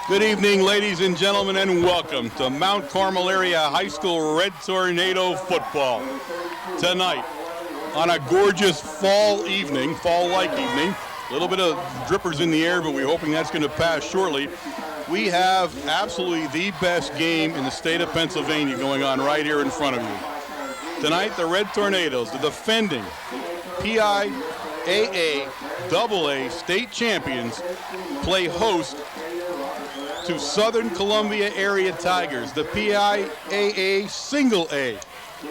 Good evening, ladies and gentlemen, and welcome to Mount Carmel Area High School Red Tornado football. Tonight, on a gorgeous fall evening, fall-like evening, a little bit of drippers in the air, but we're hoping that's going to pass shortly. We have absolutely the best game in the state of Pennsylvania going on right here in front of you. Tonight, the Red Tornadoes, the defending PIAA AA state champions, play host to Southern Columbia area Tigers, the PIAA Single A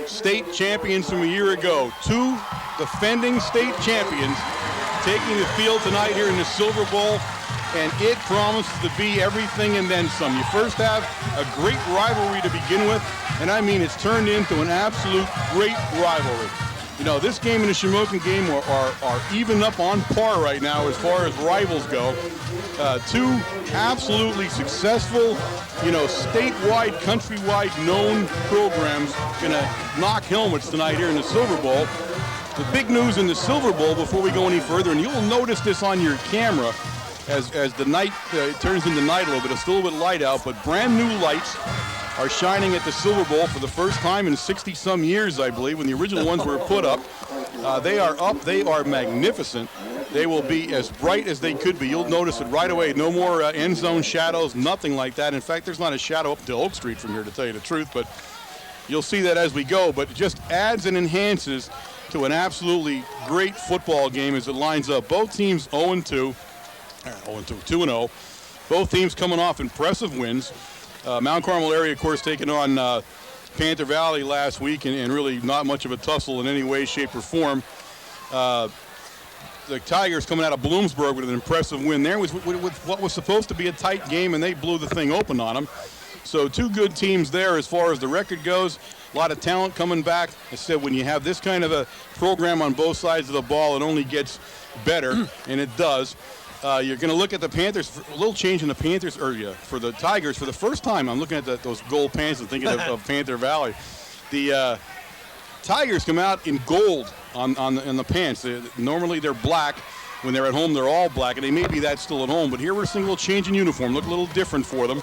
state champions from a year ago. Two defending state champions taking the field tonight here in the Silver Bowl, and it promises to be everything and then some. You first have a great rivalry to begin with, and I mean it's turned into an absolute great rivalry. You know, this game and the Shamokin game are even up on par right now as far as rivals go. Two absolutely successful, statewide, countrywide known programs gonna knock helmets tonight here in the Silver Bowl. The big news in the Silver Bowl, before we go any further, and you'll notice this on your camera as the night turns into night a little bit. It's still a little bit light out, but brand new lights are shining at the Silver Bowl for the first time in 60-some years, I believe, when the original ones were put up. They are up. They are magnificent. They will be as bright as they could be. You'll notice it right away. No more end zone shadows, nothing like that. In fact, there's not a shadow up to Oak Street from here, to tell you the truth, but you'll see that as we go. But it just adds and enhances to an absolutely great football game as it lines up. Both teams 0-2, 2-0. Both teams coming off impressive wins. Mount Carmel area, of course, taking on Panther Valley last week, and really not much of a tussle in any way, shape, or form. The Tigers coming out of Bloomsburg with an impressive win there with what was supposed to be a tight game, and they blew the thing open on them. So two good teams there as far as the record goes. A lot of talent coming back. I said when you have this kind of a program on both sides of the ball, it only gets better, and it does. You're going to look at the Panthers, a little change in the Panthers, for the Tigers. For the first time, I'm looking at those gold pants and thinking of Panther Valley. The Tigers come out in gold on the pants. Normally they're black. When they're at home, they're all black, and they may be that still at home. But here we're seeing a little change in uniform. Look a little different for them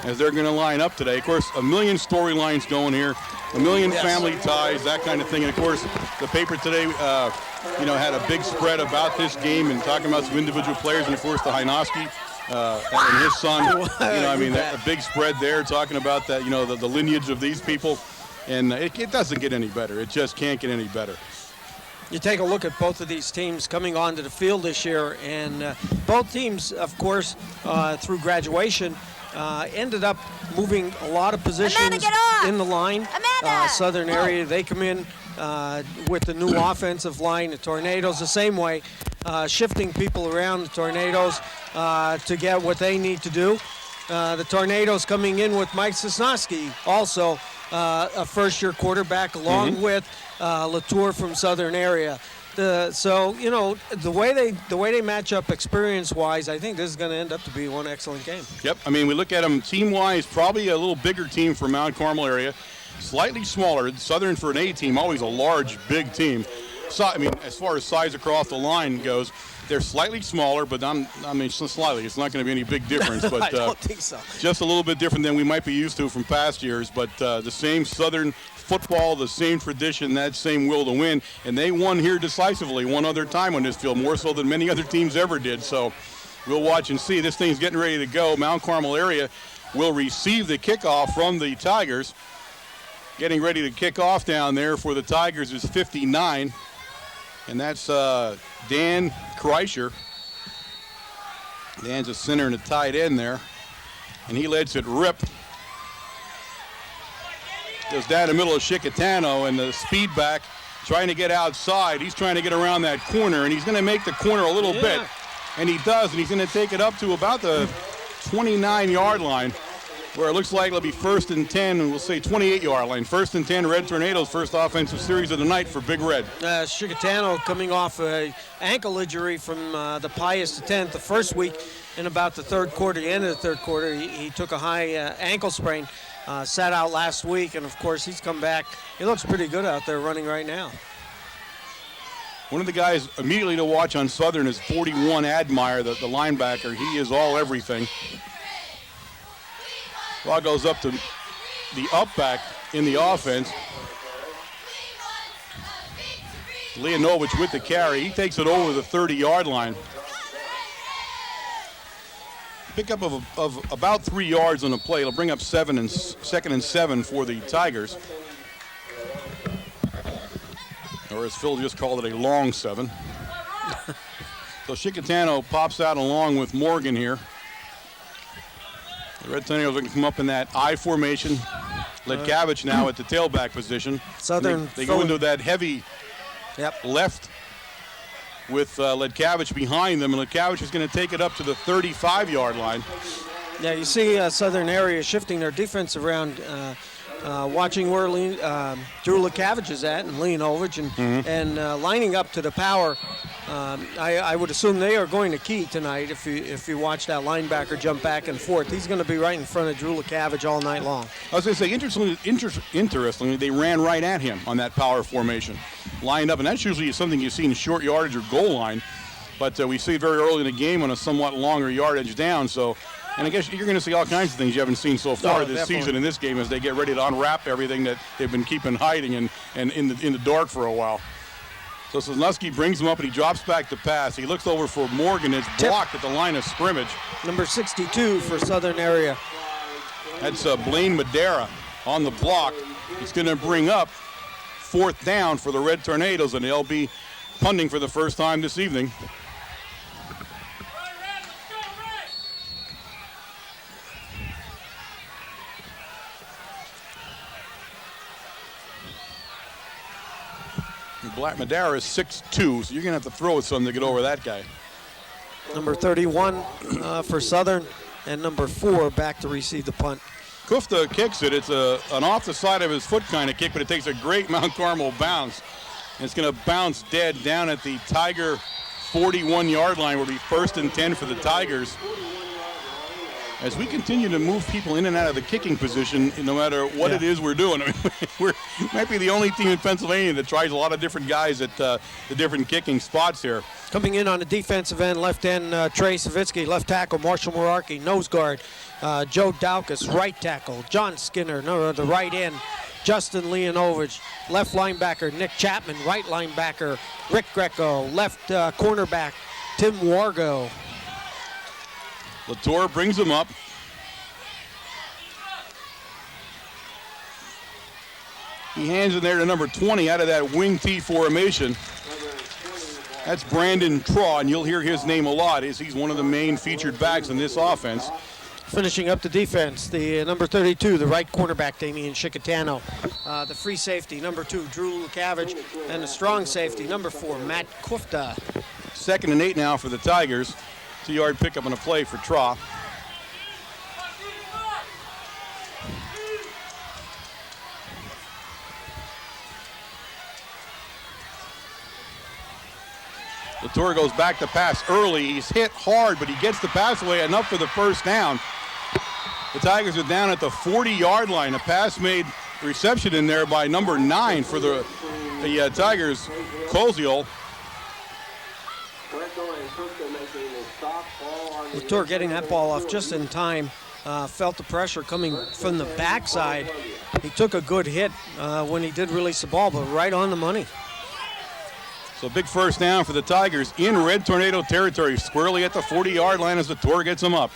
as they're going to line up today. Of course, a million storylines going here, a million family ties, that kind of thing. And, of course, the paper today, had a big spread about this game and talking about some individual players, and, of course, the Hynoski and his son. A big spread there talking about that, the lineage of these people. And it doesn't get any better. It just can't get any better. You take a look at both of these teams coming onto the field this year, and both teams, of course, through graduation, ended up moving a lot of positions in the line. Southern area, they come in with the new offensive line. The Tornadoes the same way, shifting people around the Tornadoes to get what they need to do. The Tornadoes coming in with Mike Sosnowski, also a first-year quarterback, along with Latour from Southern area. The way they match up experience-wise, I think this is going to end up to be one excellent game. Yep. I mean, we look at them team-wise, probably a little bigger team for Mount Carmel area, slightly smaller. Southern for an A team, always a large, big team. So, I mean, as far as size across the line goes, they're slightly smaller, but slightly. It's not going to be any big difference. But I don't think so. Just a little bit different than we might be used to from past years. But the same Southern football, the same tradition, that same will to win. And they won here decisively one other time on this field, more so than many other teams ever did. So we'll watch and see. This thing's getting ready to go. Mount Carmel area will receive the kickoff from the Tigers. Getting ready to kick off down there for the Tigers is 59. And that's Dan Kreischer. Dan's a center and a tight end there. And he lets it rip. Goes down the middle of Chicatano, and the speed back trying to get outside. He's trying to get around that corner, and he's going to make the corner a little bit. And he does, and he's going to take it up to about the 29-yard line, where it looks like it'll be 1st and 10, and we'll say 28-yard line. 1st and 10, Red Tornadoes, first offensive series of the night for Big Red. Chicatano coming off an ankle injury from the Pius X the first week. In about the third quarter, the end of the third quarter, he took a high ankle sprain, sat out last week, and of course he's come back. He looks pretty good out there running right now. One of the guys immediately to watch on Southern is 41 Admire, the linebacker. He is all everything. Ball goes up to the up back in the offense. Leonovich with the carry. He takes it over the 30-yard line. Pickup of about 3 yards on the play. It'll bring up 2nd and 7 for the Tigers. Or as Phil just called it, a long 7. So Chickatano pops out along with Morgan here. The Red Tornadoes are going to come up in that I formation. Ledkavich now at the tailback position. Southern. They go into that heavy left with Ledkavich behind them, and Ledkavich is going to take it up to the 35-yard line. Yeah, you see Southern area shifting their defense around, watching where Drew Ledkavich is at and Leonovich, and lining up to the power. I would assume they are going to key tonight if you watch that linebacker jump back and forth. He's going to be right in front of Drew Ledkavich all night long. I was going to say, interestingly, they ran right at him on that power formation. Lined up, and that's usually something you see in short yardage or goal line. But we see it very early in the game on a somewhat longer yardage down. So, and I guess you're going to see all kinds of things you haven't seen so far this season in this game as they get ready to unwrap everything that they've been keeping hiding and in the dark for a while. So Sosnowski brings him up and he drops back to pass. He looks over for Morgan. It's blocked at the line of scrimmage. Number 62 for Southern area. That's Blaine Madera on the block. He's going to bring up 4th down for the Red Tornadoes, and they'll be punting for the first time this evening. Black Madera is 6'2", so you're going to have to throw it some to get over that guy. Number 31 for Southern, and number 4 back to receive the punt. Kufta kicks it. It's an off the side of his foot kind of kick, but it takes a great Mount Carmel bounce. And it's going to bounce dead down at the Tiger 41-yard line, where it'll be 1st and 10 for the Tigers. As we continue to move people in and out of the kicking position, no matter what it is we're doing. I mean, we might be the only team in Pennsylvania that tries a lot of different guys at the different kicking spots here. Coming in on the defensive end, left end, Trey Savitsky, left tackle, Marshall Morarki, nose guard, Joe Daukus, right tackle, John Skinner, the right end, Justin Leonovich, left linebacker, Nick Chapman, right linebacker, Rick Greco, left cornerback, Tim Wargo. Latour brings him up. He hands it there to number 20 out of that wing T formation. That's Brandon Traw, and you'll hear his name a lot. He's one of the main featured backs in this offense. Finishing up the defense, the number 32, the right cornerback, Damian Chickatano. The free safety, number 2, Drew Ledkavich, and the strong safety, number 4, Matt Kufta. 2nd and 8 now for the Tigers. 2-yard pickup on a play for Traw. Latour goes back to pass early. He's hit hard, but he gets the pass away enough for the first down. The Tigers are down at the 40-yard line. A pass made reception in there by number 9 for the Tigers, Koziol. Latour getting that ball off just in time. Felt the pressure coming from the backside. He took a good hit when he did release the ball, but right on the money. So big first down for the Tigers in Red Tornado territory, squarely at the 40-yard line as Latour gets him up.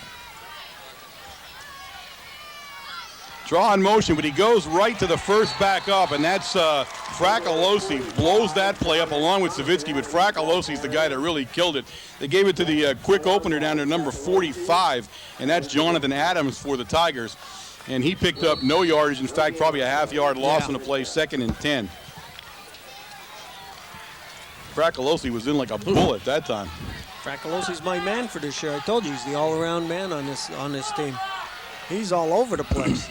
Draw in motion, but he goes right to the first back up, and that's Fracolosi blows that play up along with Savitsky, but Fracolosi's the guy that really killed it. They gave it to the quick opener down to number 45, and that's Jonathan Adams for the Tigers. And he picked up no yardage, in fact, probably a half-yard loss on the play, 2nd and 10. Fracolosi was in like a bullet that time. Fracolosi's my man for this year. I told you he's the all-around man on this team. He's all over the place.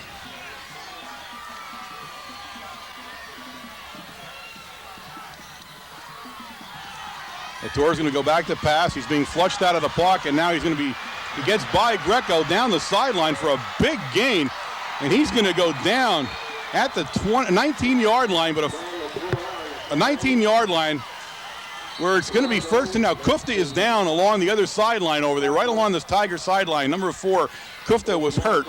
Latour's going to go back to pass. He's being flushed out of the pocket, and now he gets by Greco down the sideline for a big gain, and he's going to go down at the 19-yard line, but a 19-yard line where it's going to be first and now. Kufta is down along the other sideline over there, right along this Tiger sideline. Number 4, Kufta was hurt,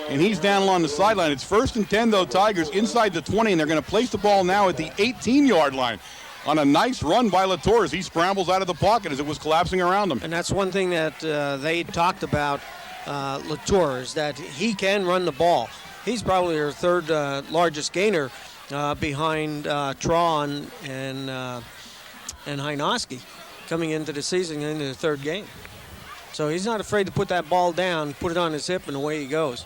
and he's down along the sideline. It's 1st and 10, though, Tigers inside the 20, and they're going to place the ball now at the 18-yard line on a nice run by Latour as he scrambles out of the pocket as it was collapsing around him. And that's one thing that they talked about, Latour, is that he can run the ball. He's probably their third largest gainer behind Traun and Hynoski coming into the season, into the third game. So he's not afraid to put that ball down, put it on his hip, and away he goes.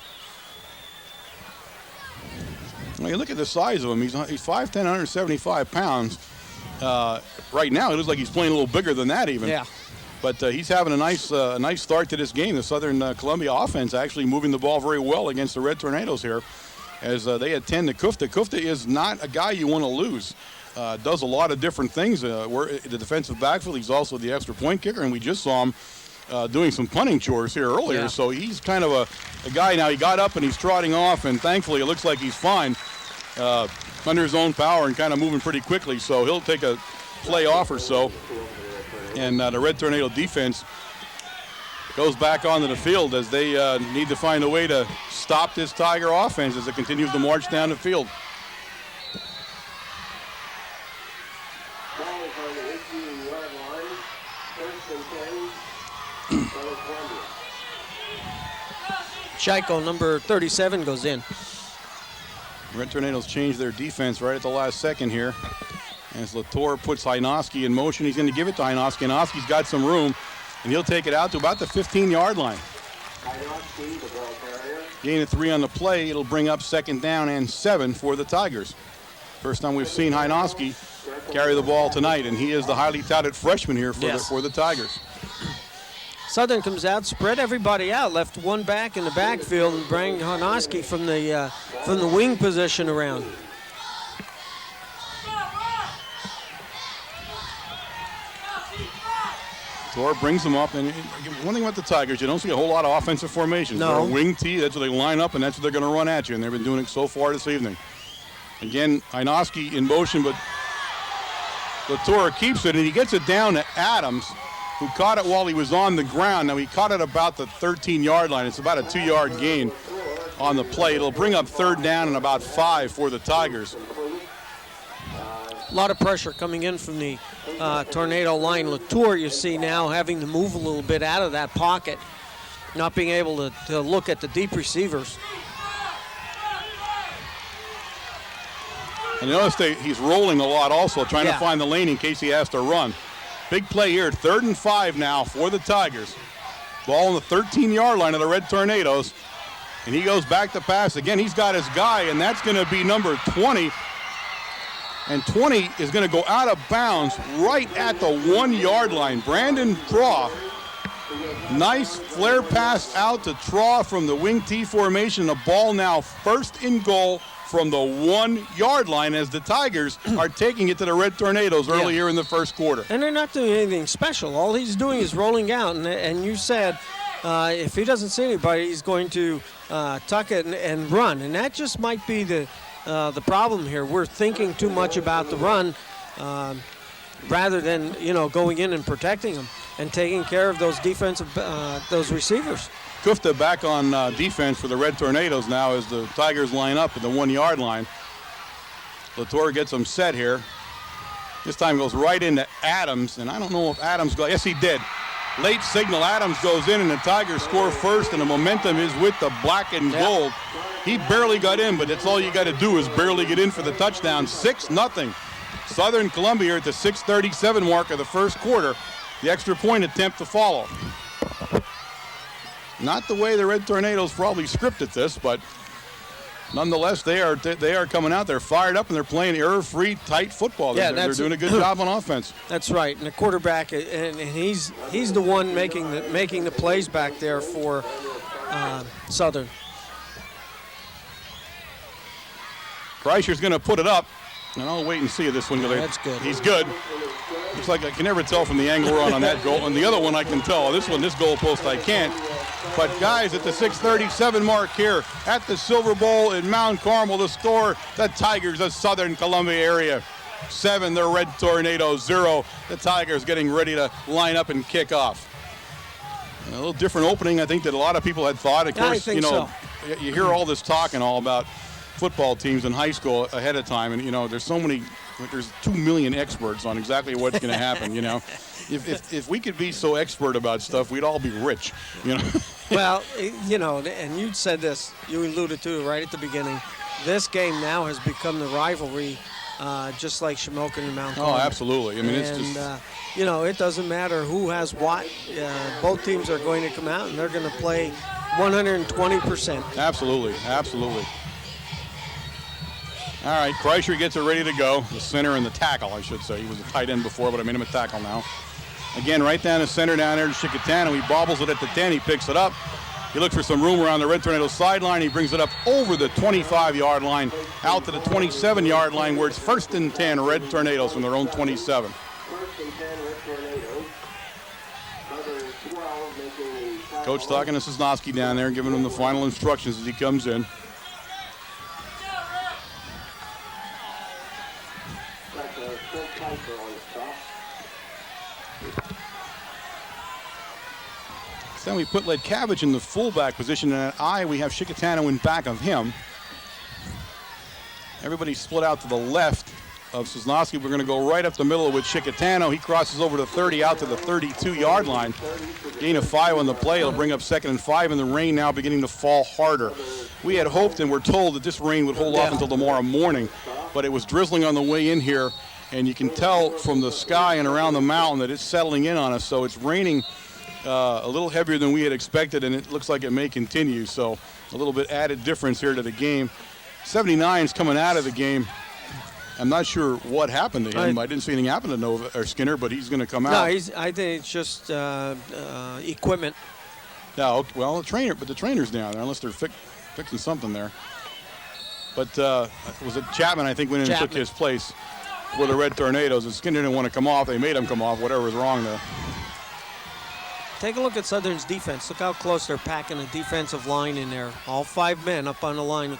Well, you look at the size of him. He's 5'10", 175 pounds. Right now, it looks like he's playing a little bigger than that even. Yeah. But he's having a nice start to this game. The Southern Columbia offense actually moving the ball very well against the Red Tornadoes here as they attend to Kufta. Kufta is not a guy you want to lose. Does a lot of different things. The defensive backfield, he's also the extra point kicker, and we just saw him doing some punting chores here earlier. Yeah. So he's kind of a guy now. He got up and he's trotting off, and thankfully it looks like he's fine under his own power and kind of moving pretty quickly. So he'll take a play off or so. And the Red Tornado defense goes back onto the field as they need to find a way to stop this Tiger offense as it continues to march down the field. Scheiko, number 37, goes in. Red Tornadoes change their defense right at the last second here. As Latour puts Hynoski in motion, he's going to give it to Hynoski. Hynoski's got some room, and he'll take it out to about the 15-yard line. Gain of 3 on the play. It'll bring up 2nd down and 7 for the Tigers. First time we've seen Hynoski carry the ball tonight, and he is the highly touted freshman here for the Tigers. Southern comes out, spread everybody out, left one back in the backfield, and bring Hynoski from the wing position around. Latour brings them up, and one thing about the Tigers, you don't see a whole lot of offensive formations. No. They're a wing tee, that's where they line up, and that's what they're going to run at you, and they've been doing it so far this evening. Again, Hynoski in motion, but Latour keeps it, and he gets it down to Adams, who caught it while he was on the ground. Now, he caught it about the 13-yard line. It's about a 2-yard gain on the play. It'll bring up 3rd down and about 5 for the Tigers. A lot of pressure coming in from the Tornado line. Latour, you see now, having to move a little bit out of that pocket, not being able to look at the deep receivers. And notice he's rolling a lot also, trying to find the lane in case he has to run. Big play here, 3rd and 5 now for the Tigers. Ball on the 13-yard line of the Red Tornadoes. And he goes back to pass. Again, he's got his guy, and that's going to be number 20. And 20 is going to go out of bounds right at the 1-yard line. Brandon Traw. Nice flare pass out to Traw from the wing T formation. The ball now 1st and goal from the 1-yard line as the Tigers are taking it to the Red Tornadoes early here in the first quarter. And they're not doing anything special. All he's doing is rolling out. And you said if he doesn't see anybody, he's going to tuck it and run. And that just might be the problem here. We're thinking too much about the run rather than, going in and protecting them and taking care of those those receivers. Kufta back on defense for the Red Tornadoes now as the Tigers line up at the 1-yard line. Latour gets them set here. This time goes right into Adams, and I don't know if Adams yes, he did. Late signal, Adams goes in, and the Tigers score first, and the momentum is with the black and gold. He barely got in, but that's all you got to do is barely get in for the touchdown. 6-0. Southern Columbia at the 6:37 mark of the first quarter. The extra point attempt to follow. Not the way the Red Tornadoes probably scripted this, but nonetheless, they are coming out. They're fired up, and they're playing error-free, tight football. They're doing a good job on offense. That's right, and the quarterback, and he's the one making the plays back there for Southern. Kreischer's going to put it up, and I'll wait and see this one. That's good. He's good. Looks like I can never tell from the angle we're on that goal. And the other one I can tell. This goal post I can't. But guys, at the 6:37 mark here at the Silver Bowl in Mount Carmel, the score, the Tigers of Southern Columbia area 7, the Red Tornadoes 0. The Tigers getting ready to line up and kick off. A little different opening, I think, that a lot of people had thought. Of course, you know, you hear all this talk and all about football teams in high school ahead of time, and you know, there's 2 million experts on exactly what's going to happen. You know, if we could be so expert about stuff, we'd all be rich. You know. Well, you know, and you said this, you alluded to it right at the beginning. This game now has become the rivalry, just like Shamokin and Mount Carmel. Oh, absolutely. I mean, it's just. You know, it doesn't matter who has what. Both teams are going to come out and they're going to play 120%. Absolutely, absolutely. All right, Kreischer gets it ready to go. The center and the tackle, I should say. He was a tight end before, but I made him a tackle now. Again, right down the center down there to Chickatano. He bobbles it at the 10. He picks it up. He looks for some room around the Red Tornadoes sideline. He brings it up over the 25-yard line, out to the 27-yard line, where it's 1st and 10, Red Tornadoes from their own 27. Coach talking to Sosnowski down there, giving him the final instructions as he comes in. Then we put Ledkavich in the fullback position, and at I, we have Chickatano in back of him. Everybody split out to the left of Sosnowski. We're going to go right up the middle with Chickatano. He crosses over the 30 out to the 32-yard line. Gain of 5 on the play. It'll bring up 2nd and 5, and the rain now beginning to fall harder. We had hoped and were told that this rain would hold off until tomorrow morning, but it was drizzling on the way in here, and you can tell from the sky and around the mountain that it's settling in on us, so it's raining a little heavier than we had expected, and it looks like it may continue, so a little bit added difference here to the game. 79 is coming out of the game. I'm not sure what happened to him. I didn't see anything happen to Nova or Skinner, but he's going to come out. No, I think it's just equipment. No, well, the trainer's down there, unless they're fixing something there. But was it Chapman, I think, went in and took his place for the Red Tornadoes, and Skinner didn't want to come off. They made him come off, whatever was wrong there. Take a look at Southern's defense. Look how close they're packing the defensive line in there. All 5 men up on the line.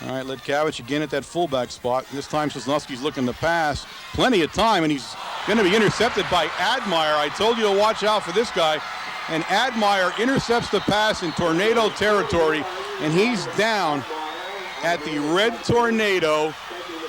All right, Ledkavich again at that fullback spot. This time Sosnowski's looking to pass. Plenty of time, and he's going to be intercepted by Admire. I told you to watch out for this guy. And Admire intercepts the pass in Tornado territory, and he's down at the Red Tornado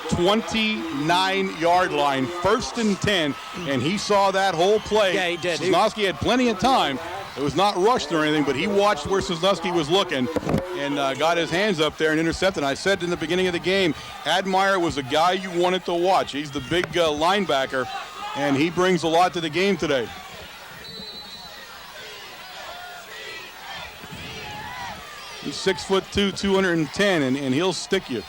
29-yard line, 1st and 10, and he saw that whole play. Yeah, he did. Sosnowski had plenty of time. It was not rushed or anything, but he watched where Sosnowski was looking and got his hands up there and intercepted. I said in the beginning of the game, Admire was a guy you wanted to watch. He's the big linebacker, and he brings a lot to the game today. He's 6'2", 210, and he'll stick you.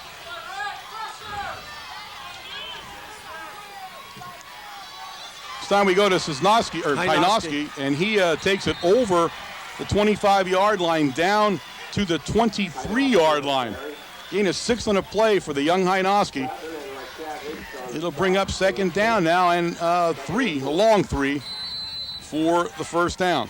This time we go to Hynoski, and he takes it over the 25-yard line down to the 23-yard line. Gain of 6 on a play for the young Hynoski. It'll bring up 2nd down now and a long 3 for the 1st down.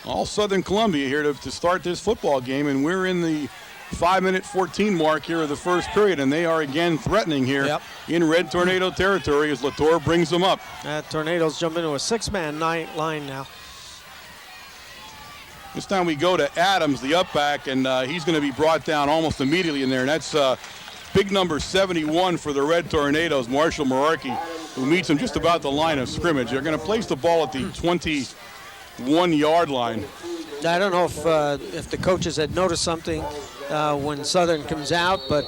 All Southern Columbia here to start this football game, and we're in the 5-minute 14 mark here of the first period, and they are again threatening here in Red Tornado territory as Latour brings them up. Tornadoes jump into a 6-man line now. This time we go to Adams, the up back, and he's going to be brought down almost immediately in there, and that's big number 71 for the Red Tornadoes, Marshall Merarkey, who meets him just about the line of scrimmage. They're going to place the ball at the 21-yard line. I don't know if the coaches had noticed something when Southern comes out, but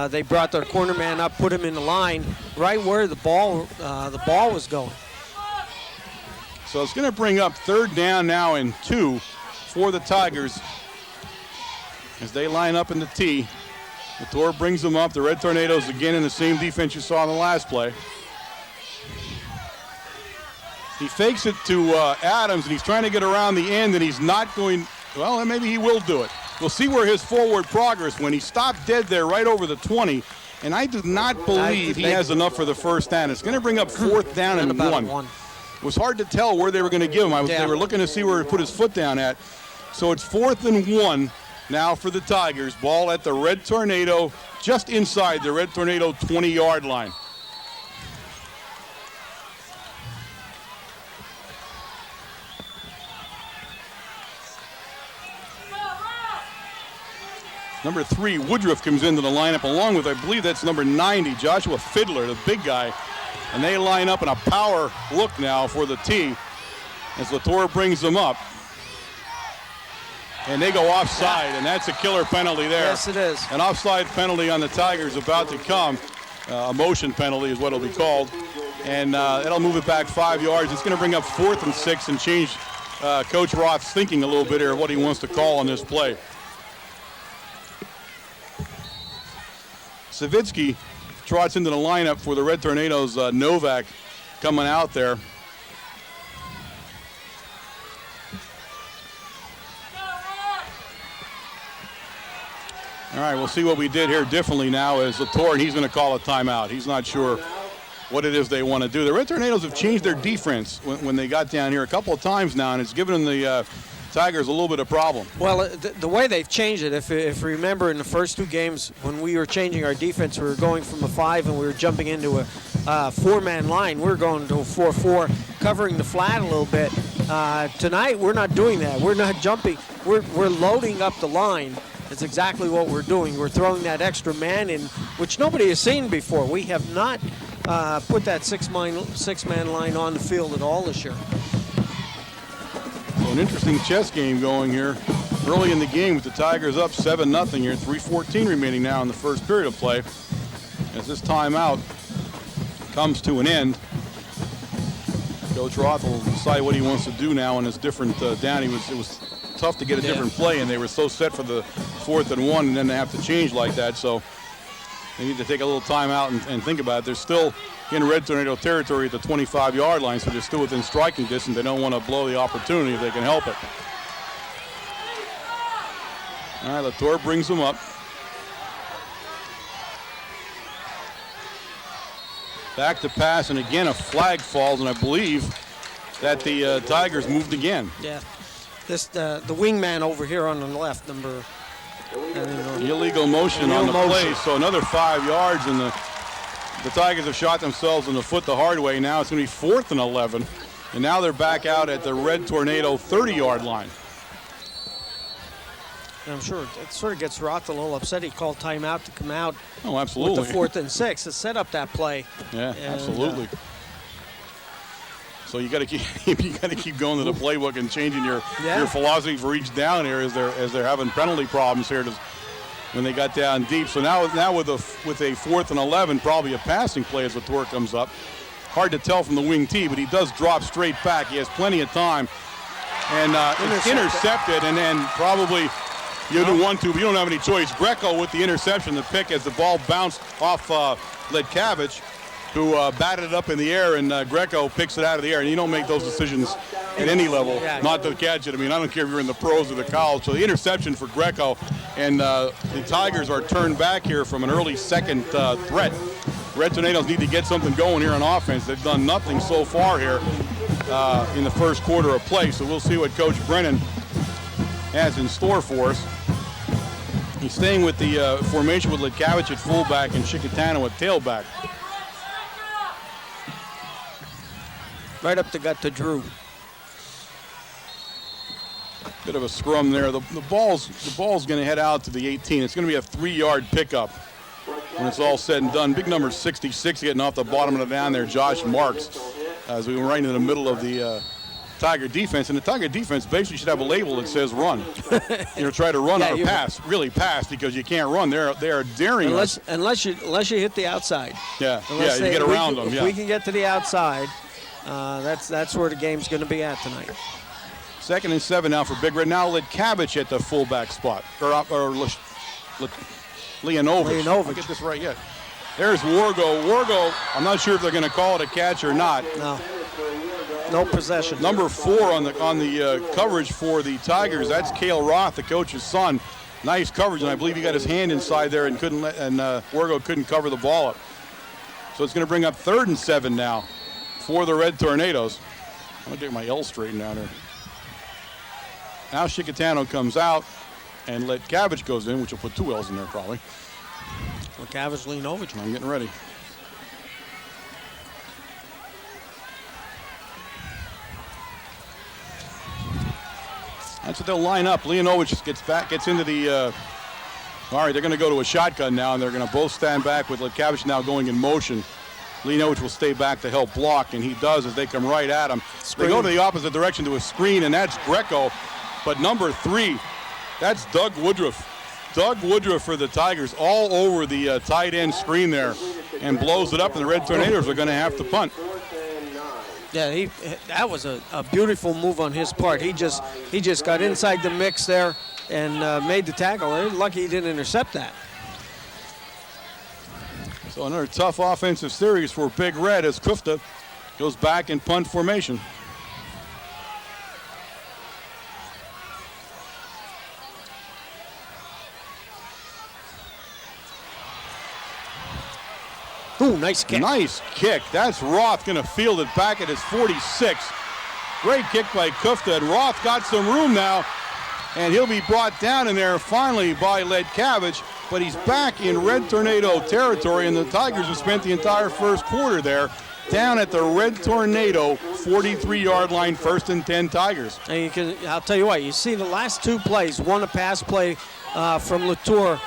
they brought their corner man up, put him in the line right where the ball was going. So it's going to bring up 3rd down now and 2 for the Tigers as they line up in the T. Latour brings them up. The Red Tornadoes again in the same defense you saw in the last play. He fakes it to Adams, and he's trying to get around the end, and he's not going, well, and maybe he will do it. We'll see where his forward progress when he stopped dead there right over the 20, and I do not believe he has enough for the 1st down. It's going to bring up 4th down and 1. It was hard to tell where they were going to give him. They were looking to see where he put his foot down at. So it's 4th and 1 now for the Tigers. Ball at the Red Tornado, just inside the Red Tornado 20-yard line. Number 3, Woodruff, comes into the lineup, along with, I believe that's number 90, Joshua Fiddler, the big guy. And they line up in a power look now for the tee as Latour brings them up. And they go offside, and that's a killer penalty there. Yes, it is. An offside penalty on the Tigers about to come. A motion penalty is what it'll be called. And that'll move it back 5 yards. It's going to bring up 4th and 6 and change Coach Roth's thinking a little bit here of what he wants to call on this play. Savitsky trots into the lineup for the Red Tornadoes. Novak coming out there. All right, we'll see what we did here differently now as Latour, and he's going to call a timeout. He's not sure what it is they want to do. The Red Tornadoes have changed their defense when they got down here a couple of times now, and it's given them the Tigers a little bit of problem. Well, the way they've changed it, if you remember in the first 2 games when we were changing our defense, we were going from a 5 and we were jumping into a 4-man line. We're going to a 4-4, covering the flat a little bit. Tonight, we're not doing that. We're not jumping. We're loading up the line. That's exactly what we're doing. We're throwing that extra man in, which nobody has seen before. We have not put that six-man line on the field at all this year. So an interesting chess game going here early in the game with the Tigers up 7-0 here. 3:14 remaining now in the first period of play. As this timeout comes to an end, Coach Roth will decide what he wants to do now in this different down. It was tough to get a different play, and they were so set for the 4th and 1, and then they have to change like that. So they need to take a little time out and think about it. They're still in Red Tornado territory at the 25-yard line, so they're still within striking distance. They don't want to blow the opportunity if they can help it. All right, Latour brings them up. Back to pass, and again a flag falls, and I believe that the Tigers moved again. Yeah, the wingman over here on the left, number. Illegal motion on the play, so another 5 yards, and the Tigers have shot themselves in the foot the hard way. Now it's going to be 4th and 11, and now they're back out at the Red Tornado 30-yard line. And I'm sure it sort of gets Roth a little upset. He called timeout to come out. Oh, absolutely. With the 4th and 6 to set up that play. Yeah, and, absolutely. So you got to keep going to the playbook and changing your philosophy for each down here as they're having penalty problems here when they got down deep. So now with a 4th and 11, probably a passing play as Latour comes up. Hard to tell from the wing tee, but he does drop straight back. He has plenty of time, and it's intercepted, and then probably you don't want to, but you don't have any choice. Greco with the interception, the pick as the ball bounced off Letkavich, who batted it up in the air, and Greco picks it out of the air. And you don't make those decisions at any level, not to catch it. I mean, I don't care if you're in the pros or the college. So the interception for Greco, and the Tigers are turned back here from an early second threat. Red Tornadoes need to get something going here on offense. They've done nothing so far here in the first quarter of play. So we'll see what Coach Brennan has in store for us. He's staying with the formation with Letkavich at fullback and Chicatano at tailback. Right up the gut to Drew. Bit of a scrum there. The ball's going to head out to the 18. It's going to be a 3-yard pickup when it's all said and done. Big number 66 getting off the bottom of the down there, Josh Marks, as we were right in the middle of the Tiger defense. And the Tiger defense basically should have a label that says run. Try to run or pass, really pass, because you can't run. They are daring us. Unless you hit the outside. Yeah, you get around them. If we can get to the outside, that's where the game's going to be at tonight. 2nd and 7 now for Big Red. Now Letkavich at the fullback spot, or Leonovich. I'll get this right yet. There's Wargo. Wargo, I'm not sure if they're going to call it a catch or not. No possession. Number 4 on the coverage for the Tigers. That's Cale Roth, the coach's son. Nice coverage, and I believe he got his hand inside there and Wargo couldn't cover the ball up. So it's going to bring up 3rd and 7 now for the Red Tornadoes. I'm going to get my L straightened out here. Now Chicatano comes out, and Letkavich goes in, which will put 2 L's in there probably. Letkavich, Leanovich. I'm getting ready. That's what they'll line up. Leanovich gets into the. All right, they're going to go to a shotgun now, and they're going to both stand back with Letkavich now going in motion. Leanovich will stay back to help block, and he does as they come right at him. They go to the opposite direction to a screen, and that's Greco. But number 3, that's Doug Woodruff. Doug Woodruff for the Tigers all over the tight end screen there and blows it up, and the Red Tornadoes are going to have to punt. Yeah, that was a beautiful move on his part. He just got inside the mix there and made the tackle. They're lucky he didn't intercept that. So another tough offensive series for Big Red as Kufta goes back in punt formation. Ooh, nice kick. Nice kick. That's Roth going to field it back at his 46. Great kick by Kufta, and Roth got some room now, and he'll be brought down in there finally by Letkavich, but he's back in Red Tornado territory, and the Tigers have spent the entire first quarter there down at the Red Tornado 43-yard line, 1st and 10 Tigers. And I'll tell you what, you see the last 2 plays, one a pass play from Latour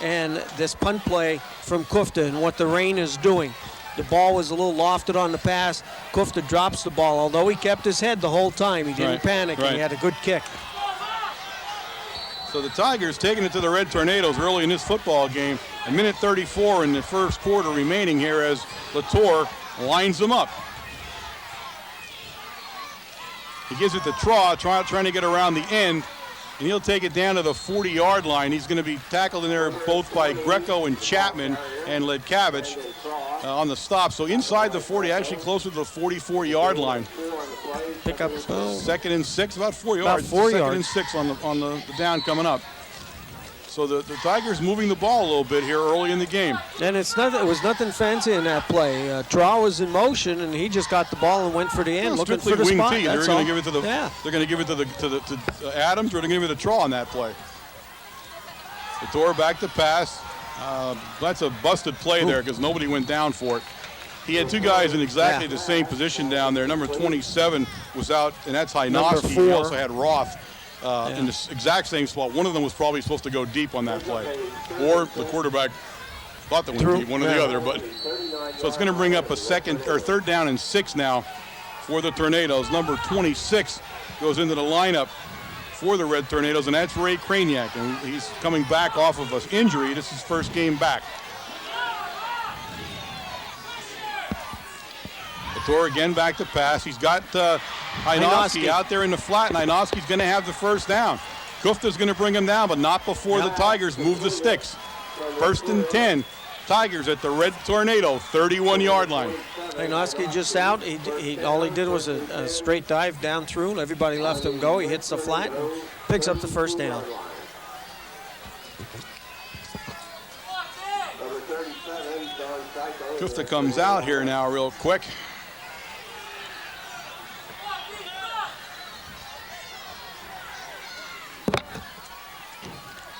and this punt play from Kufta, and what the rain is doing. The ball was a little lofted on the pass. Kufta drops the ball, although he kept his head the whole time. He didn't panic, and he had a good kick. So the Tigers taking it to the Red Tornadoes early in this football game. A minute 34 in the first quarter remaining here as Latour lines them up. He gives it to Traw, trying to get around the end, and he'll take it down to the 40-yard line. He's going to be tackled in there both by Greco and Chapman and Letkavich on the stop. So inside the 40, actually closer to the 44-yard line. Pick up 2nd and 6, about 4 yards. About 4 yards. 2nd and 6 on the down coming up. So the Tigers moving the ball a little bit here early in the game. And it was nothing fancy in that play. Traw was in motion, and he just got the ball and went for the end, looking for the wing spot. T. They're going to give it to the. Yeah. They're going to give it to Adams, or they're going to give it to Traw on that play. Latour back to pass. That's a busted play there because nobody went down for it. He had 2 guys in exactly the same position down there. Number 27 was out, and that's Hynoski. He also had Roth in the exact same spot. One of them was probably supposed to go deep on that play. Or the quarterback thought that went deep, one or the other. But so it's going to bring up a 3rd down and 6 now for the Tornadoes. Number 26 goes into the lineup for the Red Tornadoes, and that's Ray Kraniak. And he's coming back off of an injury. This is his first game back. Latour again back to pass. He's got Hynoski out there in the flat, and Hynoski's going to have the first down. Kufta's going to bring him down, but not before the Tigers move the sticks. 1st and 10. Tigers at the Red Tornado 31-yard line. Hynoski just out. All he did was a straight dive down through. Everybody left him go. He hits the flat and picks up the first down. Kufta comes out here now real quick.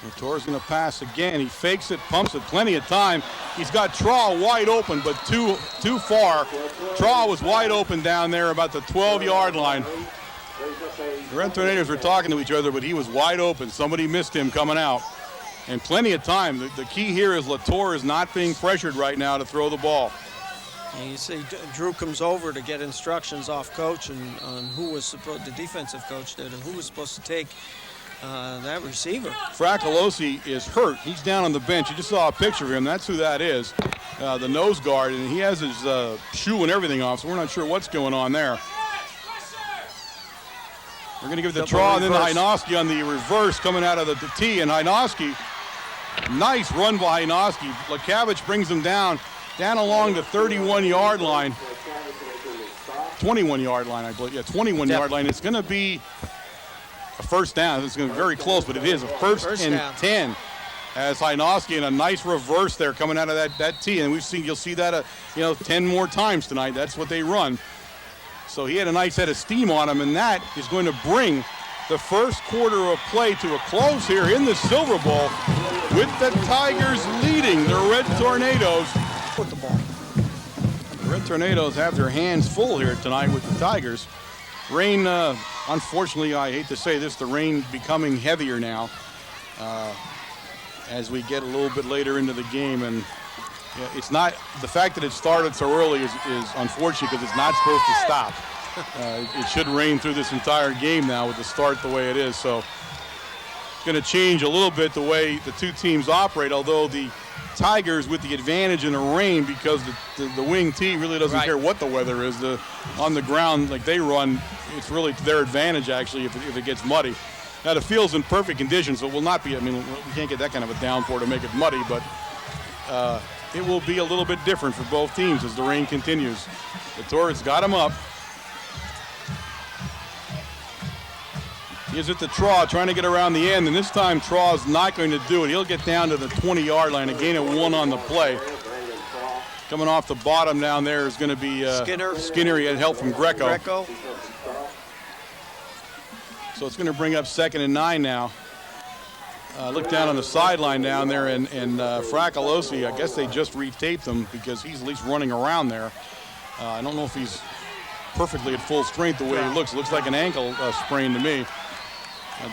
Latour's going to pass again. He fakes it, pumps it, plenty of time. He's got Traw wide open, but too far. Traw was wide open down there about the 12-yard line. The Red Tornadoes were talking to each other, but he was wide open. Somebody missed him coming out. And plenty of time. The key here is Latour is not being pressured right now to throw the ball. And you see Drew comes over to get instructions off coach and on who was supposed, the defensive coach did, and who was supposed to take that receiver. Fracolosi is hurt. He's down on the bench. You just saw a picture of him. That's who that is, the nose guard, and he has his shoe and everything off, so we're not sure what's going on there. We're going to give it to Traw and then to Hynoski on the reverse coming out of the T, and Hynoski, nice run by Hynoski. Letkavich brings him down along the 31-yard line. 21-yard line, I believe. Yeah, 21-yard line. It's going to be a first down. It's going to be very close, but it is a first and down. 10 as Hynoski in a nice reverse there coming out of that tee. And you'll see that 10 more times tonight. That's what they run. So he had a nice head of steam on him, and that is going to bring the first quarter of play to a close here in the Silver Bowl, with the Tigers leading the Red Tornadoes. With the ball. The Red Tornadoes have their hands full here tonight with the Tigers. Rain, unfortunately, I hate to say this, the rain becoming heavier now as we get a little bit later into the game. And it's not, the fact that it started so early is unfortunate because it's not supposed to stop. It should rain through this entire game now with the start the way it is. So it's going to change a little bit the way the two teams operate, although the Tigers with the advantage in the rain because the wing tee really doesn't care what the weather is. On the ground, like they run, it's really to their advantage actually if it gets muddy. Now the field's in perfect condition, so it will not be, I mean, we can't get that kind of a downpour to make it muddy, but it will be a little bit different for both teams as the rain continues. Latour's got him up. He is at the Traw trying to get around the end, and this time Traw's not going to do it. He'll get down to the 20-yard line, a gain of 1 on the play. Coming off the bottom down there is going to be Skinner. He had help from Greco. So it's going to bring up 2nd and 9 now. Look down on the sideline down there, and Fracolosi, I guess they just retaped him because he's at least running around there. I don't know if he's perfectly at full strength the way he looks. It looks like an ankle sprain to me.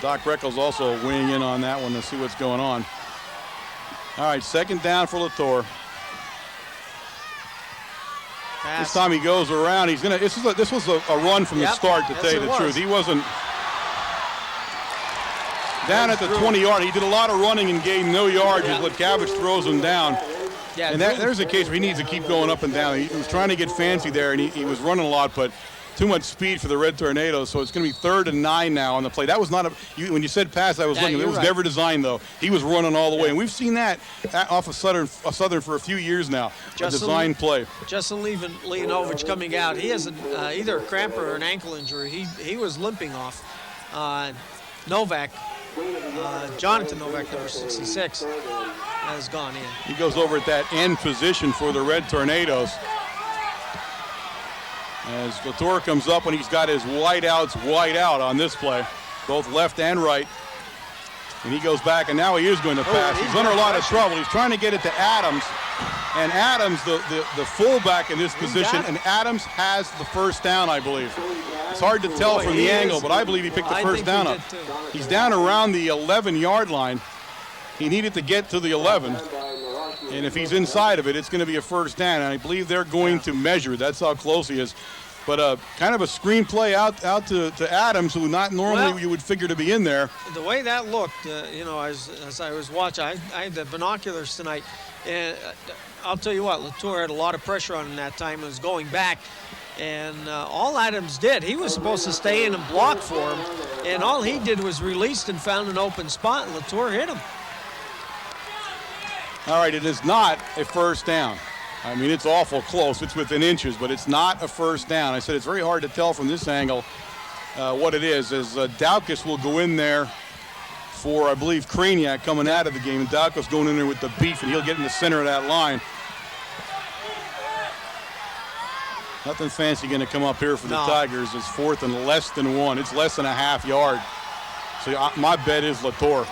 Doc Reckel's also weighing in on that one to see what's going on. All right, 2nd down for Latour. This time he goes around. He's gonna. This was a run from the start, to tell you the truth. He wasn't down at the 20-yard. He did a lot of running and gained no yards as Litkavich throws him down. Yeah, and there's a case where he needs to keep going up and down. He was trying to get fancy there, and he was running a lot, but too much speed for the Red Tornadoes. So it's going to be 3rd and 9 now on the play. That was not when you said pass, I was looking. It was never designed, though. He was running all the way, and we've seen that off of Southern for a few years now. A design play. Justin Leonovich coming out. He has either a cramp or an ankle injury. He was limping off. Novak. Jonathan Novak, number 66, has gone in. He goes over at that end position for the Red Tornadoes. As Latour comes up and he's got his wideouts wide out on this play, both left and right. And he goes back, and now he is going to pass. He's under a lot of trouble. He's trying to get it to Adams. And Adams, the fullback in this position, and Adams has the first down, I believe. It's hard to tell from the angle, but I believe he picked the first down up. He's down around the 11-yard line. He needed to get to the 11. And if he's inside of it, it's going to be a first down. And I believe they're going to measure. That's how close he is. But kind of a screen play out to Adams, who not normally you would figure to be in there. The way that looked, as I was watching, I had the binoculars tonight. And I'll tell you what, Latour had a lot of pressure on him that time and was going back. And all Adams did, he was supposed to stay in and block for him. And all he did was released and found an open spot, and Latour hit him. All right, it is not a first down. I mean, it's awful close. It's within inches, but it's not a first down. I said it's very hard to tell from this angle what it is, as Daukus will go in there for, I believe, Kraniak coming out of the game. And Daukus going in there with the beef, and he'll get in the center of that line. Nothing fancy going to come up here for the Tigers. It's 4th and less than 1. It's less than a half yard. So my bet is Latour.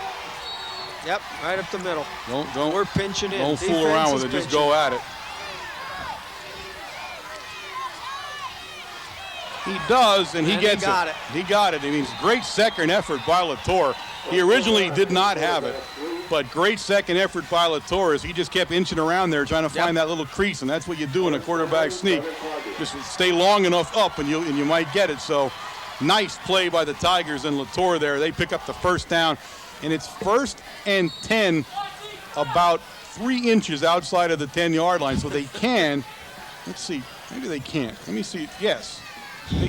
Yep, right up the middle. Don't We're pinching in. Don't fool around with it. Just go at it. He does, and he gets it. He got it. I mean, it's great second effort by Latour. He originally did not have it, but great second effort by Latour as he just kept inching around there trying to find that little crease, and that's what you do in a quarterback sneak. Just stay long enough up, and you might get it. So nice play by the Tigers and Latour there. They pick up the first down, and it's 1st and 10, about 3 inches outside of the 10-yard line. So they can, let's see, maybe they can't. Let me see, yes.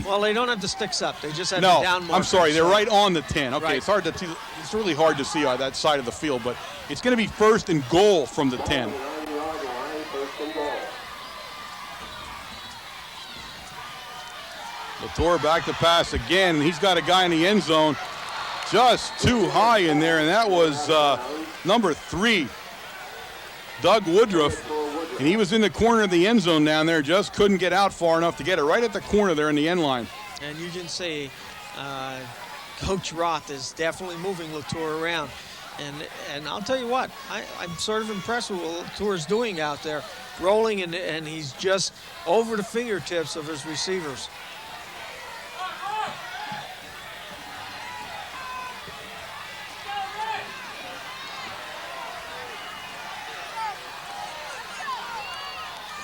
Well, they don't have the sticks up. They just have the down markers. I'm sorry. They're right on the 10. Okay, right. It's hard to see. It's really hard to see on that side of the field, but it's going to be 1st and goal from the 10. Latour back to pass again. He's got a guy in the end zone just too high in there, and that was number 3, Doug Woodruff. And he was in the corner of the end zone down there, just couldn't get out far enough to get it right at the corner there in the end line. And you can see Coach Roth is definitely moving Latour around. And I'll tell you what, I'm sort of impressed with what Latour's doing out there, rolling, and he's just over the fingertips of his receivers.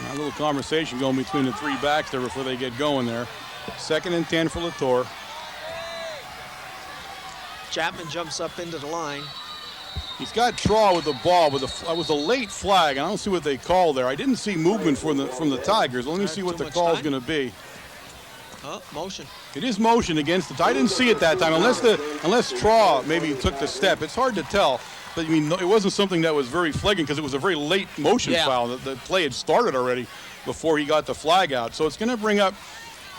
A little conversation going between the three backs there before they get going there. 2nd and 10 for Latour. Chapman jumps up into the line. He's got Traw with the ball, but it was a late flag. I don't see what they call there. I didn't see movement from the Tigers. Let me see what the call is going to be. Oh, motion. It is motion against the Tigers. I didn't see it that time, unless Traw maybe took the step. It's hard to tell. But I mean, it wasn't something that was very flagrant because it was a very late motion foul. The play had started already before he got the flag out. So it's going to bring up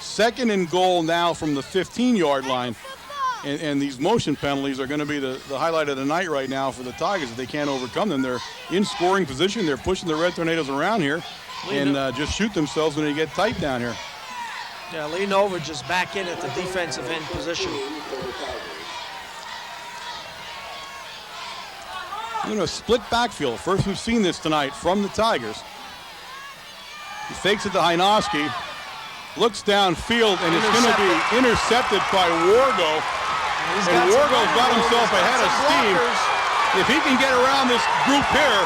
2nd and goal now from the 15-yard line. And these motion penalties are going to be the highlight of the night right now for the Tigers. If they can't overcome them, they're in scoring position. They're pushing the Red Tornadoes around here and just shoot themselves when they get tight down here. Yeah, Lee Novich is back in at the defensive end position. A split backfield. First we've seen this tonight from the Tigers. He fakes it to Hynoski, looks downfield, and it's going to be intercepted by Wargo. And Wargo's got himself ahead of steam. If he can get around this group here,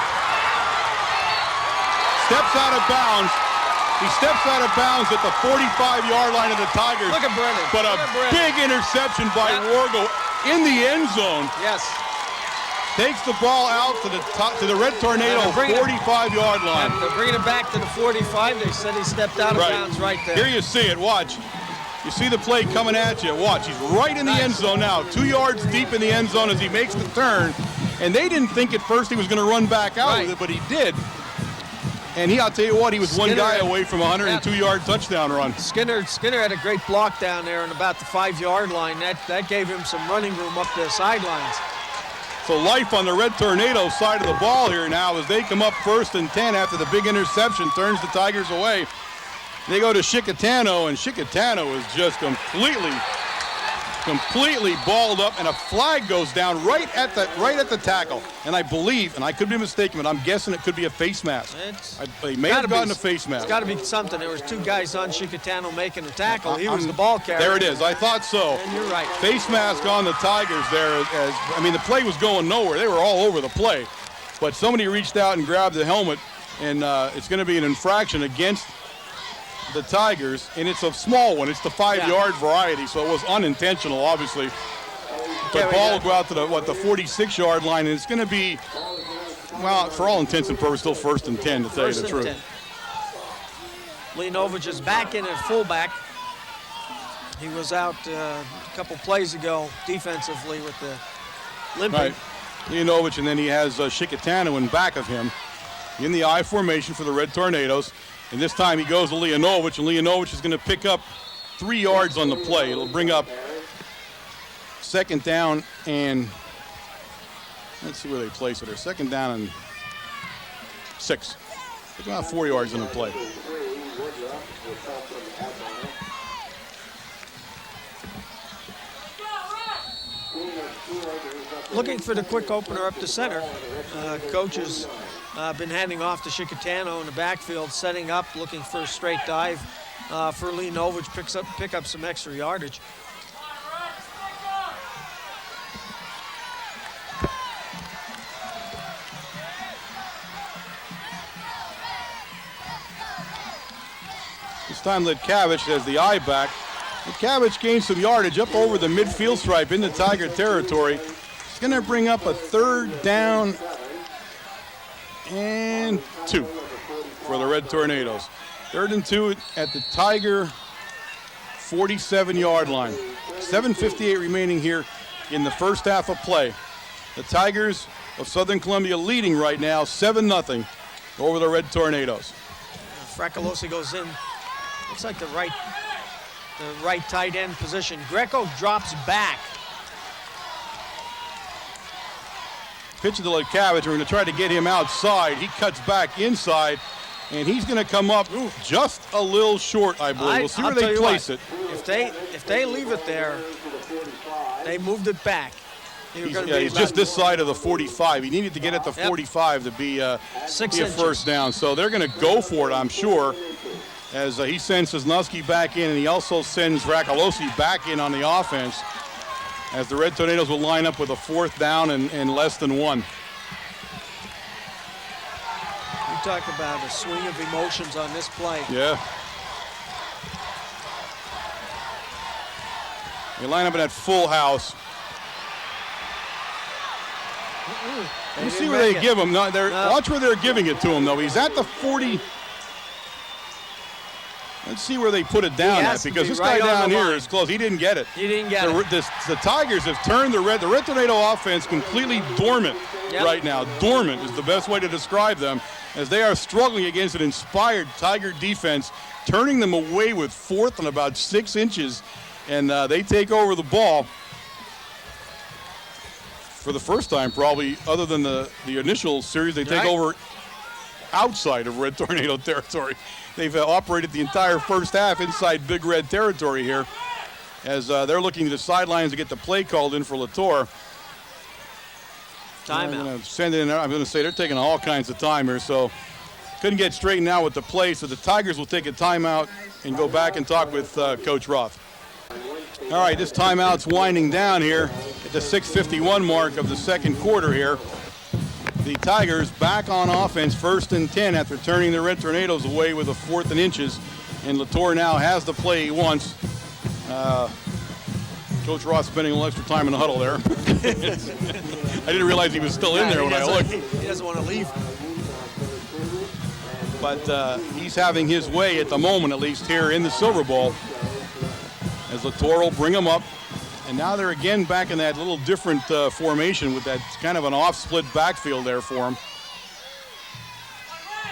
steps out of bounds. He steps out of bounds at the 45-yard line of the Tigers. Look at Brennan. But a big interception by Wargo in the end zone. Yes. Takes the ball out to the Red Tornado 45-yard line. They're bringing it back to the 45. They said he stepped out of bounds right there. Here you see it. Watch. You see the play coming at you. Watch. He's right in the end zone now. 2 yards deep in the end zone as he makes the turn. And they didn't think at first he was going to run back out with it, but he did. And I'll tell you what, he was one guy away from a 102-yard touchdown run. Skinner had a great block down there on about the 5-yard line. That gave him some running room up the sidelines. So life on the Red Tornado side of the ball here now as they come up 1st and 10 after the big interception turns the Tigers away. They go to Chickatano, and Chickatano is just completely balled up, and a flag goes down right at the tackle. And I believe, and I could be mistaken, but I'm guessing it could be a face mask. They may have gotten a face mask. It's got to be something. There was 2 guys on Chickatano making the tackle. He was the ball carrier. There it is. I thought so. And you're right. Face mask on the Tigers there. The play was going nowhere. They were all over the play. But somebody reached out and grabbed the helmet, and it's going to be an infraction against the Tigers, and it's a small one. It's the 5-yard variety, so it was unintentional, obviously. The ball will go out to the 46-yard line, and it's going to be, well, for all intents and purposes, still 1st and 10, to tell you the truth. 10. Lee Novich is back in at fullback. He was out a couple plays ago defensively with the limping. Right. Lee Novich, and then he has Chickatano in back of him in the I formation for the Red Tornadoes. And this time he goes to Leonovich, and Leonovich is going to pick up 3 yards on the play. It'll bring up 2nd down and, let's see where they place it here. 2nd down and 6. About 4 yards on the play. Looking for the quick opener up the center. Coach has been handing off to Chickatano in the backfield, setting up, looking for a straight dive for Lee Novich, pick up some extra yardage. This time Litkavich has the eye back. Litkavich gains some yardage up over the midfield stripe into Tiger territory. It's going to bring up a 3rd down and 2 for the Red Tornadoes. 3rd and 2 at the Tiger 47-yard line. 7:58 remaining here in the first half of play. The Tigers of Southern Columbia leading right now 7-0 over the Red Tornadoes. Fracolosi goes in. Looks like the right tight end position. Greco drops back. Pitch to Litkavich. We're going to try to get him outside. He cuts back inside, and he's going to come up just a little short, I believe. We'll see where they place it. If they leave it there, They moved it back. He's just this side of the 45. He needed to get at the 45 to be a first down. So they're going to go for it, I'm sure, as he sends Cisnowski back in, and he also sends Rakalosi back in on the offense, as the Red Tornadoes will line up with a 4th down and less than 1. You talk about a swing of emotions on this play. Yeah. They line up in that full house. You see where they give him. No, watch where they're giving it to him, though. He's at the 40. Let's see where they put it down at, because this guy down here is close. He didn't get it. He didn't get it. The Tigers have turned the Red Tornado offense completely dormant right now. Dormant is the best way to describe them, as they are struggling against an inspired Tiger defense, turning them away with 4th and about 6 inches, and they take over the ball for the first time, probably, other than the initial series. They take over outside of Red Tornado territory. They've operated the entire first half inside Big Red territory here, as they're looking to the sidelines to get the play called in for Latour. Timeout. I'm going to send it in there. I'm going to say they're taking all kinds of time here, so couldn't get straightened out with the play, so the Tigers will take a timeout and go back and talk with Coach Roth. All right, this timeout's winding down here at the 6:51 mark of the second quarter here. The Tigers back on offense, 1st and 10, after turning the Red Tornadoes away with a 4th and inches. And Latour now has the play he wants. Coach Roth spending a little extra time in the huddle there. I didn't realize he was still in there when I looked. He doesn't want to leave. But he's having his way at the moment, at least here in the Silver Bowl, as Latour will bring him up. And now they're again back in that little different formation with that kind of an off-split backfield there for him.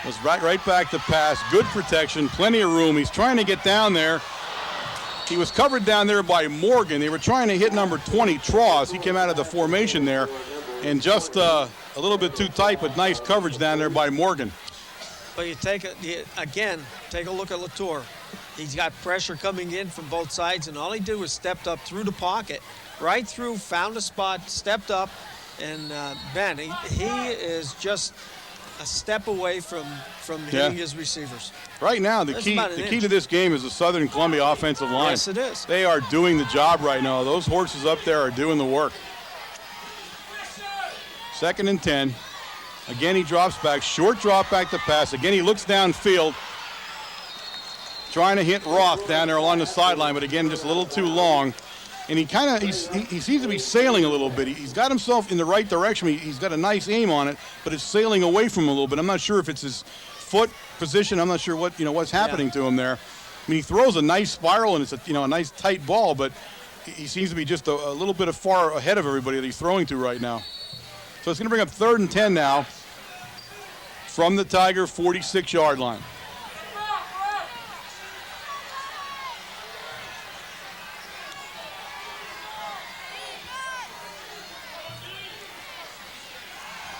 Was right back to pass. Good protection, plenty of room. He's trying to get down there. He was covered down there by Morgan. They were trying to hit number 20, Tross. He came out of the formation there, and just a little bit too tight, but nice coverage down there by Morgan. But you take a look at Latour. He's got pressure coming in from both sides, and all he did was stepped up through the pocket, right through, found a spot, stepped up, and Ben, he is just a step away from hitting his receivers. Right now, the key to this game is the Southern Columbia offensive line. Yes, it is. They are doing the job right now. Those horses up there are doing the work. 2nd and 10. Again, he drops back, short drop back to pass. Again, he looks downfield, trying to hit Roth down there along the sideline, but again, just a little too long. And he seems to be sailing a little bit. He's got himself in the right direction. He's got a nice aim on it, but it's sailing away from him a little bit. I'm not sure if it's his foot position. I'm not sure what's happening to him there. I mean, he throws a nice spiral, and it's a nice tight ball, but he seems to be just a little bit far ahead of everybody that he's throwing to right now. So it's going to bring up 3rd and 10 now from the Tiger 46-yard line.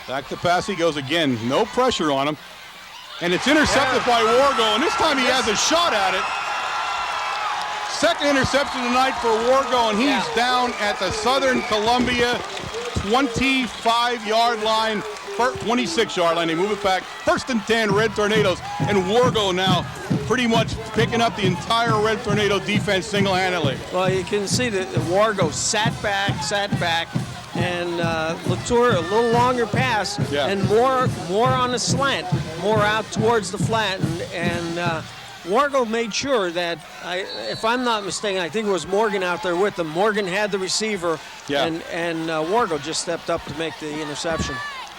Back to pass he goes again. No pressure on him. And it's intercepted by Wargo, and this time he has a shot at it. 2nd interception tonight for Wargo, and he's down at the Southern Columbia 25-yard line, 26-yard line. They move it back. 1st and 10, Red Tornadoes. And Wargo now pretty much picking up the entire Red Tornado defense single-handedly. Well, you can see that Wargo sat back. And Latour, a little longer pass, and more on the slant, more out towards the flat. And Wargo made sure that, if I'm not mistaken, I think it was Morgan out there with him. Morgan had the receiver, and Wargo just stepped up to make the interception.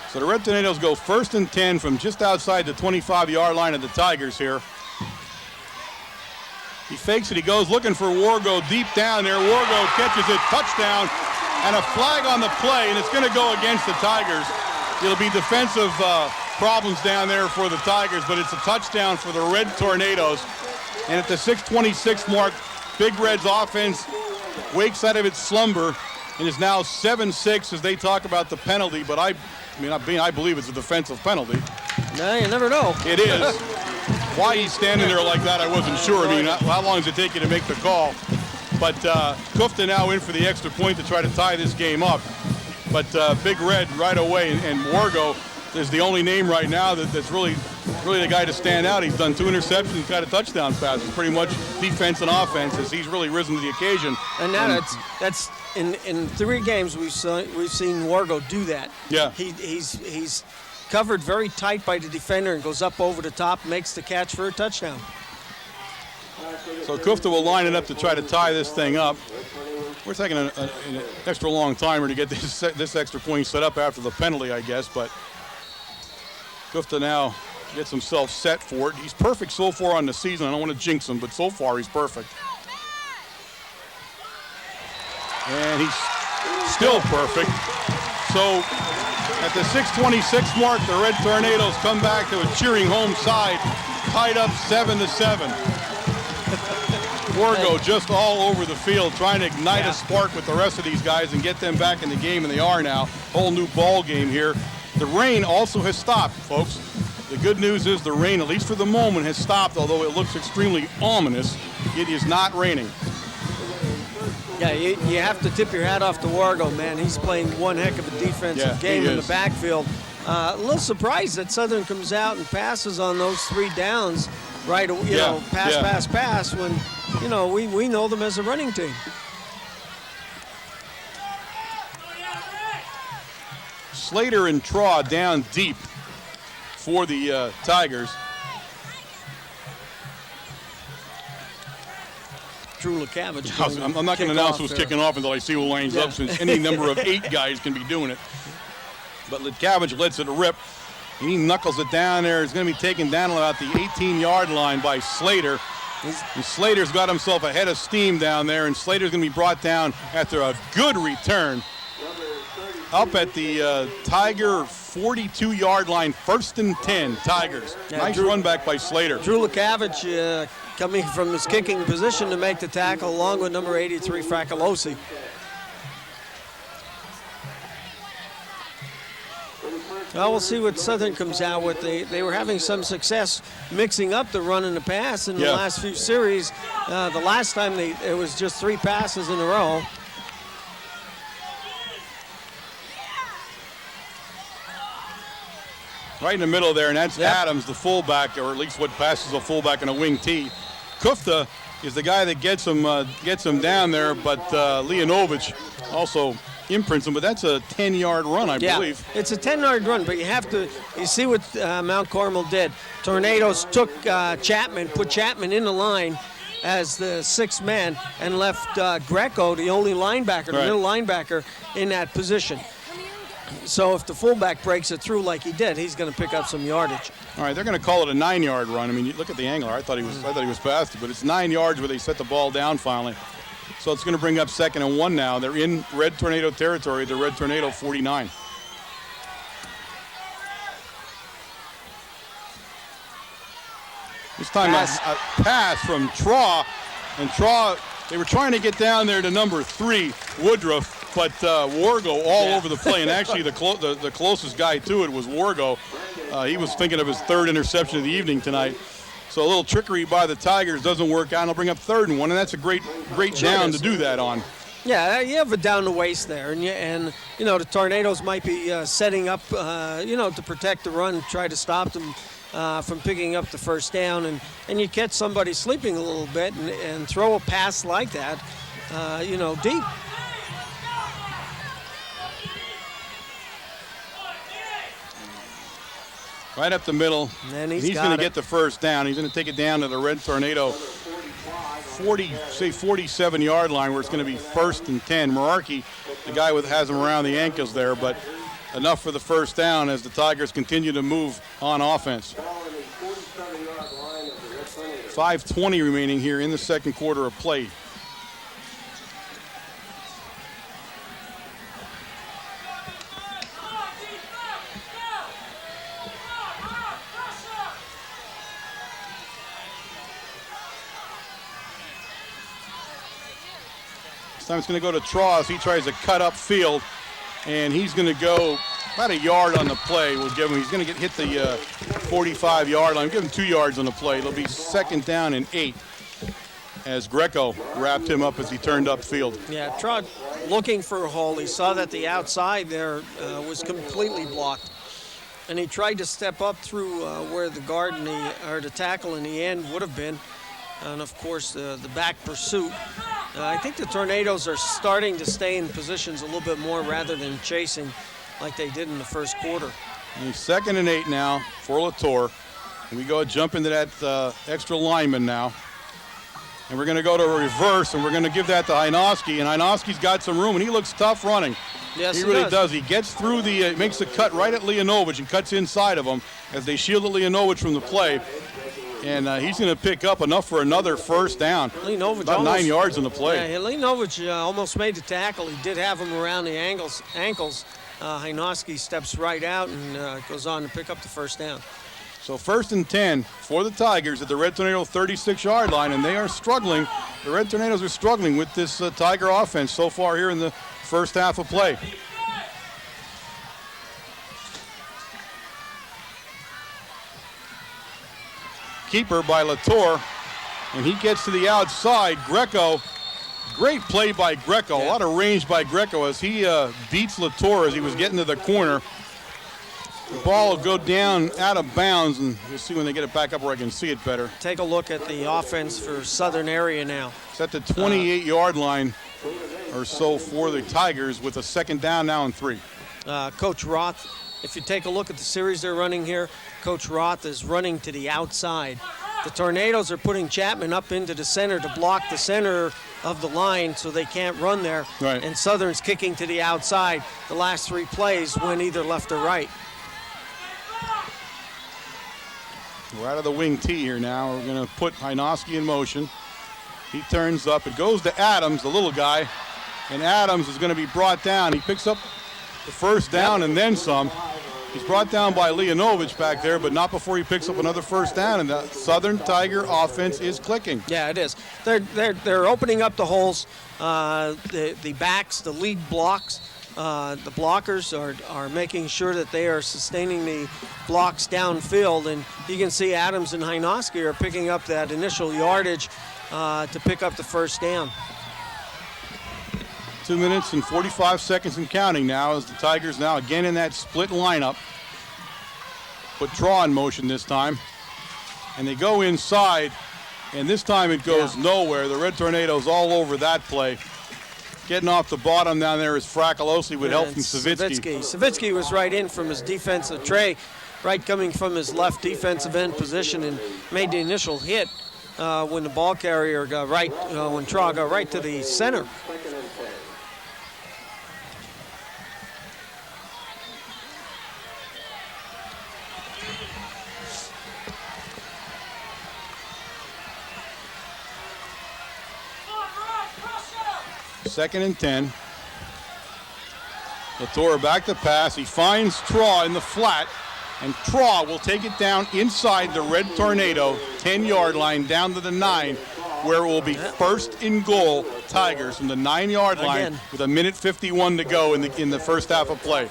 So the Red Tornadoes go 1st and 10 from just outside the 25-yard line of the Tigers here. He fakes it. He goes looking for Wargo deep down there. Wargo catches it. Touchdown. And a flag on the play, and it's going to go against the Tigers. It'll be defensive problems down there for the Tigers, but it's a touchdown for the Red Tornadoes. And at the 6:26 mark, Big Red's offense wakes out of its slumber and is now 7-6 as they talk about the penalty. But I believe it's a defensive penalty. No, you never know. It is. Why he's standing there like that, I wasn't sure. I mean, how long does it take you to make the call? But Kufta now in for the extra point to try to tie this game up. But Big Red right away, and Wargo is the only name right now that's really the guy to stand out. He's done 2 interceptions, he's got a touchdown pass. It's pretty much defense and offense as he's really risen to the occasion. And now that's in 3 games we've seen Wargo do that. Yeah. He's covered very tight by the defender and goes up over the top, makes the catch for a touchdown. So Kufta will line it up to try to tie this thing up. We're taking an extra long timer to get this extra point set up after the penalty, I guess, but Kufta now gets himself set for it. He's perfect so far on the season. I don't want to jinx him, but so far he's perfect. And he's still perfect. So at the 6:26 mark, the Red Tornadoes come back to a cheering home side, tied up 7-7. Wargo just all over the field trying to ignite a spark with the rest of these guys and get them back in the game, and they are now. Whole new ball game here. The rain also has stopped, folks. The good news is the rain, at least for the moment, has stopped, although it looks extremely ominous. It is not raining. Yeah, you have to tip your hat off to Wargo, man. He's playing one heck of a defensive game in the backfield. A little surprised that Southern comes out and passes on those 3 downs, right? You know, pass, when, you know, we know them as a running team. Slater and Traw down deep for the Tigers. Drew LeCavage. I'm not going to announce who's kicking off until I see who lines up, since any number of 8 guys can be doing it. But LeCavage lets it rip. He knuckles it down there. It's going to be taken down about the 18-yard line by Slater. And Slater's got himself a head of steam down there, and Slater's going to be brought down after a good return up at the Tiger 42-yard line, 1st and 10, Tigers. Nice run back by Slater. Drew LeCavage coming from his kicking position to make the tackle, along with number 83, Fracolosi. Well, we'll see what Southern comes out with. They were having some success mixing up the run and the pass in the last few series. The last time it was just 3 passes in a row. Right in the middle there, and that's Adams, the fullback, or at least what passes a fullback in a wing T. Kufta is the guy that gets him down there, but Leonovich also imprints him, but that's a 10-yard run, I believe. It's a 10-yard run, but you see what Mount Carmel did. Tornadoes took Chapman, put Chapman in the line as the 6th man, and left Greco, the only linebacker, the middle linebacker, in that position. So if the fullback breaks it through like he did, he's going to pick up some yardage. All right, they're going to call it a 9-yard run. I mean, you look at the angler. I thought he was past it, but it's 9 yards where they set the ball down finally. So it's going to bring up 2nd and 1 now. They're in Red Tornado territory. The Red Tornado 49. This time a pass from Traw, and Traw, they were trying to get down there to number 3, Woodruff. But Wargo all over the play, and actually the closest guy to it was Wargo. He was thinking of his 3rd interception of the evening tonight. So a little trickery by the Tigers doesn't work out, and they'll bring up 3rd and 1, and that's a great down to do that on. Yeah, you have a down the waist there, and you know the Tornadoes might be setting up, to protect the run, try to stop them from picking up the 1st down, and you catch somebody sleeping a little bit and throw a pass like that, deep. Right up the middle. And he's going to get the 1st down. He's going to take it down to the Red Tornado 47-yard line, where it's going to be 1st and 10. Merarkey, the guy has him around the ankles there, but enough for the 1st down as the Tigers continue to move on offense. 5:20 remaining here in the 2nd quarter of play. Time it's going to go to Traw as he tries to cut up field, and he's going to go about 1 yard on the play. We'll give him. He's going to hit the 45-yard line. We'll give him 2 yards on the play. It'll be 2nd down and 8 as Greco wrapped him up as he turned upfield. Yeah, Trot looking for a hole. He saw that the outside there was completely blocked. And he tried to step up through where the guard or the tackle in the end would have been. And of course, the back pursuit. I think the Tornadoes are starting to stay in positions a little bit more rather than chasing like they did in the first quarter. And 2nd and 8 now for Latour. And we go jump into that extra lineman now. And we're going to go to a reverse, and we're going to give that to Hynoski. And Hynoski's got some room, and he looks tough running. Yes, he really does. He gets through makes the cut right at Leonovich and cuts inside of him as they shielded Leonovich from the play. And he's going to pick up enough for another first down. Leonovich about 9 yards in the play. Yeah, Leonovich almost made the tackle. He did have him around the ankles. Hynoski steps right out and goes on to pick up the first down. So 1st and 10 for the Tigers at the Red Tornado 36-yard line, and they are struggling. The Red Tornadoes are struggling with this Tiger offense so far here in the first half of play. Keeper by Latour, and he gets to the outside. Greco, great play by Greco. Yeah. A lot of range by Greco as he beats Latour as he was getting to the corner. The ball will go down out of bounds, and you'll see when they get it back up where I can see it better. Take a look at the offense for Southern area now. It's at the 28-yard line or so for the Tigers with a 2nd down now and 3. Coach Roth, if you take a look at the series they're running here, Coach Roth is running to the outside. The Tornadoes are putting Chapman up into the center to block the center of the line so they can't run there. Right. And Southern's kicking to the outside. The last 3 plays went either left or right. We're out of the wing tee here now. We're going to put Hynoski in motion. He turns up. It goes to Adams, the little guy. And Adams is going to be brought down. He picks up the first down and then some. He's brought down by Leonovich back there, but not before he picks up another first down. And the Southern Tiger offense is clicking. Yeah, it is. They're opening up the holes. The backs, the lead blocks. The blockers are making sure that they are sustaining the blocks downfield, and you can see Adams and Hynoski are picking up that initial yardage to pick up the first down. 2 minutes and 45 seconds and counting now as the Tigers now again in that split lineup. Put draw in motion this time, and they go inside, and this time it goes nowhere. The Red Tornadoes all over that play. Getting off the bottom down there is Fracolosi with help from Savitsky. Savitsky was right in from his defensive tray, right coming from his left defensive end position, and made the initial hit when the ball carrier got right, when Traw got right to the center. Second and 10. Latour back to pass. He finds Traw in the flat, and Traw will take it down inside the Red Tornado 10-yard line down to the 9, where it will be 1st and goal Tigers from the 9-yard line with 1:51 to go in the first half of play.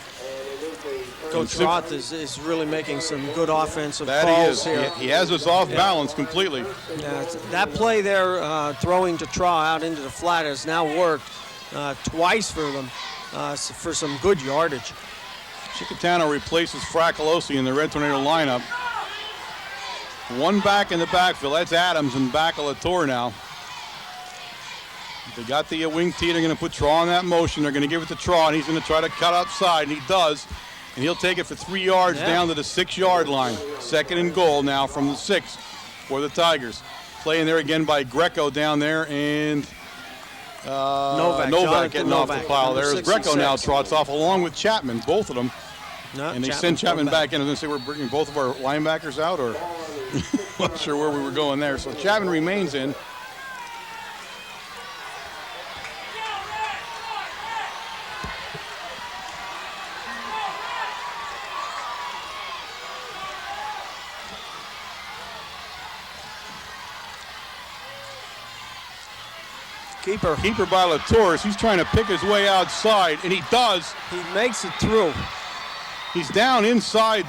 Coach Roth is really making some good offensive calls here. He has us off balance completely. Yeah, that play there, throwing to Traw out into the flat, has now worked twice for them for some good yardage. Chicatano replaces Fracolosi in the Red Tornado lineup. One back in the backfield. That's Adams and back of Latour now. They got the wing tee. They're going to put Traw in that motion. They're going to give it to Traw, and he's going to try to cut outside, and he does. And he'll take it for 3 yards down to the 6-yard line. 2nd and goal now from the 6 for the Tigers. Playing there again by Greco down there, and Novak getting off the pile there. As Greco now trots off along with Chapman, both of them. And they send Chapman back in. I was going to say we're bringing both of our linebackers out, or I'm not sure where we were going there. So Chapman remains in. Keeper by Latour. He's trying to pick his way outside, and he does. He makes it through. He's down inside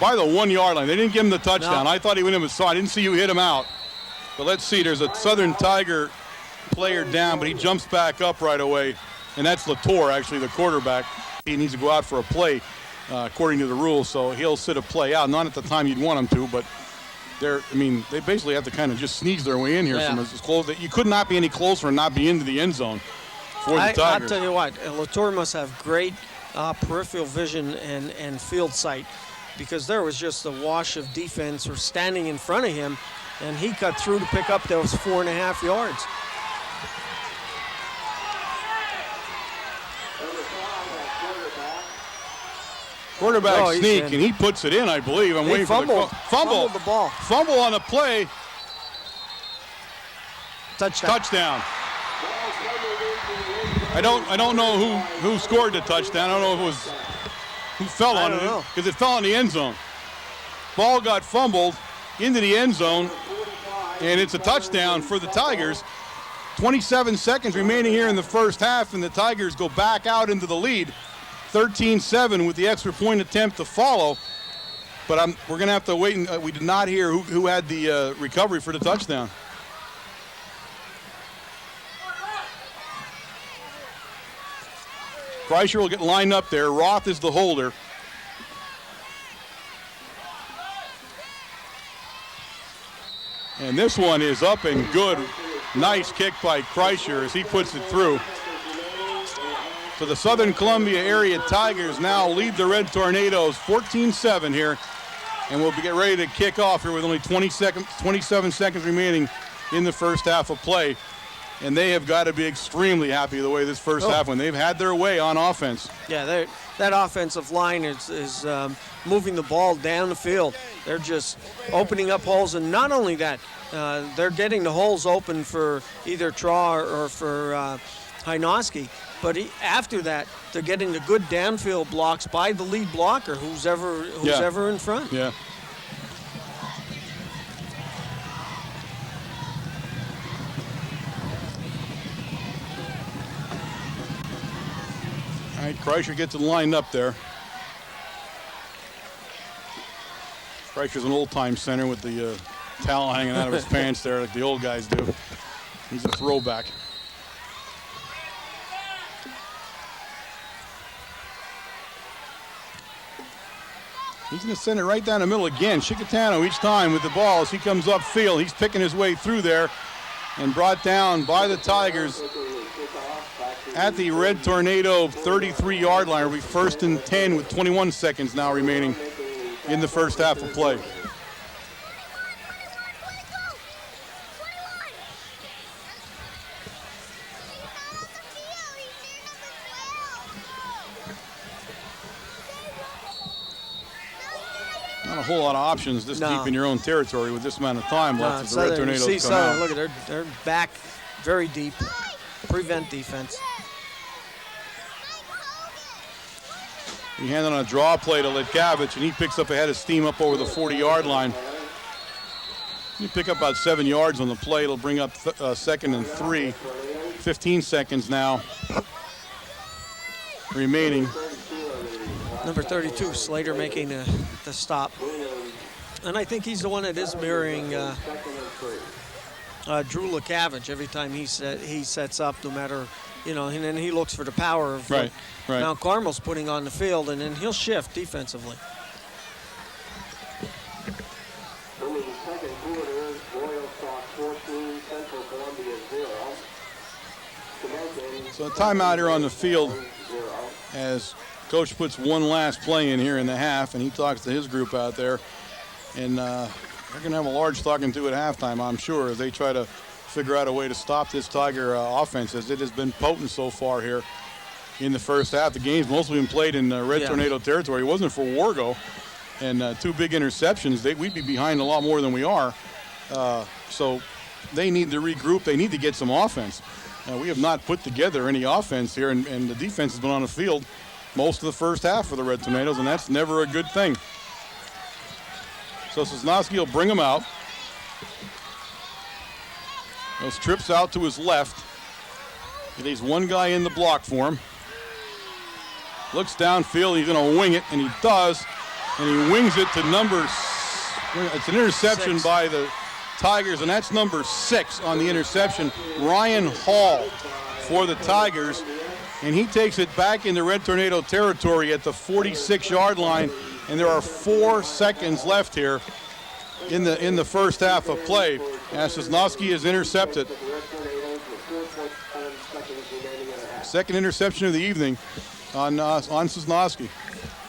by the 1-yard line. They didn't give him the touchdown. No. I thought he went inside. I didn't see you hit him out. But let's see, there's a Southern Tiger player down, but he jumps back up right away. And that's Latour, actually, the quarterback. He needs to go out for a play, according to the rules, so he'll sit a play out. Not at the time you'd want him to, but they basically have to kind of just sneeze their way in here from as close. You could not be any closer and not be into the end zone for the Tigers. I'll tell you what, Latour must have great peripheral vision and field sight, because there was just a wash of defense or standing in front of him, and he cut through to pick up those 4.5 yards. Quarterback sneak, and he puts it in, I believe. I'm waiting for the fumble. The ball. Fumble on the play. Touchdown. I don't know who scored the touchdown. I don't know if it was who fell on it, because it fell in the end zone. Ball got fumbled into the end zone, and it's a touchdown for the Tigers. 27 seconds remaining here in the first half, and the Tigers go back out into the lead. 13-7 with the extra point attempt to follow. But we're going to have to wait. We did not hear who had the recovery for the touchdown. Kreischer will get lined up there. Roth is the holder. And this one is up and good. Nice kick by Kreischer as he puts it through. So the Southern Columbia area Tigers now lead the Red Tornadoes 14-7 here. And we'll get ready to kick off here with only 27 seconds remaining in the first half of play. And they have got to be extremely happy the way this first half went. They've had their way on offense. Yeah, that offensive line is moving the ball down the field. They're just opening up holes, and not only that, they're getting the holes open for either Traw or for Hynoski. But after that, they're getting the good downfield blocks by the lead blocker, who's ever in front. Yeah. All right, Kreischer gets it lined up there. Kreischer's an old-time center with the towel hanging out of his pants there like the old guys do. He's a throwback. He's going to send it right down the middle again. Chicatano each time with the ball as he comes upfield. He's picking his way through there and brought down by the Tigers at the Red Tornado 33-yard line. It'll be 1st and 10 with 21 seconds now remaining in the first half of play. Not a whole lot of options this deep in your own territory with this amount of time left as the Red Tornadoes come out. Look at they're back very deep. Prevent defense. He handed on a draw play to Litkavich, and he picks up a head of steam up over the 40-yard line. You pick up about 7 yards on the play. It'll bring up 2nd and 3. 15 seconds now remaining. Number 32, Slater making the stop. And I think he's the one that is mirroring Drew Litkavich every time he sets up, no matter, and then he looks for the power of what Mount Carmel's putting on the field, and then he'll shift defensively. So a timeout here on the field as Coach puts one last play in here in the half, and he talks to his group out there. And they're going to have a large talking to at halftime, I'm sure, as they try to figure out a way to stop this Tiger offense, as it has been potent so far here in the first half. The game's mostly been played in Red Tornado territory. It wasn't for Wargo and 2 big interceptions, we'd be behind a lot more than we are. So they need to regroup. They need to get some offense. We have not put together any offense here, and the defense has been on the field most of the first half for the Red Tornadoes, and that's never a good thing. So Sosnowski will bring him out. Those trips out to his left. He leaves one guy in the block for him. Looks downfield, he's going to wing it, and he does. And he wings it to it's an interception 6. by the Tigers, and that's number 6 on the interception, Ryan Hall for the Tigers. And he takes it back into Red Tornado territory at the 46-yard line, and there are 4 seconds left here in the first half of play. As Sosnowski is intercepted. Second interception of the evening on Sosnowski.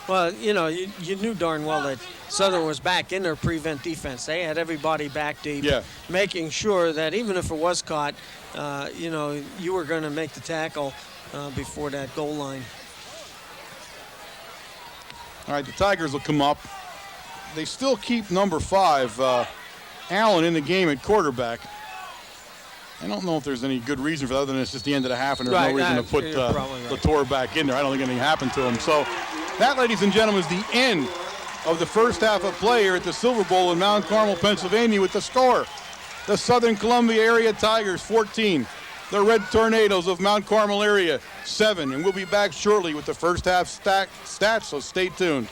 Well, you know, you knew darn well that Southern was back in their prevent defense. They had everybody back deep, making sure that even if it was caught, you know, you were going to make the tackle before that goal line. All right, the Tigers will come up. They still keep number 5, Allen, in the game at quarterback. I don't know if there's any good reason for that other than it's just the end of the half and there's no reason to put Latour back in there. I don't think anything happened to him. So that, ladies and gentlemen, is the end of the first half of play here at the Silver Bowl in Mount Carmel, Pennsylvania, with the score. The Southern Columbia area Tigers 14. The Red Tornadoes of Mount Carmel area 7. And we'll be back shortly with the first half stats, so stay tuned.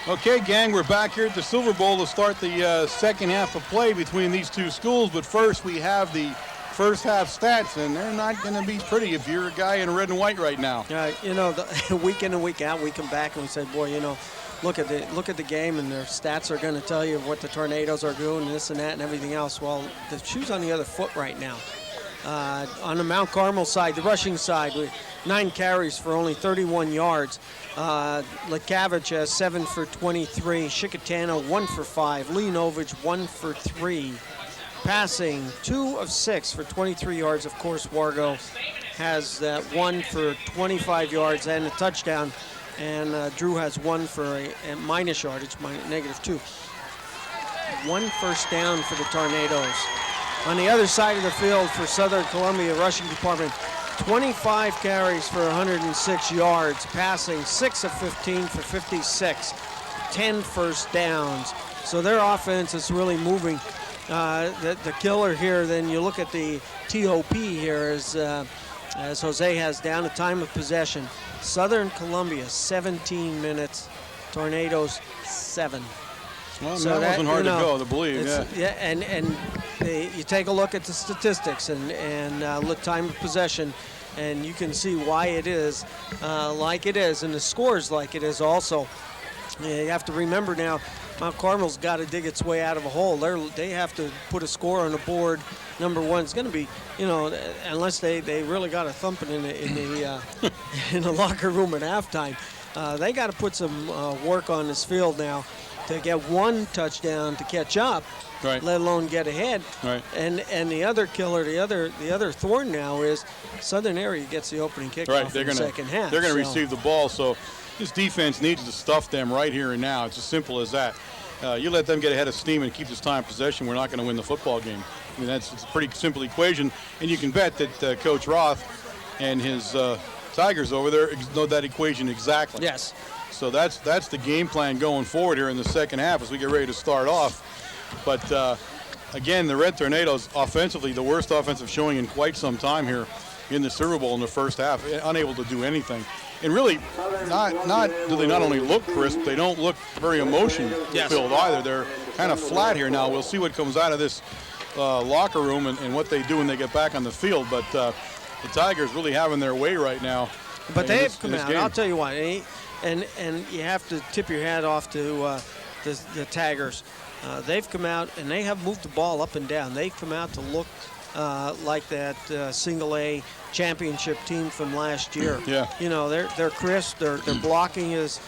Okay, gang, we're back here at the Silver Bowl to start the second half of play between these two schools. But first, we have the first half stats, and they're not going to be pretty if you're a guy in red and white right now. You know, week in and week out, we come back and we say, boy, you know, look at the game, and their stats are going to tell you what the Tornadoes are doing, and this and that and everything else. Well, the shoe's on the other foot right now. On the Mount Carmel side, the rushing side, 9 carries for only 31 yards. Lekavich has 7 for 23. Shikatana 1 for 5. Leonovich 1 for 3. Passing 2 of 6 for 23 yards. Of course, Wargo has that 1 for 25 yards and a touchdown. And Drew has 1 for a minus yardage, -2. 1 first down for the Tornadoes. On the other side of the field for Southern Columbia rushing department, 25 carries for 106 yards, passing 6 of 15 for 56, 10 first downs. So their offense is really moving. The killer here, then you look at the TOP here as Jose has down the time of possession. Southern Columbia, 17 minutes, Tornadoes, 7. Well, so that wasn't hard to go, to believe. Yeah, and you take a look at the statistics and look time of possession, and you can see why it is like it is, and the scores like it is also. You have to remember now, Mount Carmel's got to dig its way out of a hole. They have to put a score on the board. Number one, it's going to be, you know, unless they really got a thumping in the locker room at halftime. They got to put some work on this field now to get 1 touchdown to catch up, right, let alone get ahead. Right. And the other killer, the other thorn now is Southern area gets the opening kickoff in the second half. They're going to receive the ball, so this defense needs to stuff them right here and now. It's as simple as that. You let them get ahead of steam and keep this time possession, we're not going to win the football game. I mean, it's a pretty simple equation, and you can bet that Coach Roth and his Tigers over there know that equation exactly. Yes. So that's the game plan going forward here in the second half as we get ready to start off. But again, the Red Tornadoes offensively, the worst offensive showing in quite some time here in the Super Bowl in the first half, unable to do anything. And really, not do they not only look crisp, they don't look very emotion-filled either. They're kind of flat here now. We'll see what comes out of this locker room and what they do when they get back on the field. But the Tigers really having their way right now. But they've come out. I'll tell you what, and you have to tip your hat off to the Tigers. They've come out and they have moved the ball up and down. They've come out to look like that single A championship team from last year. Yeah. You know, they're crisp. Their blocking is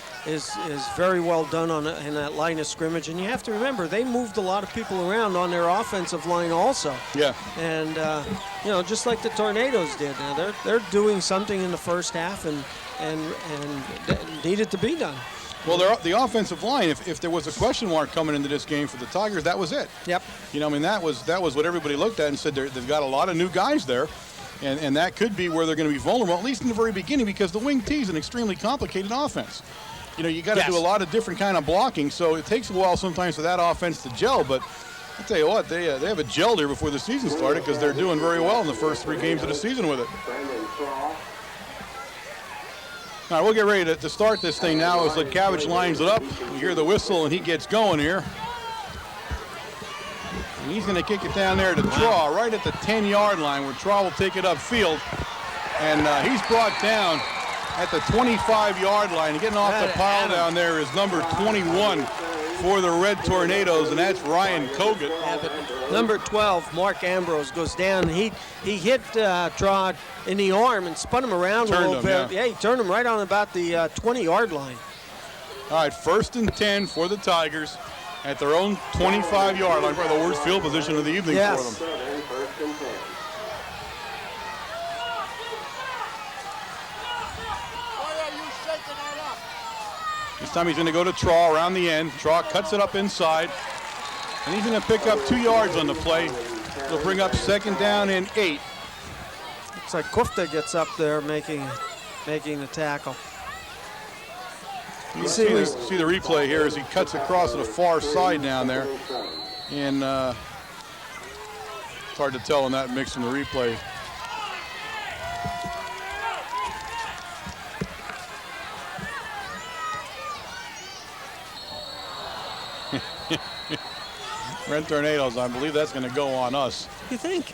very well done in that line of scrimmage. And you have to remember, they moved a lot of people around on their offensive line also. Yeah. And you know, just like the Tornadoes did. Now they're doing something in the first half and needed to be done. Well, the offensive line, if there was a question mark coming into this game for the Tigers, that was it. Yep. You know, I mean, that was what everybody looked at and said they've got a lot of new guys there, and that could be where they're going to be vulnerable, at least in the very beginning, because the wing T is an extremely complicated offense. You know, you got to do a lot of different kind of blocking, so it takes a while sometimes for that offense to gel, but I'll tell you what, they have a gel here before the season started because they're doing very well in the first 3 games of the season with it. All right, we'll get ready to start this thing now as Cabbage lines it up. We hear the whistle, and he gets going here. And he's going to kick it down there to Traw, right at the 10-yard line, where Traw will take it upfield. And he's brought down at the 25-yard line. And getting off the pile down there is number 21 for the Red Tornadoes, and that's Ryan Kogut. Yeah, but number 12, Mark Ambrose, goes down. He hit Traw in the arm and spun him around a little bit. Yeah, he turned him right on about the 20-yard line. All right, 1st and 10 for the Tigers at their own 25-yard line. Probably the worst field position of the evening for them. This time he's going to go to Traw around the end. Traw cuts it up inside, and he's going to pick up 2 yards on the play. He'll bring up 2nd down and 8. Looks like Kufta gets up there making the tackle. You see the replay here as he cuts across to the far side down there. And it's hard to tell in that mix in the replay. Red Tornadoes, I believe that's going to go on us. You think?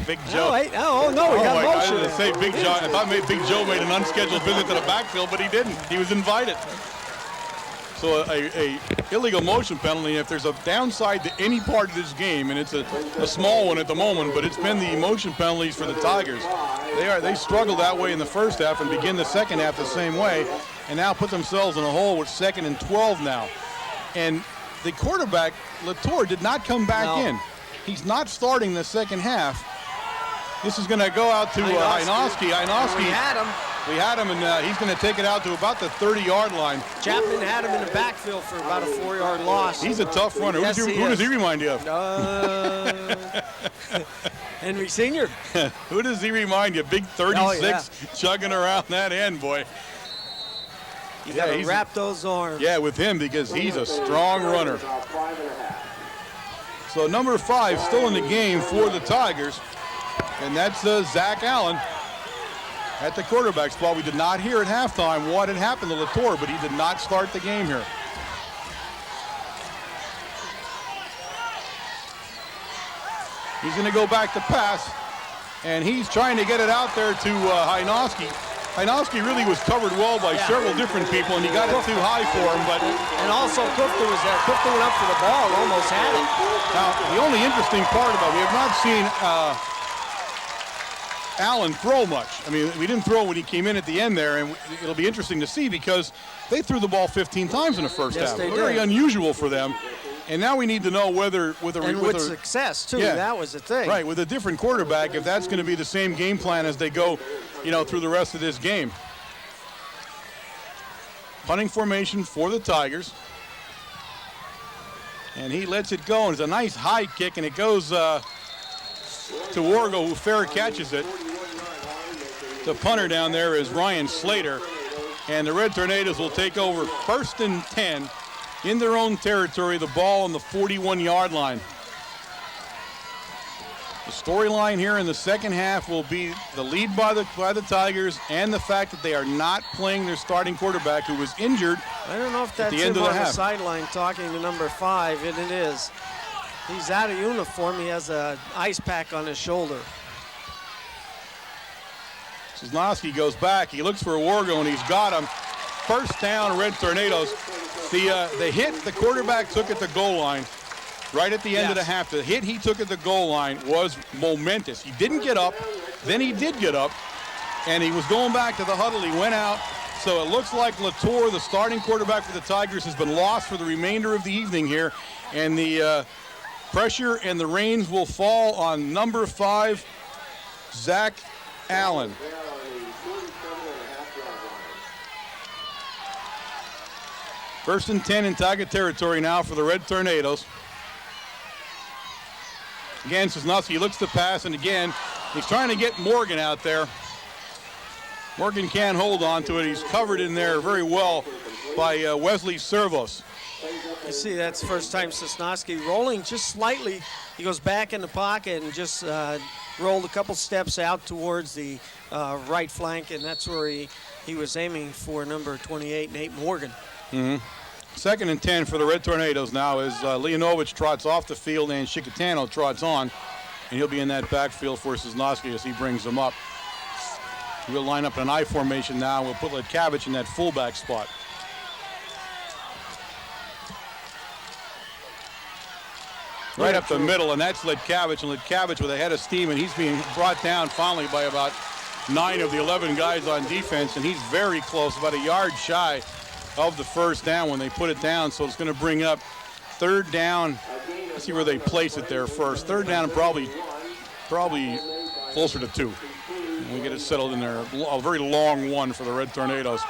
Big Joe. We got motion. I didn't say Big Joe. I thought Big Joe made an unscheduled visit to the backfield, but he didn't. He was invited. So a illegal motion penalty, if there's a downside to any part of this game, and it's a small one at the moment, but it's been the motion penalties for the Tigers. They struggled that way in the first half and begin the second half the same way, and now put themselves in a hole with 2nd and 12 now. And the quarterback, Latour, did not come back in. He's not starting the second half. This is going to go out to Hynoski. We had him, and he's going to take it out to about the 30-yard line. Chapman had him in the backfield for about a 4-yard loss. He's a tough runner. Who does he remind you of? Henry Sr. Who does he remind you? Big 36 chugging around that end, boy. You got to wrap those arms. Yeah, with him, because he's a strong runner. So number 5 still in the game for the Tigers, and that's Zach Allen at the quarterback spot. We did not hear at halftime what had happened to Latour, but he did not start the game here. He's going to go back to pass, and he's trying to get it out there to Hynoski. Hynoski really was covered well by several different people, and he got it too high for him. And also Kufta was there. Kufta went up for the ball and almost had it. Now, the only interesting part about it, we have not seen Allen throw much. I mean, we didn't throw when he came in at the end there, and it'll be interesting to see because they threw the ball 15 times in the first half. Very unusual for them. And now we need to know whether with success too. Yeah, that was the thing. Right, with a different quarterback, if that's going to be the same game plan as they go, through the rest of this game. Punting formation for the Tigers. And he lets it go, and it's a nice high kick, and it goes to Wargo, who fair catches it. The punter down there is Ryan Slater, and the Red Tornadoes will take over 1st and 10 in their own territory, the ball on the 41-yard line. The storyline here in the second half will be the lead by the Tigers and the fact that they are not playing their starting quarterback, who was injured. I don't know if that's him on the sideline talking to number 5, and it is. He's out of uniform. He has an ice pack on his shoulder. Sosnowski goes back. He looks for Wargo, and he's got him. First down, Red Tornadoes. The hit the quarterback took at the goal line right at the end of the half. The hit he took at the goal line was momentous. He didn't get up. Then he did get up, and he was going back to the huddle. He went out. So it looks like Latour, the starting quarterback for the Tigers, has been lost for the remainder of the evening here. And the pressure and the reins will fall on number 5, Zach Allen. First and 10 in Tiger territory now for the Red Tornadoes. Again, Sosnowski looks to pass, and again, he's trying to get Morgan out there. Morgan can't hold on to it. He's covered in there very well by Wesley Servos. You see, that's the first time Sosnowski rolling just slightly. He goes back in the pocket and just rolled a couple steps out towards the right flank, and that's where he was aiming for number 28, Nate Morgan. Mm-hmm. Second and 10 for the Red Tornadoes now as Leonovich trots off the field and Chicatano trots on, and he'll be in that backfield for Sosnowski as he brings them up. We'll line up in an I formation now. We'll put Letkavich in that fullback spot. Right up the middle, and that's Letkavich, and Letkavich with a head of steam, and he's being brought down finally by about 9 of the 11 guys on defense, and he's very close, about a yard shy of the first down when they put it down. So it's going to bring up 3rd down. Let's see where they place it there first. 3rd down and probably closer to 2. We get it settled in there. A very long one for the Red Tornadoes.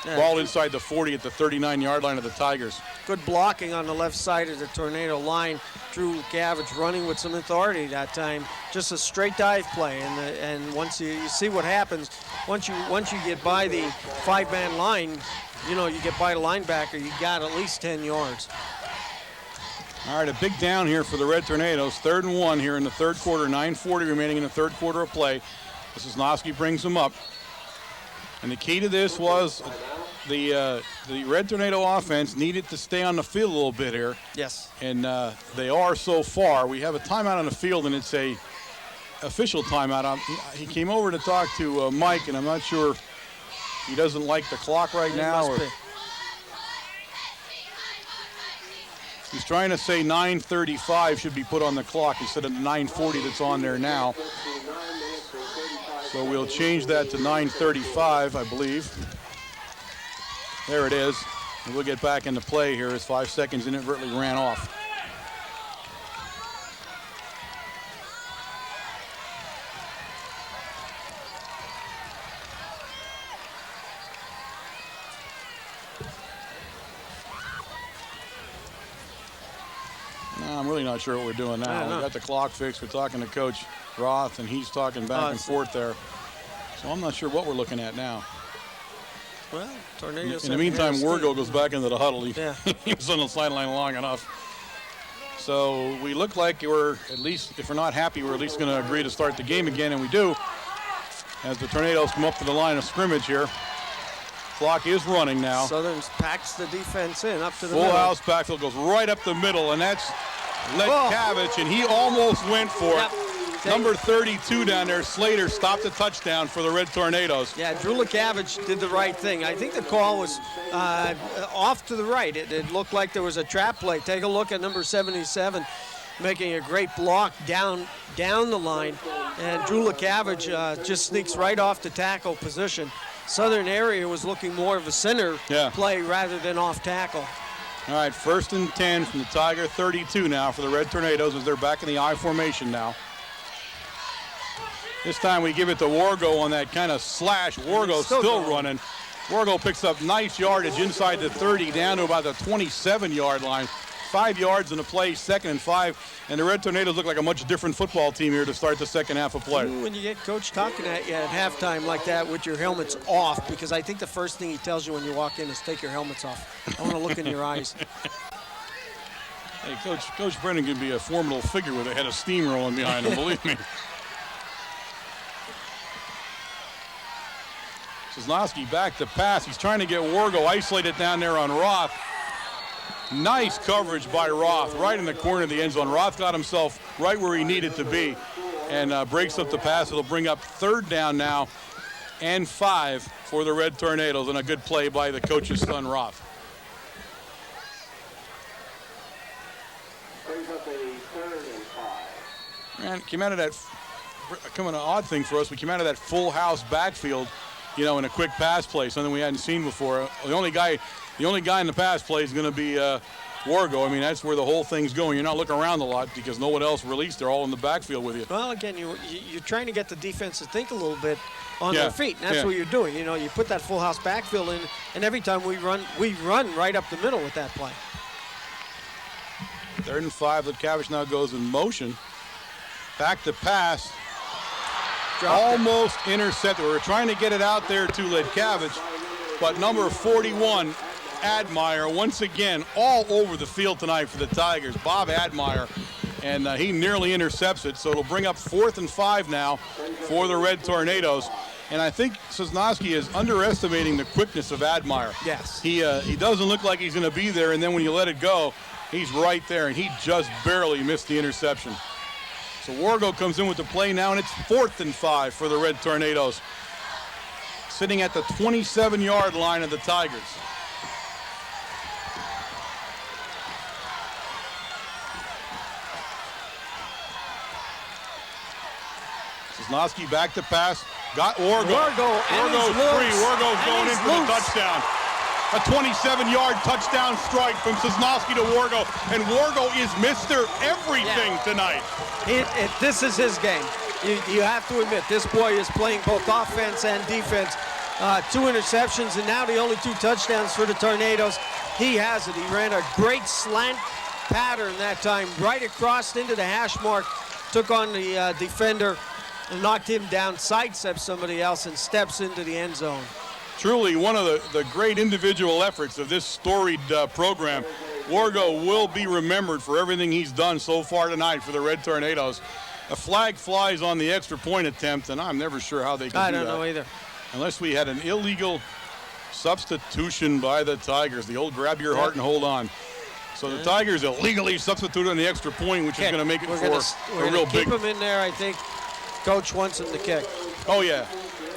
Yeah. Ball inside the 40 at the 39-yard line of the Tigers. Good blocking on the left side of the Tornado line. Drew Letkavich running with some authority that time. Just a straight dive play, and once you see what happens, once you get by the 5-man line, you know, you get by the linebacker, you got at least 10 yards. All right, a big down here for the Red Tornadoes. 3rd and 1 here in the 3rd quarter. 9:40 remaining in the 3rd quarter of play. Sosnowski brings them up. And the key to this was the Red Tornado offense needed to stay on the field a little bit here. Yes. And they are so far. We have a timeout on the field, and it's a official timeout. He came over to talk to Mike, and I'm not sure he doesn't like the clock right now. Or he's trying to say 9:35 should be put on the clock instead of 9:40 that's on there now. So we'll change that to 9:35, I believe. There it is. And we'll get back into play here as 5 seconds inadvertently ran off. No, I'm really not sure what we're doing now. We got the clock fixed. We're talking to Coach Roth, and he's talking back and forth there. So I'm not sure what we're looking at now. Well, Tornadoes. In the meantime, Wargo goes back into the huddle. He was on the sideline long enough. So we look like we're, at least, if we're not happy, we're at least going to agree to start the game again, and we do. As the Tornadoes come up to the line of scrimmage here. Clock is running now. Southern packs the defense in up to the middle. Full house backfield goes right up the middle, and that's Letkavich, and he almost went for it. Number 32 down there, Slater, stopped the touchdown for the Red Tornadoes. Yeah, Drew Letkavich did the right thing. I think the call was off to the right. It looked like there was a trap play. Take a look at number 77, making a great block down the line. And Drew Letkavich just sneaks right off the tackle position. Southern area was looking more of a center play rather than off tackle. All right, 1st and 10 from the Tiger 32 now for the Red Tornadoes as they're back in the I formation now. This time we give it to Wargo on that kind of slash. Wargo still running. Wargo picks up nice yardage inside the 30 down to about the 27-yard line. 5 yards in the play, 2nd and 5. And the Red Tornadoes look like a much different football team here to start the second half of play. When you get Coach talking at you at halftime like that with your helmets off, because I think the first thing he tells you when you walk in is take your helmets off. I want to look in your eyes. Hey, Coach Brennan can be a formidable figure with a head of steam rolling behind him, believe me. Sosnowski back to pass. He's trying to get Wargo isolated down there on Roth. Nice coverage by Roth, right in the corner of the end zone. Roth got himself right where he needed to be and breaks up the pass. It'll bring up 3rd down now and 5 for the Red Tornadoes, and a good play by the coach's son, Roth. Man, came out of that, kind of an odd thing for us. We came out of that full house backfield, you know, in a quick pass play, something we hadn't seen before. The only guy in the pass play is going to be Wargo. I mean, that's where the whole thing's going. You're not looking around a lot because no one else released. They're all in the backfield with you. Well, again, you're trying to get the defense to think a little bit on their feet. And that's what you're doing. You know, you put that full house backfield in, and every time we run right up the middle with that play. 3rd and 5. Litkavich now goes in motion. Back to pass. Almost intercepted. We were trying to get it out there to Litkavich, but number 41, Admire, once again all over the field tonight for the Tigers. Bob Admire, and he nearly intercepts it, so it'll bring up 4th and 5 now for the Red Tornadoes. And I think Sosnowski is underestimating the quickness of Admire. Yes. He doesn't look like he's going to be there, and then when you let it go, he's right there, and he just barely missed the interception. So Wargo comes in with the play now, and it's 4th and 5 for the Red Tornadoes. Sitting at the 27-yard line of the Tigers. Sosnowski back to pass. Got Wargo. Wargo's free. Wargo's going in for the touchdown. A 27-yard touchdown strike from Sosnowski to Wargo. And Wargo is Mr. Everything tonight. This is his game. You have to admit, this boy is playing both offense and defense. 2 interceptions, and now the only 2 touchdowns for the Tornadoes. He has it. He ran a great slant pattern that time, right across into the hash mark, took on the defender, and knocked him down, sidesteps somebody else, and steps into the end zone. Truly one of the great individual efforts of this storied program. Wargo will be remembered for everything he's done so far tonight for the Red Tornadoes. A flag flies on the extra point attempt, and I'm never sure how they can do that. I don't know either. Unless we had an illegal substitution by the Tigers. The old grab your heart and hold on. So the Tigers illegally substituted on the extra point, which is going to make it for a real big. Keep him in there. I think Coach wants him to kick. Oh yeah.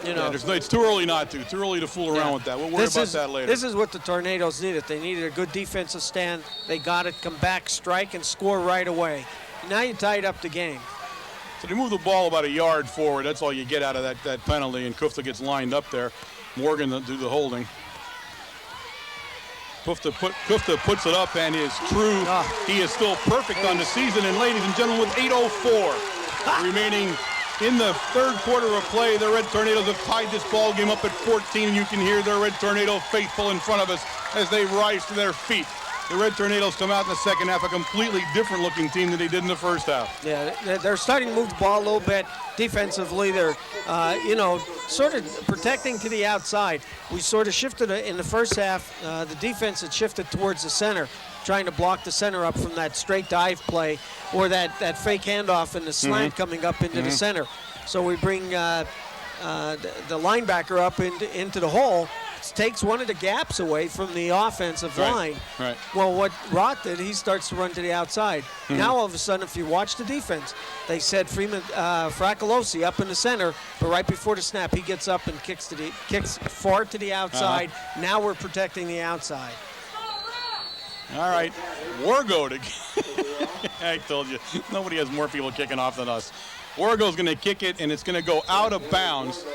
You know, it's too early not to. Too early to fool around with that. We'll worry about that later. This is what the Tornadoes needed. They needed a good defensive stand. They got it, come back, strike, and score right away. Now you tied up the game. So they move the ball about a yard forward. That's all you get out of that penalty, and Kufta gets lined up there. Morgan to do the holding. Kufta puts it up, and is true. He is still perfect on the season. And ladies and gentlemen, with 8:04 remaining in the 3rd quarter of play, the Red Tornadoes have tied this ball game up at 14, and you can hear the Red Tornado faithful in front of us as they rise to their feet. The Red Tornadoes come out in the second half a completely different looking team than they did in the first half. Yeah, they're starting to move the ball a little bit defensively. They're, sort of protecting to the outside. We sort of shifted in the first half. The defense had shifted towards the center, trying to block the center up from that straight dive play or that fake handoff and the slant coming up into the center. So we bring the linebacker up into the hole. Takes one of the gaps away from the offensive line. Right. Well, what Roth did, he starts to run to the outside. Now, all of a sudden, if you watch the defense, they said Fracolosi up in the center, but right before the snap, he gets up and kicks far to the outside. Now we're protecting the outside. All right, Wargo to I told you, nobody has more people kicking off than us. Wargo's going to kick it, and it's going to go out of bounds.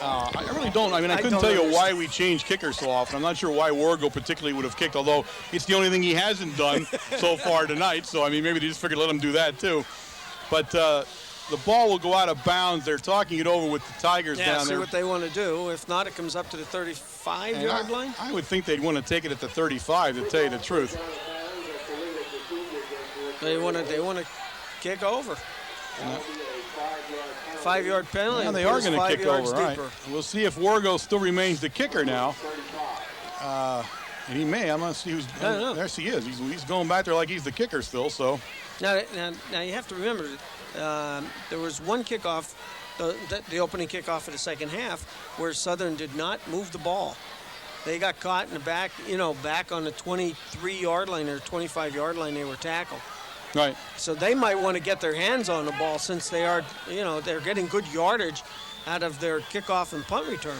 I really don't. I mean, I couldn't tell you why we change kickers so often. I'm not sure why Wargo particularly would have kicked, although it's the only thing he hasn't done so far tonight. So, I mean, maybe they just figured let him do that too. But the ball will go out of bounds. They're talking it over with the Tigers down see there. what they want to do. If not, it comes up to the 35-yard line. I would think they'd want to take it at the 35, to tell you the truth. They want to kick over. 5-yard penalty. Yeah, they are going to kick over. All right. We'll see if Wargo still remains the kicker now. And he may. I'm going to see who's. There he is. He's going back there like he's the kicker still. So now you have to remember, there was one kickoff, the opening kickoff of the second half, where Southern did not move the ball. They got caught in the back, back on the 23-yard line or 25-yard line. They were tackled. Right. So they might want to get their hands on the ball since they are, they're getting good yardage out of their kickoff and punt return.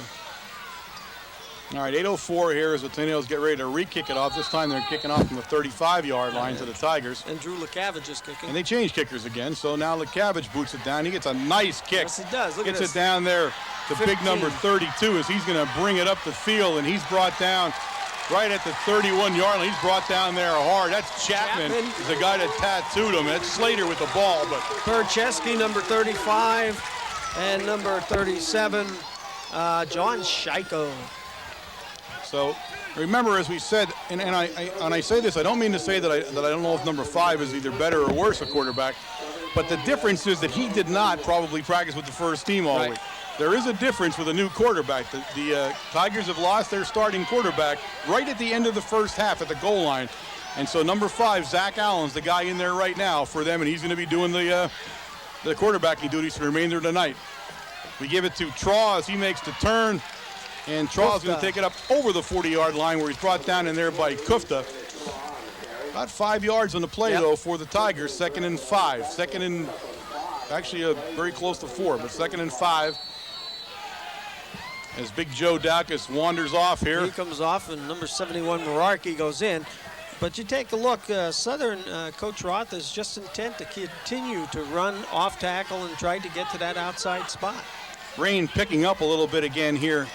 All right, 8:04 here as the Tornadoes get ready to re-kick it off. This time they're kicking off from the 35-yard line to the Tigers. And Drew LeCavage is kicking. And they change kickers again, so now LeCavage boots it down. He gets a nice kick. Yes, he does. Look at this. Gets it down there to 15. big number 32 as he's going to bring it up the field, and he's brought down right at the 31-yard line. He's brought down there hard. That's Chapman. Is the guy that tattooed him. That's Slater with the ball. But Percheski, number 35, and number 37, John Scheiko. So remember, as we said, and I say this, I don't mean to say that I don't know if number 5 is either better or worse a quarterback, but the difference is that he did not probably practice with the first team all week. There is a difference with a new quarterback. The Tigers have lost their starting quarterback right at the end of the first half at the goal line. And so number 5, Zach Allen's the guy in there right now for them, and he's going to be doing the quarterbacking duties for the remainder of the night. We give it to Traw as he makes the turn, and Traw's going to take it up over the 40-yard line where he's brought down in there by Kufta. About 5 yards on the play, though, for the Tigers. 2nd and 5. Actually very close to 4, but 2nd and 5. As Big Joe Dacus wanders off here. He comes off, and number 71, Merarkey, goes in. But you take a look, Southern, Coach Roth is just intent to continue to run off tackle and try to get to that outside spot. Rain picking up a little bit again here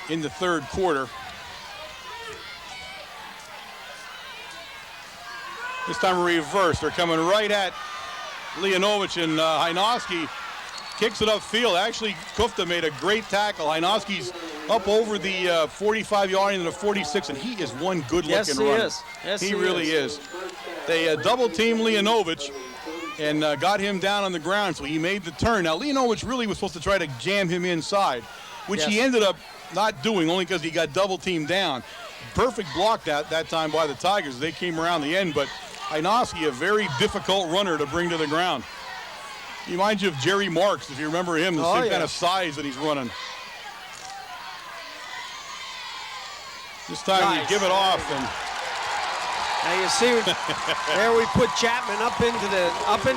in the third quarter. This time a reverse. They're coming right at Leonovich, and Hynoski kicks it upfield. Actually, Kufta made a great tackle. Hynoski's up over the 45-yard into the 46, and he is one good-looking runner. Yes, he really is. They double-team Leonovich and got him down on the ground, so he made the turn. Now, Leonovich really was supposed to try to jam him inside, which he ended up not doing, only because he got double-teamed down. Perfect block that time by the Tigers. They came around the end, but Hynoski, a very difficult runner to bring to the ground. He reminds you of Jerry Marks, if you remember him, the same kind of size that he's running. This time we give it off, and now you see there we put Chapman up into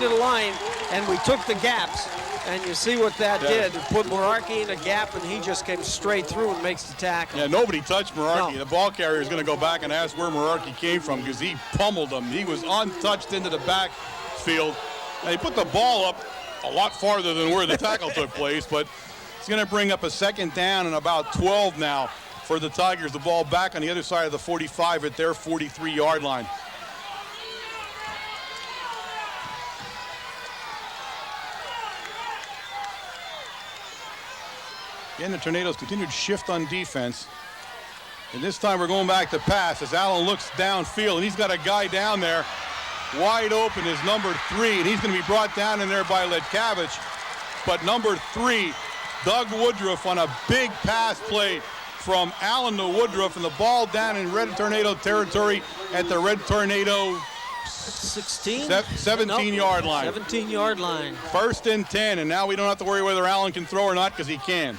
the line, and we took the gaps, and you see what that did. We put Merarkey in a gap, and he just came straight through and makes the tackle. Yeah, nobody touched Merarkey. No. The ball carrier is going to go back and ask where Merarkey came from because he pummeled him. He was untouched into the backfield. And he put the ball up a lot farther than where the tackle took place, but it's going to bring up a 2nd down and about 12 now for the Tigers. The ball back on the other side of the 45 at their 43-yard line. Again, the Tornadoes continued shift on defense. And this time we're going back to pass as Allen looks downfield, and he's got a guy down there wide open is number 3, and he's going to be brought down in there by Letkavich. But number 3, Doug Woodruff, on a big pass play from Allen to Woodruff, and the ball down in Red Tornado territory at the Red Tornado 17-yard line. 17-yard line. 1st and 10, and now we don't have to worry whether Allen can throw or not because he can.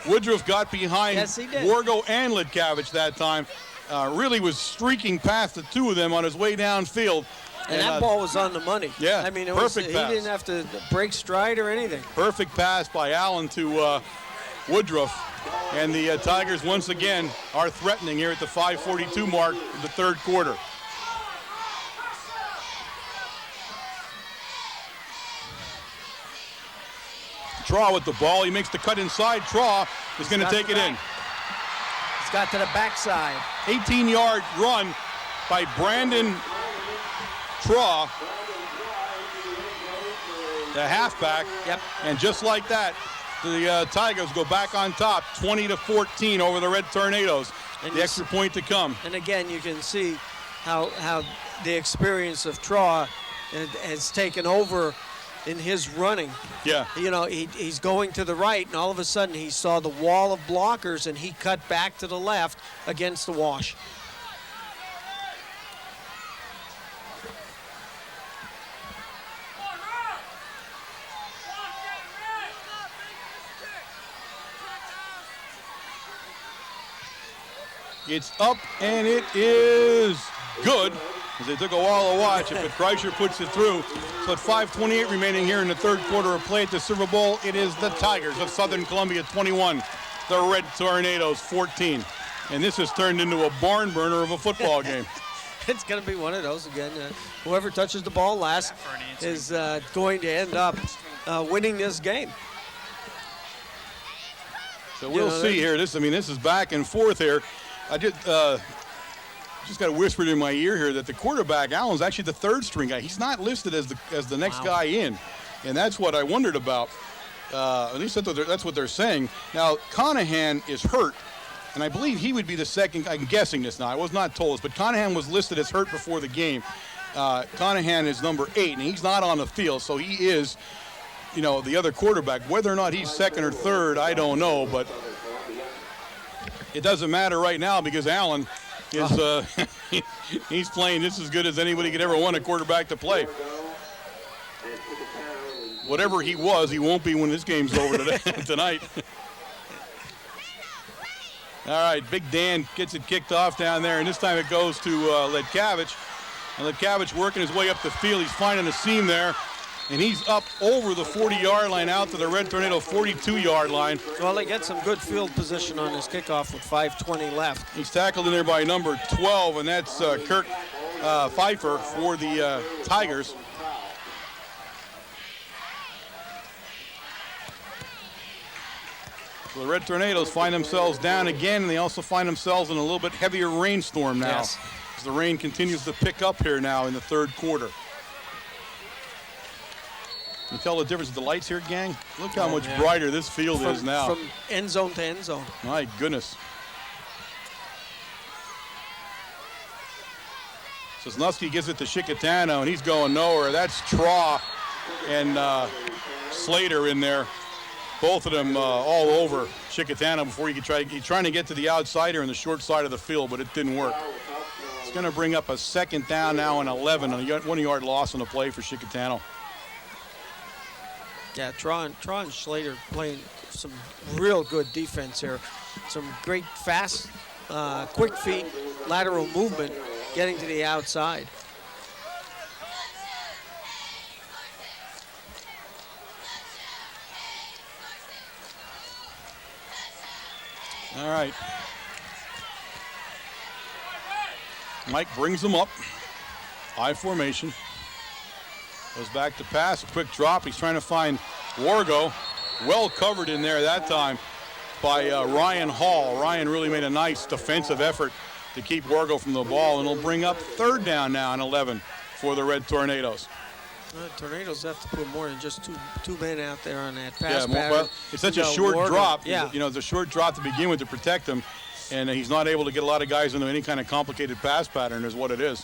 Woodruff got behind Wargo and Letkavich that time. Really was streaking past the two of them on his way downfield. And that ball was on the money. Yeah, I mean, perfect he pass. didn't have to break stride or anything. Perfect pass by Allen to Woodruff. And the Tigers once again are threatening here at the 5:42 mark of the third quarter. Traw with the ball. He makes the cut inside. Traw is going to take it in. He's got to the backside. 18-yard run by Brandon Traw. the halfback. Yep. And just like that, the Tigers go back on top, 20-14 over the Red Tornadoes. And the extra point to come. And again, you can see how the experience of Traw has taken over in his running. Yeah. You know, he's going to the right, and all of a sudden he saw the wall of blockers, and he cut back to the left against the wash. It's up, and it is good, as they took a while to watch it, but Kreischer puts it through. So at 5:28 remaining here in the third quarter of play at the Silver Bowl, it is the Tigers of Southern Columbia 21, the Red Tornadoes 14. And this has turned into a barn burner of a football game. It's going to be one of those again. Whoever touches the ball last is going to end up winning this game. So we'll see here. This is back and forth here. I just got whispered in my ear here that the quarterback, Allen's actually the third string guy. He's not listed as the next guy in, and that's what I wondered about. At least that's what they're saying. Now, Conahan is hurt, and I believe he would be the second. I'm guessing this now. I was not told this, but Conahan was listed as hurt before the game. Conahan is number 8, and he's not on the field, so he is, the other quarterback. Whether or not he's second or third, I don't know, but it doesn't matter right now because Allen is he's playing just as good as anybody could ever want a quarterback to play. Whatever he was, he won't be when this game's over tonight. All right, Big Dan gets it kicked off down there, and this time it goes to Ledkavich. And Ledkavich working his way up the field. He's finding a seam there. And he's up over the 40-yard line out to the Red Tornado 42-yard line. Well, they get some good field position on his kickoff with 5:20 left. He's tackled in there by number 12, and that's Kirk Pfeiffer for the Tigers. So the Red Tornadoes find themselves down again, and they also find themselves in a little bit heavier rainstorm now. Yes. As the rain continues to pick up here now in the third quarter. You tell the difference with the lights here, gang? Look how much brighter this field is now. From end zone to end zone. My goodness. Sosnowski gives it to Chickatano, and he's going nowhere. That's Traw and Slater in there. Both of them all over Chickatano before he could try. He's trying to get to the outsider in the short side of the field, but it didn't work. It's going to bring up a second down now and 11, a 1-yard loss on the play for Chickatano. Yeah, Traw and Slater playing some real good defense here. Some great fast, quick feet, lateral movement, getting to the outside. All right. Mike brings them up. I formation. Goes back to pass, a quick drop. He's trying to find Wargo. Well covered in there that time by Ryan Hall. Ryan really made a nice defensive effort to keep Wargo from the ball, and it'll bring up third down now and 11 for the Red Tornadoes. Tornadoes have to put more than just two men out there on that pass pattern. Well, it's such a short drop. Yeah. It's a short drop to begin with to protect him, and he's not able to get a lot of guys into any kind of complicated pass pattern is what it is.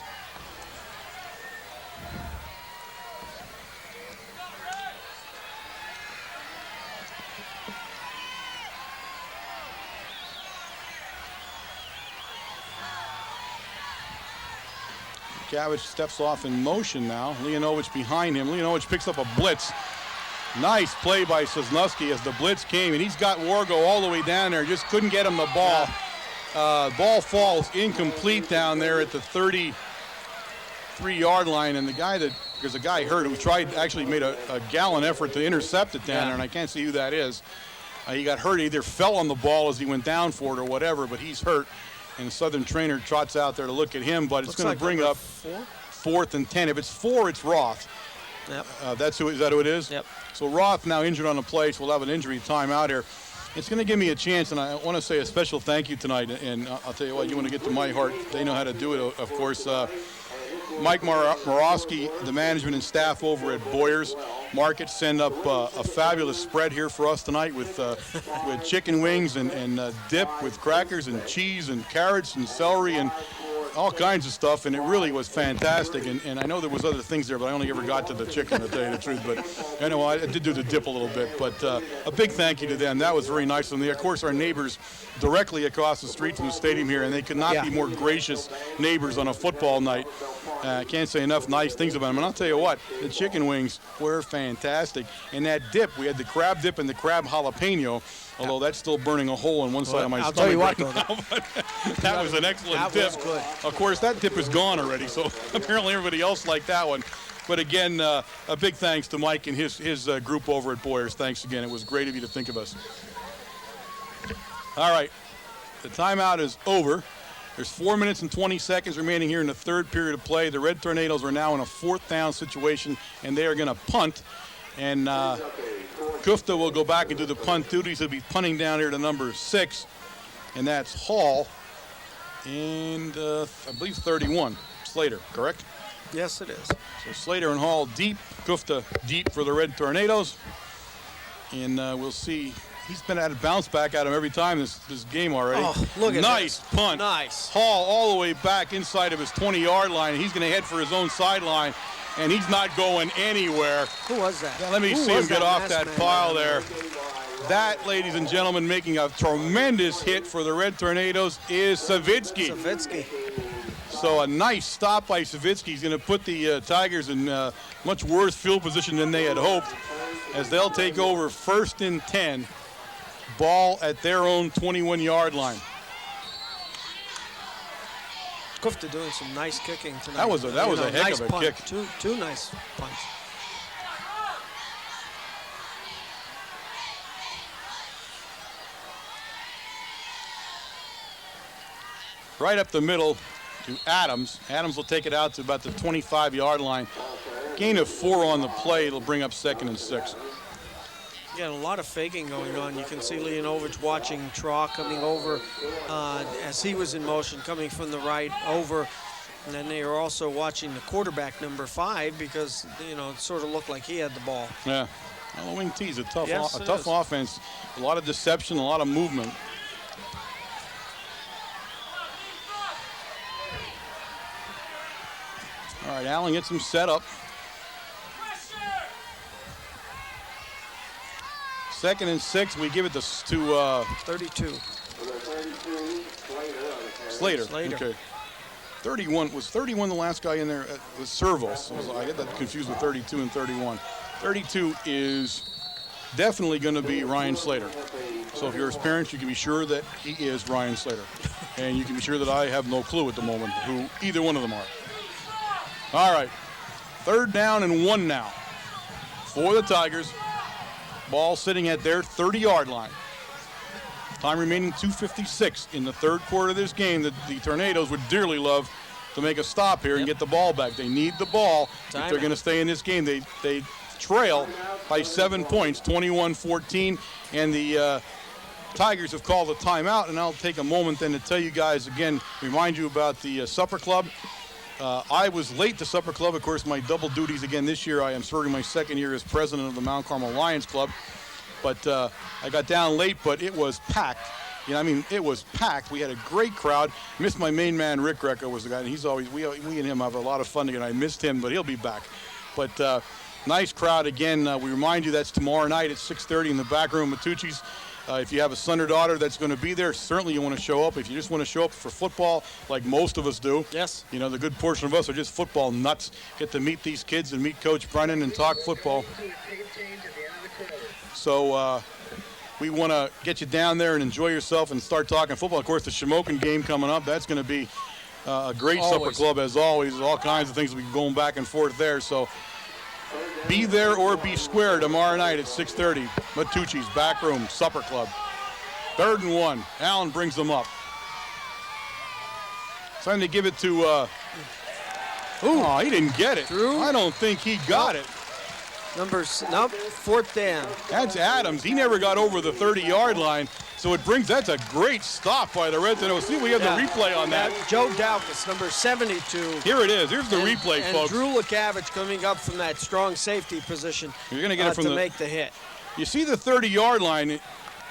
Gavich steps off in motion now. Leonovich behind him. Leonovich picks up a blitz. Nice play by Sosnowski as the blitz came, and he's got Wargo all the way down there. Just couldn't get him the ball. Ball falls incomplete down there at the 33-yard line, and there's a guy hurt who made a gallant effort to intercept it down there, and I can't see who that is. He got hurt. He either fell on the ball as he went down for it or whatever, but he's hurt. And the Southern trainer trots out there to look at him, but it's going to bring up 4th and 10. If it's 4, it's Roth. Yep. Is that who it is? Yep. So Roth now injured on the play, so we'll have an injury time out here. It's going to give me a chance, and I want to say a special thank you tonight. And I'll tell you what, you want to get to my heart. They know how to do it, of course. Mike Morosky, the management and staff over at Boyers Market, send up a fabulous spread here for us tonight with chicken wings and dip with crackers and cheese and carrots and celery and all kinds of stuff, and it really was fantastic. And I know there was other things there, but I only ever got to the chicken, to tell you the truth. But I know I did do the dip a little bit. But a big thank you to them. That was very nice of them. Of course, our neighbors directly across the street from the stadium here, and they could not be more gracious neighbors on a football night. I can't say enough nice things about them. And I'll tell you what, the chicken wings were fantastic. And that dip, we had the crab dip and the crab jalapeno, although that's still burning a hole in one side of my stomach. I'll tell you what, that was an excellent dip. Was good. Of course, that dip is gone already, so apparently everybody else liked that one. But again, a big thanks to Mike and his group over at Boyers. Thanks again. It was great of you to think of us. All right, the timeout is over. There's 4 minutes and 20 seconds remaining here in the third period of play. The Red Tornadoes are now in a fourth down situation, and they are going to punt. And Kufta will go back and do the punt duties. He'll be punting down here to number 6, and that's Hall. And I believe 31, Slater, correct? Yes, it is. So Slater and Hall deep, Kufta deep for the Red Tornadoes. And we'll see. He's been at a bounce back at him every time this game already. Oh, look at nice this. Punt. Nice. Hall all the way back inside of his 20-yard line. He's going to head for his own sideline, and he's not going anywhere. Who was that? Now, let me see him get off that pile there. That, ladies and gentlemen, making a tremendous hit for the Red Tornadoes is Savitsky. So a nice stop by Savitsky. He's going to put the Tigers in much worse field position than they had hoped, as they'll take over 1st and 10. Ball at their own 21-yard line. Kufta doing some nice kicking tonight. That was a heck nice of a punt. kick. Two nice punts. Right up the middle to Adams. Adams will take it out to about the 25-yard line. Gain of 4 on the play. It'll bring up 2nd and 6. Yeah, a lot of faking going on. You can see Leonovich watching Traw coming over as he was in motion, coming from the right over. And then they are also watching the quarterback, number 5, because, it sort of looked like he had the ball. Yeah. Well, Wing T's a tough Yes, offense. A lot of deception, a lot of movement. All right, Allen gets him set up. 2nd and 6, we give it to 32. Slater. Okay. 31, was 31 the last guy in there? It was Servos. I get that confused with 32 and 31. 32 is definitely going to be Ryan Slater. So if you're his parents, you can be sure that he is Ryan Slater. And you can be sure that I have no clue at the moment who either one of them are. All right, 3rd down and 1 now for the Tigers. Ball sitting at their 30-yard line. Time remaining 2:56 in the third quarter of this game. The Tornadoes would dearly love to make a stop here and get the ball back. They need the ball if they're going to stay in this game. They trail by 7 points, 21-14, and the Tigers have called a timeout. And I'll take a moment then to tell you guys again, remind you about the Supper Club. I was late to Supper Club. Of course, my double duties again this year. I am serving my 2nd year as president of the Mount Carmel Lions Club. But I got down late, but it was packed. It was packed. We had a great crowd. Missed my main man, Rick Greco was the guy, and he's always, we and him have a lot of fun together. I missed him, but he'll be back. But nice crowd again. We remind you that's tomorrow night at 6:30 in the back room at Tucci's. If you have a son or daughter that's going to be there, certainly you want to show up. If you just want to show up for football, like most of us do. Yes. The good portion of us are just football nuts. Get to meet these kids and meet Coach Brennan and talk football. So we want to get you down there and enjoy yourself and start talking football. Of course, the Shamokin game coming up, that's going to be a great Supper Club as always. All kinds of things we going back and forth there. So be there or be square tomorrow night at 6:30. Matucci's back room, Supper Club. 3rd and 1. Allen brings them up. Time to give it to. Oh, he didn't get it. Drew? I don't think he got it. Nope, 4th down. That's Adams. He never got over the 30-yard line. so that's a great stop by the Red Tornadoes. See, we have the replay on that. Joe Dowkus, number 72. Here it is. Here's the replay, folks. And Drew Lukavich coming up from that strong safety position. You're going to get it from to make the hit. You see the 30-yard line,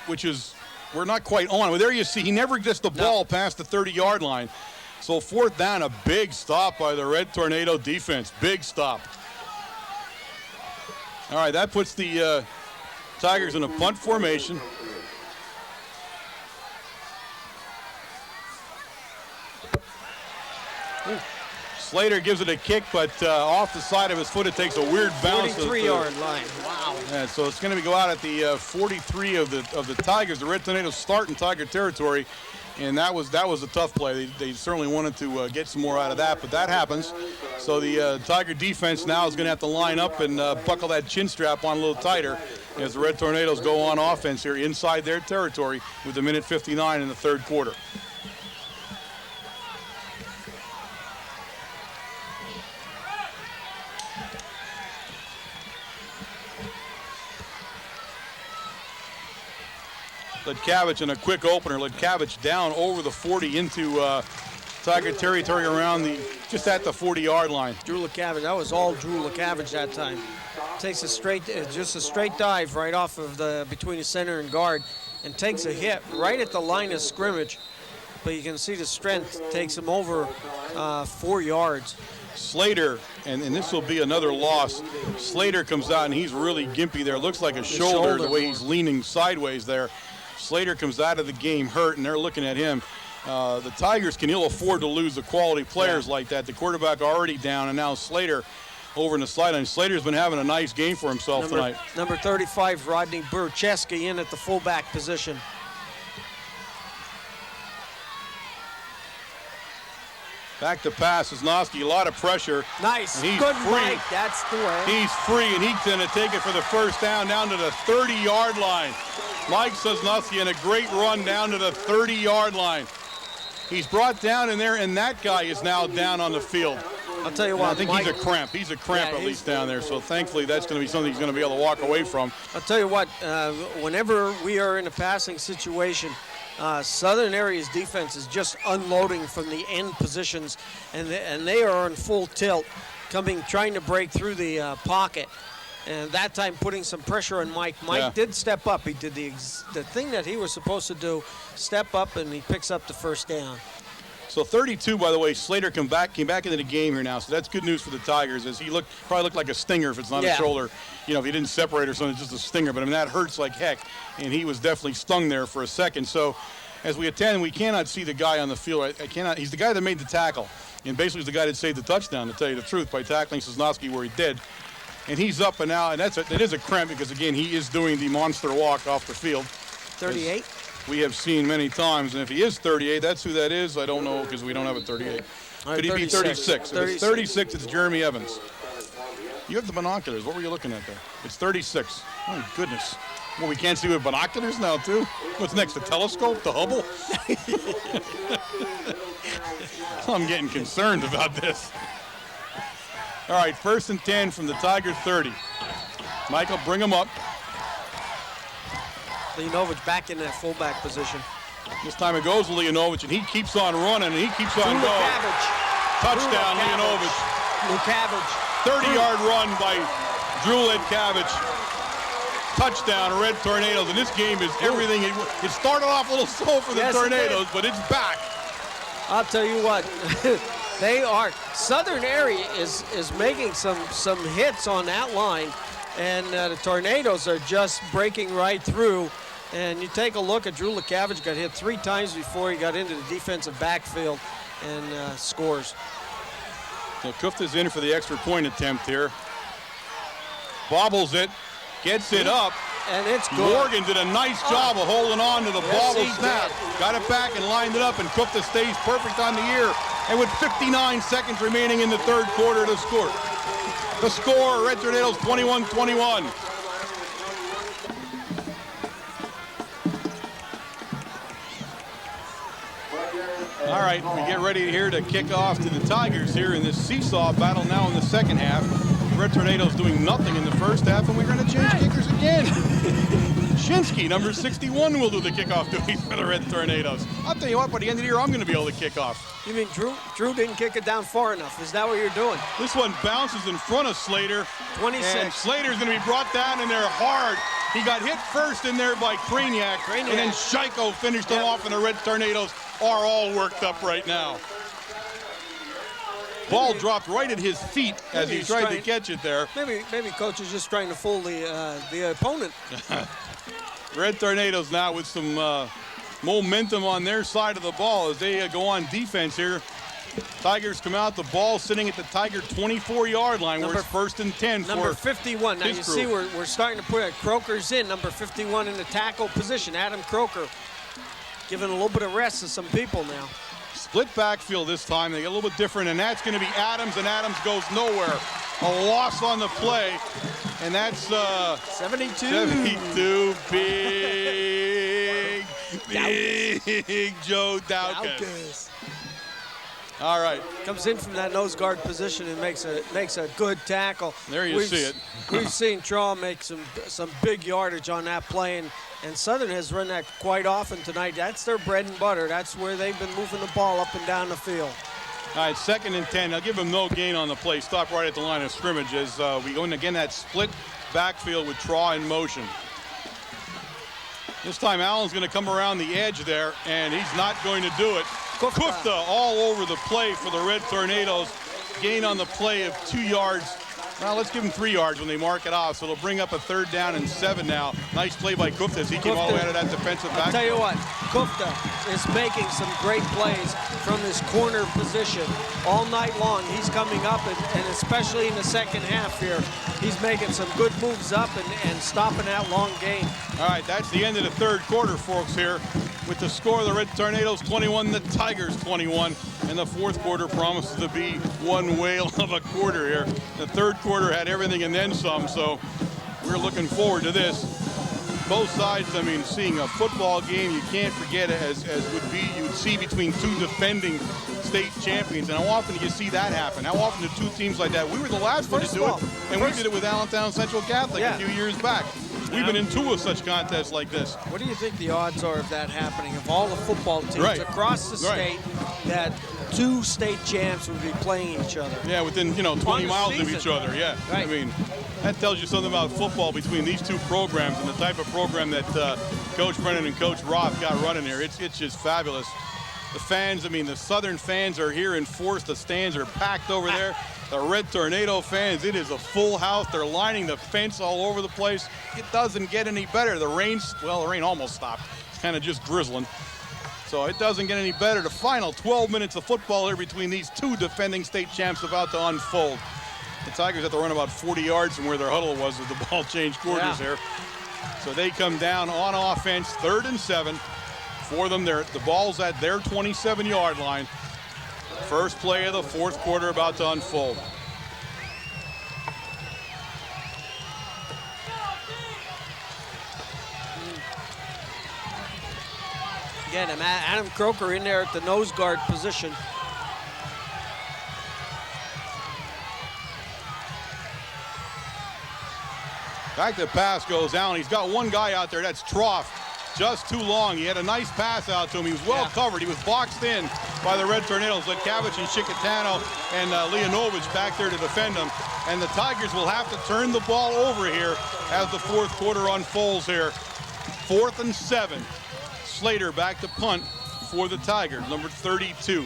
which is we're not quite on. Well, there you see he never gets the ball past the 30-yard line. So 4th down, a big stop by the Red Tornado defense. Big stop. All right, that puts the Tigers in a punt formation. Slater gives it a kick, but off the side of his foot, it takes a weird bounce. 43-yard line. Wow. Yeah, so it's going to go out at the 43 of the Tigers. The Red Tornadoes start in Tiger territory, and that was a tough play. They certainly wanted to get some more out of that, but that happens. So the Tiger defense now is going to have to line up and buckle that chin strap on a little tighter as the Red Tornadoes go on offense here inside their territory with a minute 59 in the third quarter. Lukavich in a quick opener. Lukavich down over the 40 into Tiger territory around just at the 40-yard line. Drew Lukavich, that was all Drew Lukavich that time. Takes a straight dive right off of between the center and guard, and takes a hit right at the line of scrimmage. But you can see the strength takes him over 4 yards. Slater, and this will be another loss. Slater comes out and he's really gimpy there. Looks like a shoulder the way he's leaning sideways there. Slater comes out of the game hurt, and they're looking at him. The Tigers can ill afford to lose the quality players like that. The quarterback already down, and now Slater over in the sideline. Slater's been having a nice game for himself tonight. Number 35, Rodney Burcheski, in at the fullback position. Back to pass, Sosnowski, a lot of pressure. Nice, good Mike, that's the way. He's free, and he's going to take it for the first down to the 30-yard line. Mike Sosnowski in a great run down to the 30-yard line. He's brought down in there, and that guy is now down on the field. I'll tell you what, I think Mike, he's a cramp. He's a cramp at least down there, so thankfully that's going to be something he's going to be able to walk away from. I'll tell you what, whenever we are in a passing situation, Southern Area's defense is just unloading from the end positions, and they are on full tilt, trying to break through the pocket. And that time putting some pressure on Mike. Mike did step up. He did the thing that he was supposed to do, step up, and he picks up the first down. So 32, by the way, Slater came back into the game here now, so that's good news for the Tigers, as he probably looked like a stinger if it's not a shoulder. You know, if he didn't separate or something, it's just a stinger. But I mean, that hurts like heck, and he was definitely stung there for a second. So as we attend, we cannot see the guy on the field. He's the guy that made the tackle, and basically he's the guy that saved the touchdown, to tell you the truth, by tackling Sosnowski where he did. And he's up and now, and it is a cramp because, again, he is doing the monster walk off the field. 38? We have seen many times, and if he is 38, that's who that is. I don't know because we don't have a 38. Could he be 36? If it's 36, it's Jeremy Evans. You have the binoculars. What were you looking at there? It's 36. Oh, goodness. Well, we can't see with binoculars now, too? What's next, the telescope, the Hubble? I'm getting concerned about this. All right, 1st and 10 from the Tiger 30. Michael, bring him up. Leonovich back in that fullback position. This time it goes to Leonovich, and he keeps on running, and he keeps on going. Touchdown, Leonovich. Lukavich. 30-yard run by Drew Lukavich. Touchdown, Red Tornadoes, and this game is everything. It started off a little slow for the Tornadoes, but it's back. I'll tell you what. Southern Area is making some hits on that line, and the Tornadoes are just breaking right through. And you take a look at Drew Lukavich, got hit 3 times before he got into the defensive backfield and scores. So Kufta's in for the extra point attempt here. Bobbles it, gets it up. And it's good. Morgan did a nice job of holding on to the bobble snap. Got it back and lined it up, and Kufta stays perfect on the year. And with 59 seconds remaining in the third quarter to score. The score, Red Tornadoes 21-21. All right, we get ready here to kick off to the Tigers here in this seesaw battle now in the second half. Red Tornadoes doing nothing in the first half, and we're going to change kickers again. Shinsky, number 61, will do the kickoff duties for the Red Tornadoes. I'll tell you what, by the end of the year, I'm going to be able to kick off. You mean Drew didn't kick it down far enough? Is that what you're doing? This one bounces in front of Slater. 26. And Slater's going to be brought down in there hard. He got hit first in there by Craniac. And then Scheiko finished him off, and the Red Tornadoes are all worked up right now. Ball dropped right at his feet as he tried to catch it there. Maybe Coach is just trying to fool the opponent. Red Tornadoes now with some momentum on their side of the ball as they go on defense here. Tigers come out, the ball sitting at the Tiger 24-yard line where it's 1st and 10 number for 51. Now you see we're starting to put Croker's in, number 51 in the tackle position. Adam Croker giving a little bit of rest to some people now. Split backfield this time. They get a little bit different, and that's going to be Adams, and Adams goes nowhere. A loss on the play, and that's 72. 72, big Joe Daukas. All right. Comes in from that nose guard position and makes a good tackle. There you see it. We've seen Traw make some big yardage on that play, and Southern has run that quite often tonight. That's their bread and butter. That's where they've been moving the ball up and down the field. All right, 2nd and 10. I'll give them no gain on the play. Stop right at the line of scrimmage as we go in again that split backfield with Traw in motion. This time Allen's going to come around the edge there, and he's not going to do it. Kufta all over the play for the Red Tornadoes. Gain on the play of 2 yards. Well, let's give them 3 yards when they mark it off, so it'll bring up a 3rd down and 7 now. Nice play by Kufta as he came all the way out of that defensive back. I'll tell you what, Kufta is making some great plays from his corner position all night long. He's coming up, and especially in the second half here, he's making some good moves up and stopping that long game. All right, that's the end of the 3rd quarter, folks, here. With the score, the Red Tornadoes 21, the Tigers 21. And the 4th quarter promises to be one whale of a quarter here. The 3rd quarter had everything and then some, so we're looking forward to this. Both sides, I mean, seeing a football game you can't forget as you'd see between 2 defending state champions. And how often do you see that happen? How often do 2 teams like that? We were the last one to do it, and we did it with Allentown Central Catholic a few years back. We've been in 2 of such contests like this. What do you think the odds are of that happening? Of all the football teams across the state, that 2 state champs would be playing each other? Yeah, within 20 miles of each other. Yeah, I mean, that tells you something about football between these 2 programs and the type of program that Coach Brennan and Coach Roth got running here. It's just fabulous. The fans, I mean, the Southern fans are here in force. The stands are packed over there. The Red Tornado fans, it is a full house. They're lining the fence all over the place. It doesn't get any better. The rain almost stopped. It's kind of just drizzling. So it doesn't get any better. The final 12 minutes of football here between these 2 defending state champs about to unfold. The Tigers have to run about 40 yards from where their huddle was as the ball changed quarters here. So they come down on offense, 3rd and 7. For them, the ball's at their 27-yard line. First play of the 4th quarter about to unfold. Again, Adam Croker in there at the nose guard position. Back to pass goes Allen. He's got one guy out there, that's Troff. Just too long. He had a nice pass out to him. He was well covered. He was boxed in by the Red Tornadoes. Letkavich and Chikatano and Leonovich back there to defend him. And the Tigers will have to turn the ball over here as the 4th quarter unfolds here. 4th and 7. Slater back to punt for the Tigers, number 32.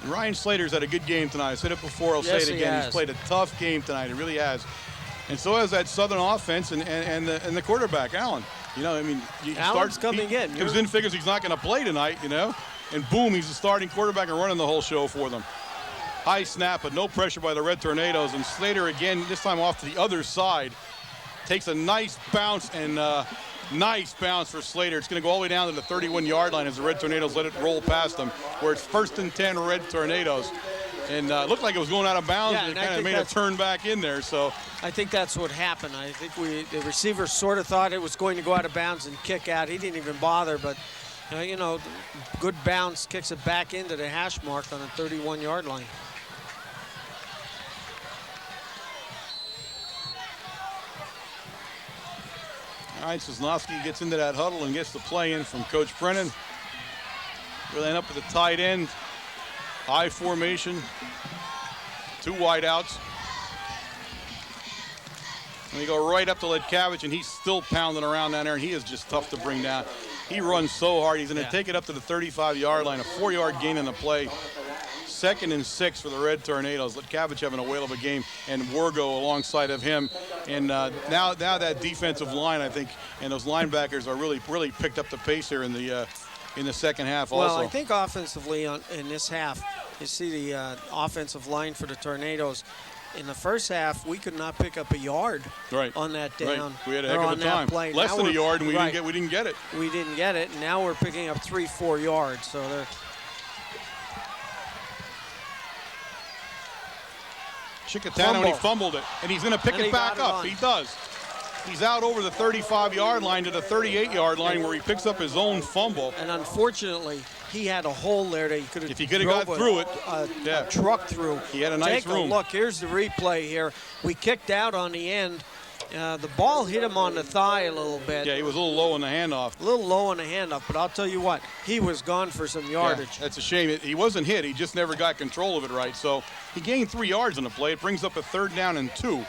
And Ryan Slater's had a good game tonight. I said it before, I'll say it again. He's played a tough game tonight. He really has. And so has that Southern offense and the quarterback, Allen. You know, I mean, Allen's coming in. Comes in, figures he's not going to play tonight, you know, and boom, he's the starting quarterback and running the whole show for them. High snap, but no pressure by the Red Tornadoes. And Slater again, this time off to the other side, takes a nice bounce and nice bounce for Slater. It's going to go all the way down to the 31-yard line as the Red Tornadoes let it roll past them, where it's 1st and 10 Red Tornadoes. And it looked like it was going out of bounds, and it kind of made a turn back in there. So I think that's what happened. I think the receiver sort of thought it was going to go out of bounds and kick out. He didn't even bother, but you know, good bounce, kicks it back into the hash mark on the 31-yard line. All right, Sosnowski gets into that huddle and gets the play in from Coach Brennan. We'll end up with a tight end. I formation. 2 wide outs. And we go right up to Ledkavich, and he's still pounding around down there, and he is just tough to bring down. He runs so hard. He's going to take it up to the 35-yard line, a 4-yard gain in the play. 2nd and 6 for the Red Tornadoes. Ledkavich having a whale of a game, and Wargo alongside of him. And now that defensive line, I think, and those linebackers are really picked up the pace here in the second half also. Well, I think offensively in this half, you see the offensive line for the Tornadoes. In the first half, we could not pick up a yard on that down. Right. We had a heck of a time. Play. Less than a yard, and we didn't get it. We didn't get it, and now we're picking up 3-4 yards. So they're Chickatano, and he fumbled it, and he's going to pick it back up. He does. He's out over the 35-yard line to the 38-yard line where he picks up his own fumble. And unfortunately, he had a hole there that he could have. If he could have got through it, a truck through. He had a nice room. Take a look. Here's the replay here. We kicked out on the end. The ball hit him on the thigh a little bit. Yeah, he was a little low on the handoff. A little low on the handoff, but I'll tell you what, he was gone for some yardage. Yeah, that's a shame. He wasn't hit. He just never got control of it right. So he gained 3 yards on the play. It brings up a 3rd down and 2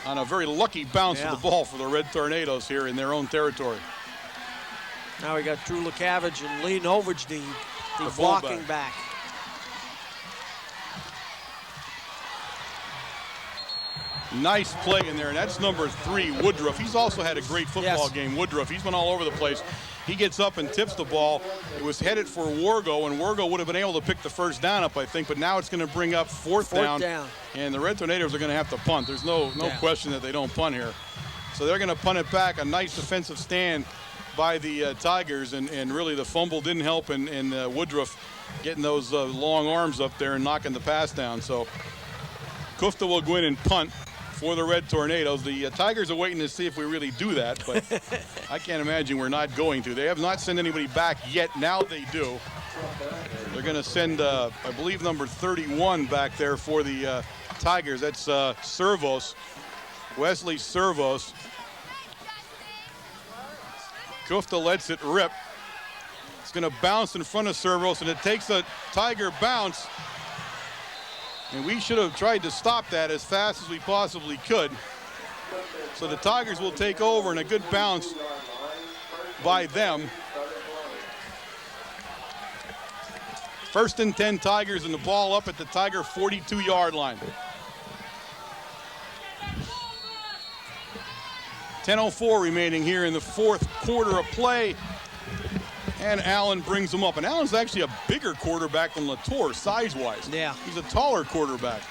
on a very lucky bounce of the ball for the Red Tornadoes here in their own territory. Now we got Drew Ledkavich and Lee Novich, the blocking back. Nice play in there, and that's number 3, Woodruff. He's also had a great football game, Woodruff. He's been all over the place. He gets up and tips the ball. It was headed for Wargo, and Wargo would have been able to pick the 1st down up, I think, but now it's going to bring up 4th down. And the Red Tornadoes are going to have to punt. There's no question that they don't punt here. So they're going to punt it back. A nice defensive stand by the Tigers, and really the fumble didn't help, and Woodruff getting those long arms up there and knocking the pass down. So Kufta will go in and punt for the Red Tornadoes. The Tigers are waiting to see if we really do that, but I can't imagine we're not going to. They have not sent anybody back yet. Now they do. They're going to send, I believe, number 31 back there for the Tigers. That's Servos, Wesley Servos. Kufta lets it rip. It's going to bounce in front of Servos, and it takes a Tiger bounce. And we should have tried to stop that as fast as we possibly could. So the Tigers will take over, and a good bounce by them. 1st and 10 Tigers, and the ball up at the Tiger 42-yard line. 10:04 remaining here in the 4th quarter of play. And Allen brings him up. And Allen's actually a bigger quarterback than Latour, size-wise. Yeah. He's a taller quarterback.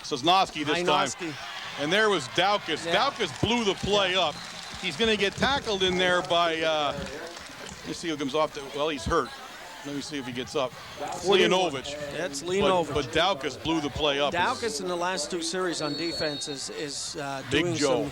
Sosnowski this time. And there was Daukus. Yeah. Daukus blew the play up. He's going to get tackled in there by, let's see who comes off. Well, he's hurt. Let me see if he gets up. Leonovich. That's Leonovich. But Daukus blew the play up. Daukus in the last 2 series on defense is doing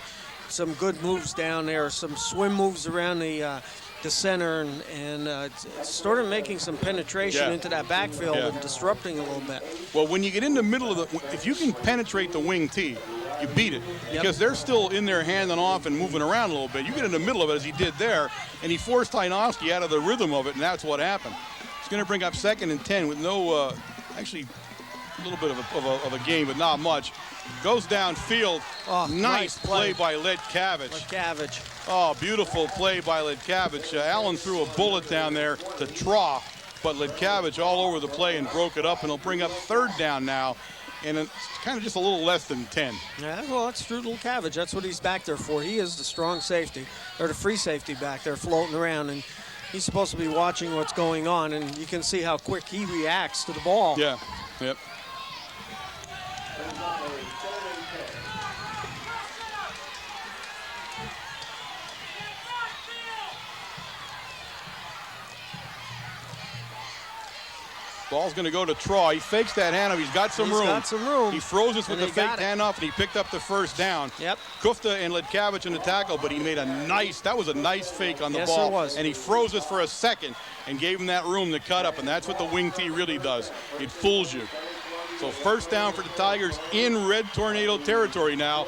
some good moves down there, some swim moves around the center, and sort of making some penetration into that backfield and disrupting a little bit. Well, when you get in the middle of if you can penetrate the wing tee, you beat it. Because they're still in there handing off and moving around a little bit. You get in the middle of it as he did there, and he forced Tynowski out of the rhythm of it, and that's what happened. It's going to bring up 2nd and 10 with no, actually a little bit of a gain, but not much. Goes downfield. Oh, nice play by Ledkavich. Oh, beautiful play by Ledkavich. Allen threw a bullet down there to Traw, but Ledkavich all over the play and broke it up, and he'll bring up 3rd down now, and it's kind of just a little less than 10. Yeah, well, that's Drew Ledkavich. That's what he's back there for. He is the strong safety, or the free safety back there floating around, and he's supposed to be watching what's going on, and you can see how quick he reacts to the ball. Yeah, yep. Ball's going to go to Troy. He fakes that handoff. He's got some room. He froze us with the fake handoff, and he picked up the 1st down. Yep. Kufta and Ledkavich in the tackle, but he made that was a nice fake on the ball. Yes, it was. And he froze us for a second and gave him that room to cut up, and that's what the wing tee really does. It fools you. So 1st down for the Tigers in Red Tornado territory now.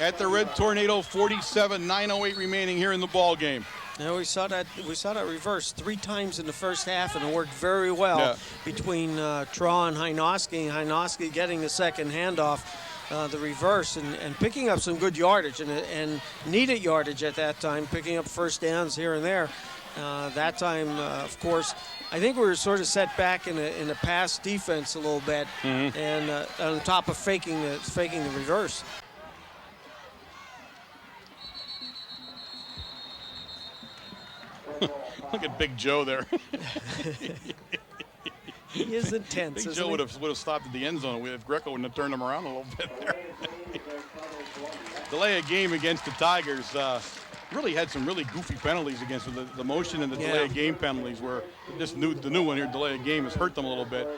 at the Red Tornado, 47, 9:08 remaining here in the ball game. Yeah, we saw that reverse 3 times in the first half, and it worked very well between Traw and Hynoski. Hynoski getting the second handoff, the reverse, and picking up some good yardage and needed yardage at that time, picking up first downs here and there. That time, of course, I think we were sort of set back in the pass defense a little bit, and on top of faking the reverse. Look at Big Joe there. He is intense. Big Joe would have stopped at the end zone if Greco wouldn't have turned him around a little bit there. Delay a game against the Tigers. Really had some really goofy penalties against them. The motion and the delay of game penalties were the new one here, delay of game, has hurt them a little bit,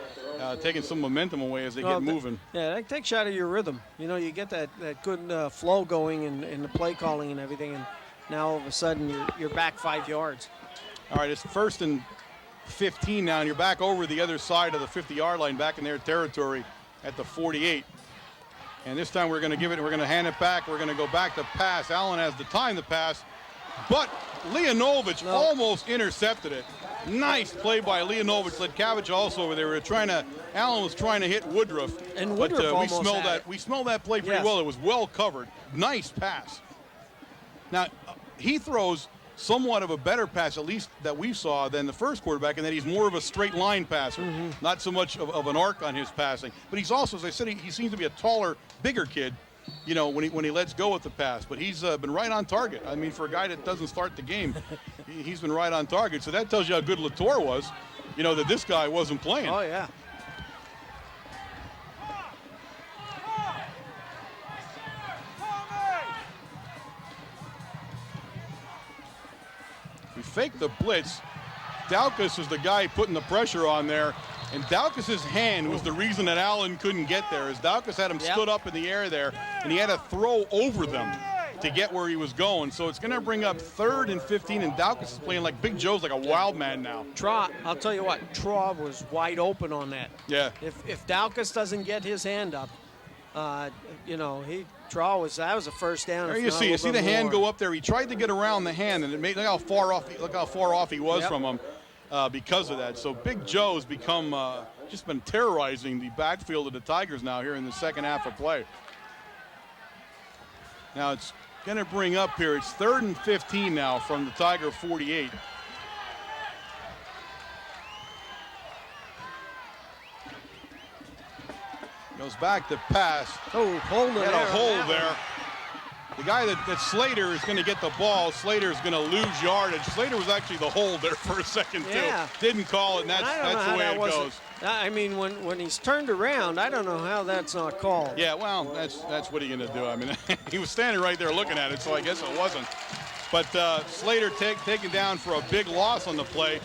taking some momentum away as they get moving. That takes you out of your rhythm. You know, you get that good flow going in the play calling and everything, and now all of a sudden you're back 5 yards. All right, it's 1st and 15 now, and you're back over the other side of the 50-yard line, back in their territory at the 48. And this time we're going to give it, we're going to hand it back. We're going to go back to pass. Allen has the time to pass, but Leonovich almost intercepted it. Nice play by Leonovich. Ledkavich also over there. Allen was trying to hit Woodruff. And Woodruff we smelled that play pretty well. It was well covered. Nice pass. Now, he throws somewhat of a better pass, at least that we saw, than the first quarterback, and that he's more of a straight line passer, not so much of an arc on his passing. But he's also, as I said, he seems to be a taller, bigger kid, you know, when he lets go with the pass. But he's been right on target. I mean, for a guy that doesn't start the game, he's been right on target. So that tells you how good Latour was, you know, that this guy wasn't playing. Oh, yeah. We faked the blitz. Daukus was the guy putting the pressure on there, and Daukus's hand was the reason that Allen couldn't get there, as Daukus had him stood up in the air there, and he had to throw over them to get where he was going. So it's going to bring up 3rd and 15, and Daukus is playing like Big Joe's like a wild man now. I'll tell you what, Traw was wide open on that. Yeah. If Daukus doesn't get his hand up, you know, that was a first down. There you see the hand go up there. He tried to get around the hand, and it made look how far off he was from him because of that. So Big Joe's become just been terrorizing the backfield of the Tigers now here in the second half of play. Now it's going to bring up here. It's 3rd and 15 now from the Tiger 48. Goes back to pass. Oh, hold it. Had a hole there. The guy that Slater is going to get the ball. Slater is going to lose yardage. Slater was actually the hold there for a second, too. Didn't call it, and that's the way it goes. I mean, when he's turned around, I don't know how that's not called. Yeah, well, that's what are you going to do? I mean, he was standing right there looking at it, so I guess it wasn't. But Slater taken down for a big loss on the play.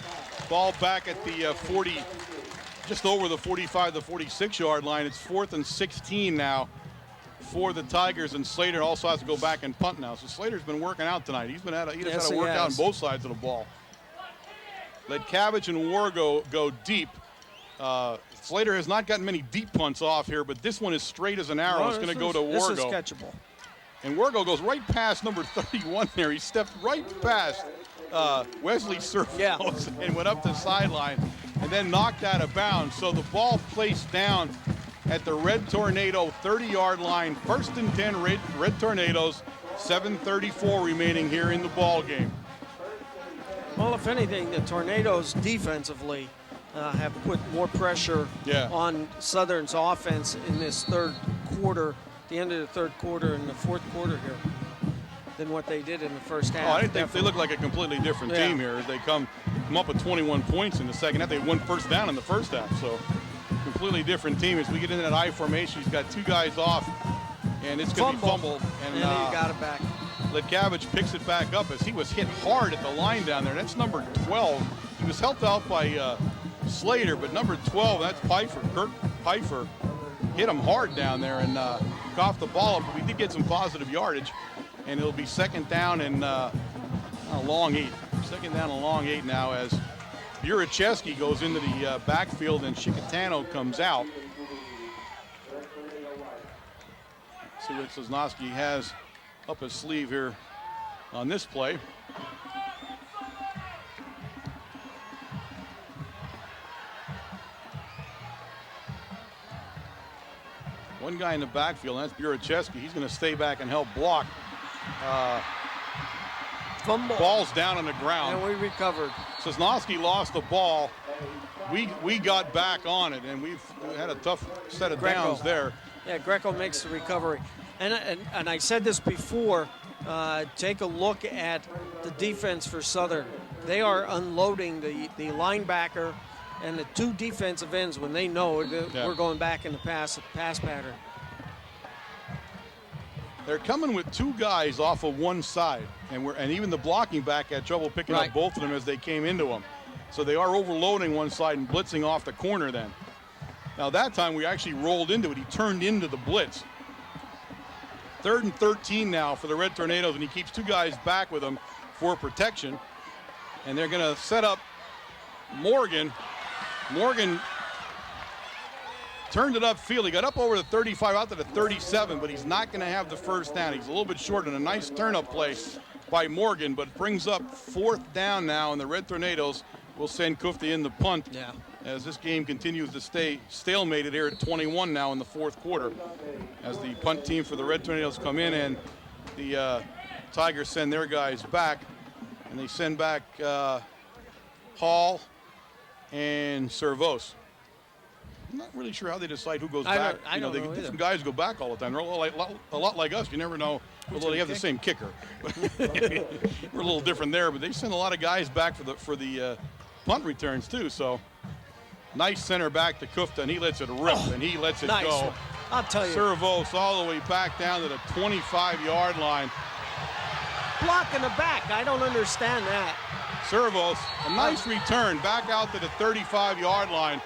Ball back at the 40, just over the 45 to 46-yard line. It's 4th and 16 now for the Tigers, and Slater also has to go back and punt now. So Slater's been working out tonight. He just had to work out on both sides of the ball. Ledkavich and War go deep. Slater has not gotten many deep punts off here, but this one is straight as an arrow. It's going to go to Wargo. This is catchable. And Wargo goes right past number 31 there. He stepped right past Wesley Surfos and went up the sideline and then knocked out of bounds. So the ball placed down at the Red Tornado 30-yard line. 1st and 10 Red Tornadoes. 7:34 remaining here in the ball game. Well, if anything, the Tornadoes defensively have put more pressure on Southern's offense in this third quarter, the end of the third quarter and the fourth quarter here, than what they did in the first half. Oh, I didn't think they look like a completely different team here as they come up with 21 points in the second half. They had 1 first down in the first half, so completely different team. As we get into that I formation, he's got 2 guys off, and it's going to be fumbled. And he got it back. Ledkavich picks it back up as he was hit hard at the line down there. That's number 12. He was helped out by Slater, but number 12, that's Pfeiffer. Kirk Pfeiffer hit him hard down there and coughed the ball up. But we did get some positive yardage, and it'll be 2nd down and a long 8. 2nd down and a long 8 now as Buracheski goes into the backfield and Chicatano comes out. See what Sosnowski has up his sleeve here on this play. One guy in the backfield, and that's Buracheski. He's going to stay back and help block. Fumble. Ball's down on the ground. And we recovered. Sosnowski lost the ball. We got back on it, and we've had a tough set of downs there. Yeah, Greco makes the recovery. And I said this before, take a look at the defense for Southern. They are unloading the linebacker and the two defensive ends when they know we're going back in the pass pattern. They're coming with two guys off of one side, and even the blocking back had trouble picking up both of them as they came into them. So they are overloading one side and blitzing off the corner then. Now that time we actually rolled into it. He turned into the blitz. 3rd and 13 now for the Red Tornadoes, and he keeps two guys back with him for protection. And they're going to set up Morgan. Morgan turned it upfield. He got up over the 35, out to the 37, but he's not going to have the first down. He's a little bit short, and a nice turn-up play by Morgan, but brings up 4th down now, and the Red Tornadoes will send Kufti in the punt as this game continues to stay stalemated here at 21 now in the 4th quarter as the punt team for the Red Tornadoes come in and the Tigers send their guys back, and they send back Hall and Servos. I'm not really sure how they decide who goes back. I don't know different guys go back all the time. They're a lot like us. You never know. Although they have the same kicker. We're a little different there, but they send a lot of guys back for the punt returns too. So nice center back to Kufta, and he lets it rip, and he lets it go. I'll tell you. Servos all the way back down to the 25-yard line. Block in the back. I don't understand that. Servos, a nice return back out to the 35-yard line,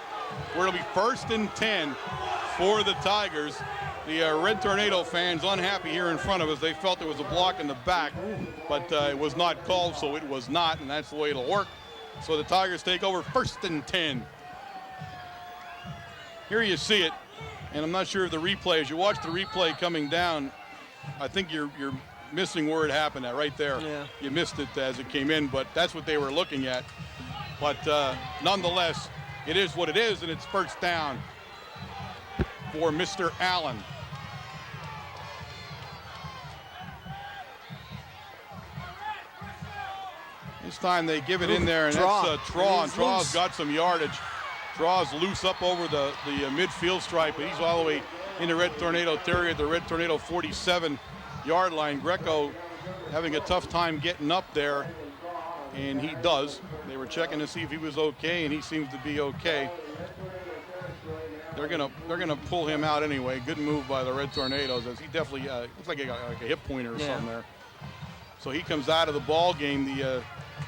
where it'll be 1st and 10 for the Tigers. The Red Tornado fans unhappy here in front of us. They felt there was a block in the back, but it was not called, so it was not, and that's the way it'll work. So the Tigers take over 1st and 10. Here you see it, and I'm not sure if the replay, as you watch the replay coming down, I think you're missing where it happened at right there. Yeah. You missed it as it came in, but that's what they were looking at. But nonetheless, it is what it is, and it's 1st down for Mr. Allen. This time they give it in there, and that's Traw. And Traw's got some yardage. Traw's loose up over the midfield stripe, but he's all the way into Red Tornado territory at the Red Tornado 47-yard line. Greco having a tough time getting up there, and he does. They were checking to see if he was okay, and he seems to be okay. They're gonna pull him out anyway. Good move by the Red Tornadoes, as he definitely looks like a hip pointer or something there. So he comes out of the ball game. The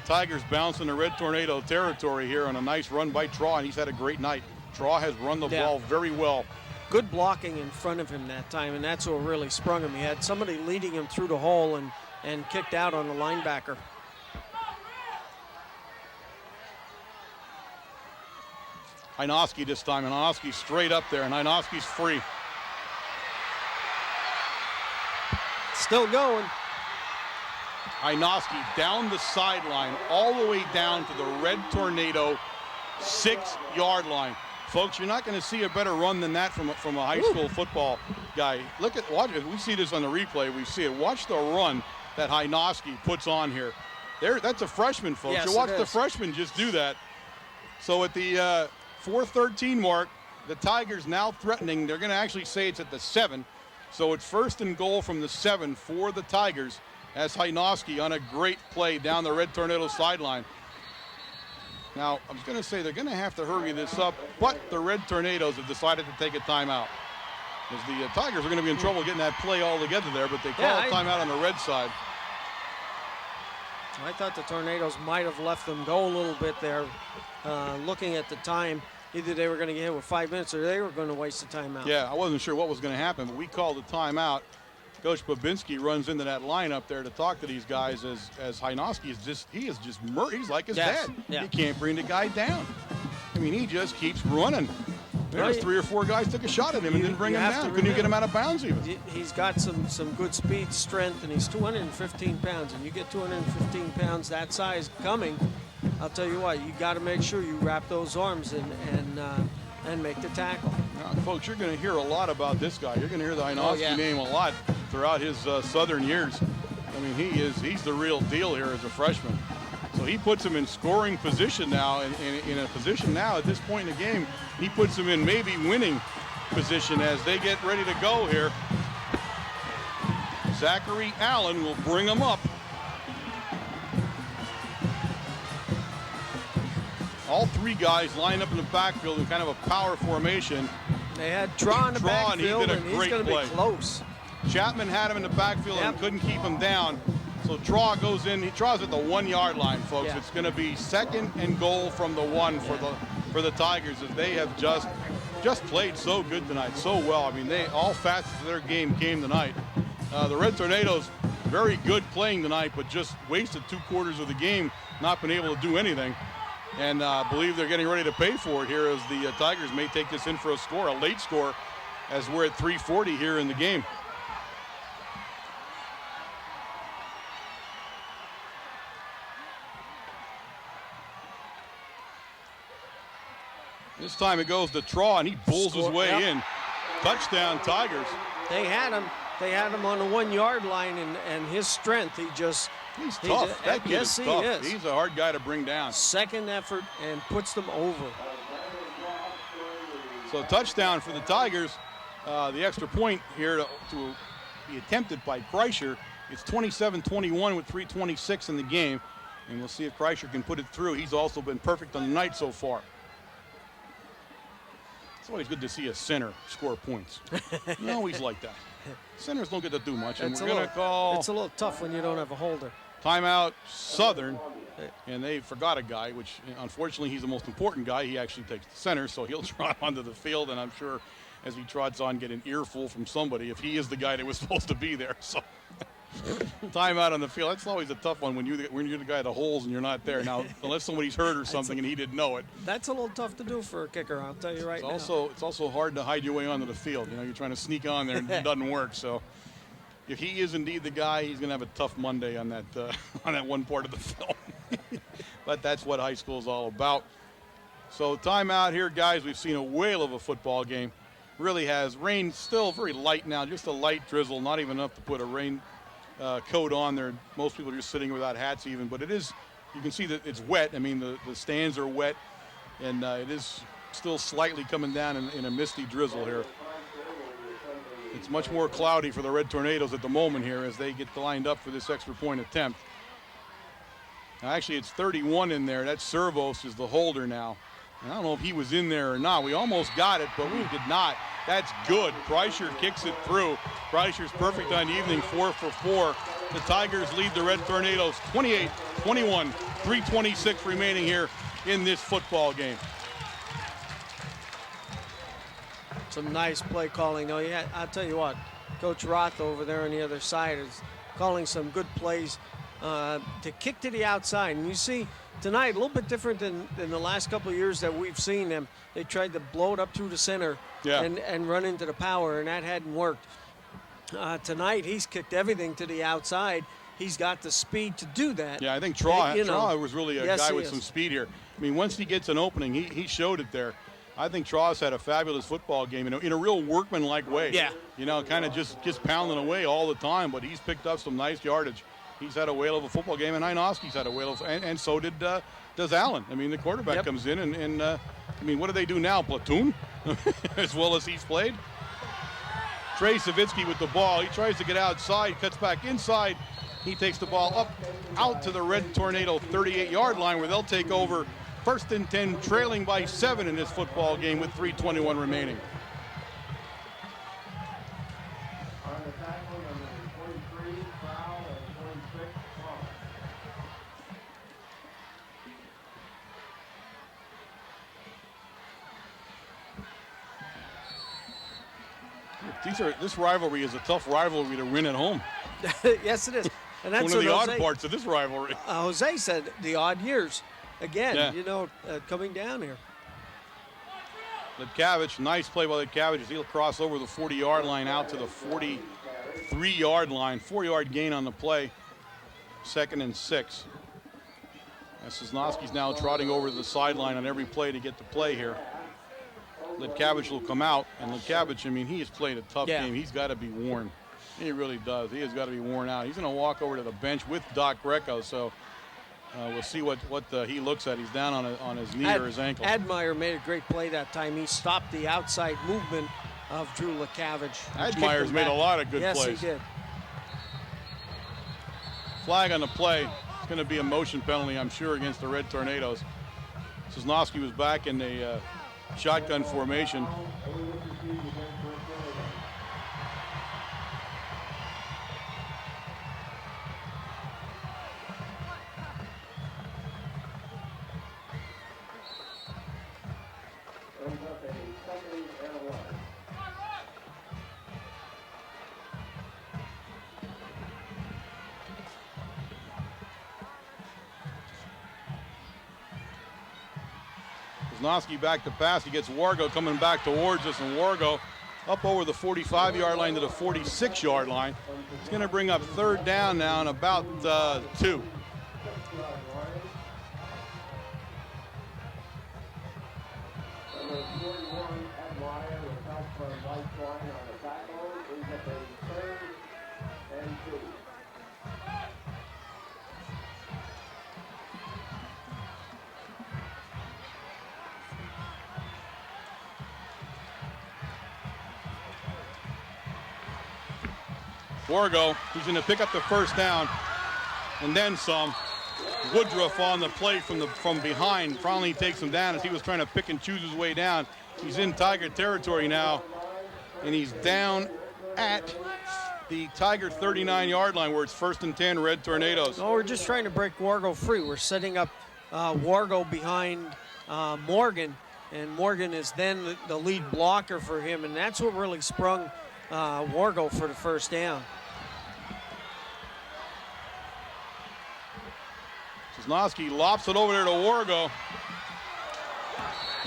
Tigers bounce in the Red Tornado territory here on a nice run by Traw, and he's had a great night. Traw has run the ball very well. Good blocking in front of him that time, and that's what really sprung him. He had somebody leading him through the hole and kicked out on the linebacker. Hynoski this time, and Hynoski's straight up there, and Hynoski's free. Still going. Hynoski down the sideline, all the way down to the Red Tornado 6-yard line. Folks, you're not going to see a better run than that from a high school football guy. Watch it. We see this on the replay. We see it. Watch the run that Hynoski puts on here. That's a freshman, folks. Yes, you watch the freshman just do that. So at the 4:13 mark, the Tigers now threatening. They're going to actually say it's at the 7. So it's 1st and goal from the 7 for the Tigers, as Hynoski on a great play down the Red Tornado sideline. Now, I was going to say they're going to have to hurry this up, but the Red Tornadoes have decided to take a timeout. Because the Tigers are going to be in trouble getting that play all together there, but they call a timeout on the Red side. I thought the Tornadoes might have left them go a little bit there, looking at the time. Either they were going to get hit with 5 minutes or they were going to waste the timeout. Yeah, I wasn't sure what was going to happen, but we called the timeout. Coach Babinski runs into that lineup there to talk to these guys as Hynoski is he's like his dad. Yeah. He can't bring the guy down. I mean, he just keeps running. There's 3 or 4 guys took a shot at him and didn't bring him down. Couldn't even get him out of bounds even. He's got some good speed, strength, and he's 215 pounds. And you get 215 pounds that size coming, I'll tell you what, you got to make sure you wrap those arms and make the tackle. Now, folks, you're going to hear a lot about this guy. You're going to hear the Hynoski name a lot throughout his Southern years. I mean, he's the real deal here as a freshman. So he puts him in scoring position now, and in a position now at this point in the game, he puts him in maybe winning position as they get ready to go here. Zachary Allen will bring him up. All 3 guys lined up in the backfield in kind of a power formation. They had Draw in the backfield, and he's going to be close. Chapman had him in the backfield and couldn't keep him down. So Draw goes in. He draws at the 1-yard line, folks. It's going to be 2nd and goal from the 1 for the Tigers, as they have just played so good tonight, so well. I mean, all facets of their game came tonight. The Red Tornadoes, very good playing tonight, but just wasted 2 quarters of the game, not been able to do anything. And I believe they're getting ready to pay for it here as the Tigers may take this in for a score, a late score, as we're at 3:40 here in the game. This time it goes to Traw, and he pulls his way in. Touchdown, Tigers. They had him on the 1-yard line, and his strength, he's tough. That kid is tough. He is. He's a hard guy to bring down. Second effort and puts them over. So touchdown for the Tigers. The extra point here to be attempted by Kreischer. It's 27-21 with 3:26 in the game, and we'll see if Kreischer can put it through. He's also been perfect on the night so far. It's always good to see a center score points. You always like that. Centers don't get to do much, and we're going to call. It's a little tough when you don't have a holder. Timeout, Southern, and they forgot a guy, which unfortunately he's the most important guy. He actually takes the center, so he'll trot onto the field, and I'm sure as he trots on, get an earful from somebody if he is the guy that was supposed to be there. So timeout on the field. That's always a tough one when you're the guy at the holes and you're not there. Now, unless somebody's hurt or something and he didn't know it. That's a little tough to do for a kicker, I'll tell you right now. It's also hard to hide your way onto the field. You know, you're trying to sneak on there and it doesn't work. So if he is indeed the guy, he's going to have a tough Monday on that one part of the film. But that's what high school is all about. So timeout here, guys. We've seen a whale of a football game. Really has. Rain still very light now, just a light drizzle, not even enough to put a rain coat on there. Most people are just sitting without hats even, but it is, you can see that it's wet. I mean, the stands are wet, and it is still slightly coming down in a misty drizzle here. It's much more cloudy for the Red Tornadoes at the moment here as they get lined up for this extra point attempt. Now, actually, it's 31 in there. That Servos is the holder now. And I don't know if he was in there or not. We almost got it, but we did not. That's good. Kreischer kicks it through. Kreischer's perfect on the evening, 4 for 4. The Tigers lead the Red Tornadoes 28-21, 3:26 remaining here in this football game. Some nice play calling, though. Yeah, I'll tell you what, Coach Roth over there on the other side is calling some good plays to kick to the outside. And you see tonight, a little bit different than the last couple of years that we've seen them. They tried to blow it up through the center and run into the power, and that hadn't worked. Tonight, he's kicked everything to the outside. He's got the speed to do that. Yeah, I think Traw was really a guy with some speed here. I mean, once he gets an opening, he showed it there. I think Traw's had a fabulous football game, in a real workman-like way. Yeah. You know, kind of just pounding away all the time, but he's picked up some nice yardage. He's had a whale of a football game, and Hynoski's had a whale of, and so does Allen. I mean, the quarterback comes in, and I mean, what do they do now? Platoon, as well as he's played. Trey Savitsky with the ball. He tries to get outside, cuts back inside. He takes the ball out to the Red Tornado 38-yard line, where they'll take over 1st and 10, trailing by 7 in this football game with 3:21 remaining. This rivalry is a tough rivalry to win at home. Yes, it is. And that's one of the odd parts of this rivalry. Jose said the odd years. Again, coming down here. Litkavich, nice play by Litkavich as he'll cross over the 40-yard line out to the 43-yard line. 4-yard gain on the play. 2nd and 6. Sosnowski's now trotting over to the sideline on every play to get the play here. Litkavich will come out, and Litkavich, I mean, he has played a tough game. He's got to be worn. He really does. He has got to be worn out. He's going to walk over to the bench with Doc Greco, so we'll see what he looks at. He's down on his knee or his ankle. Admire made a great play that time. He stopped the outside movement of Drew Litkavich. Admire's made a lot of good plays. Yes, he did. Flag on the play. It's going to be a motion penalty, I'm sure, against the Red Tornadoes. Sosnowski was back in a shotgun formation. Sosnowski back to pass. He gets Wargo coming back towards us, and Wargo up over the 45-yard line to the 46-yard line. It's going to bring up 3rd down now and about 2. Wargo, he's going to pick up the 1st down and then some. Woodruff on the play from behind finally takes him down as he was trying to pick and choose his way down. He's in Tiger territory now, and he's down at the Tiger 39-yard line where it's 1st and 10, Red Tornadoes. No, we're just trying to break Wargo free. We're setting up Wargo behind Morgan, and Morgan is then the lead blocker for him, and that's what really sprung Wargo for the 1st down. Sosnowski lops it over there to Wargo.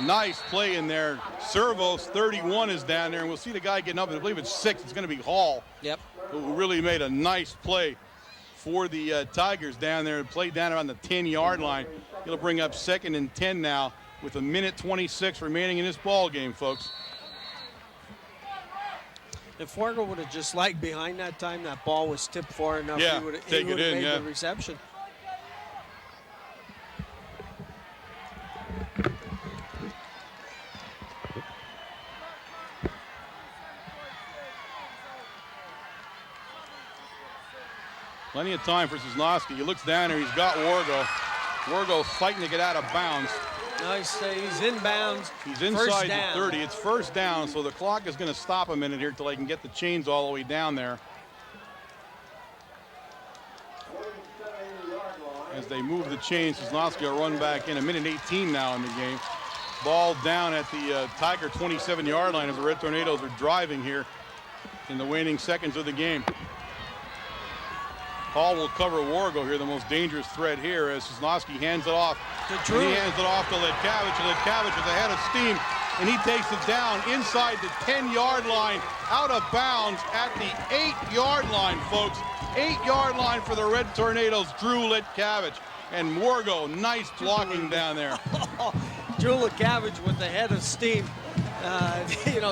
Nice play in there. Servos, 31, is down there, and we'll see the guy getting up. I believe it's 6. It's going to be Hall. Yep. Who really made a nice play for the Tigers down there and played down around the 10-yard line. He'll bring up 2nd and 10 now with 1:26 remaining in this ball game, folks. If Wargo would have just lagged behind that time, that ball was tipped far enough, he would have made the reception. Plenty of time for Sosnowski. He looks down there. He's got Wargo. Wargo fighting to get out of bounds. Nice. He's in bounds. He's inside the 30. It's 1st down, so the clock is going to stop a minute here until I can get the chains all the way down there. As they move the chains, Sosnowski will run back in. 1:18 now in the game. Ball down at the Tiger 27-yard line as the Red Tornadoes are driving here in the waning seconds of the game. Hall will cover Wargo here, the most dangerous threat here, as Sosnowski hands it off. He hands it off to Litkavich, and Litkavich is ahead of steam, and he takes it down inside the 10-yard line, out of bounds at the 8-yard line, folks. 8-yard line for the Red Tornadoes, Drew Litkavich. And Wargo, nice blocking down there. Drew Litkavich with the head of steam,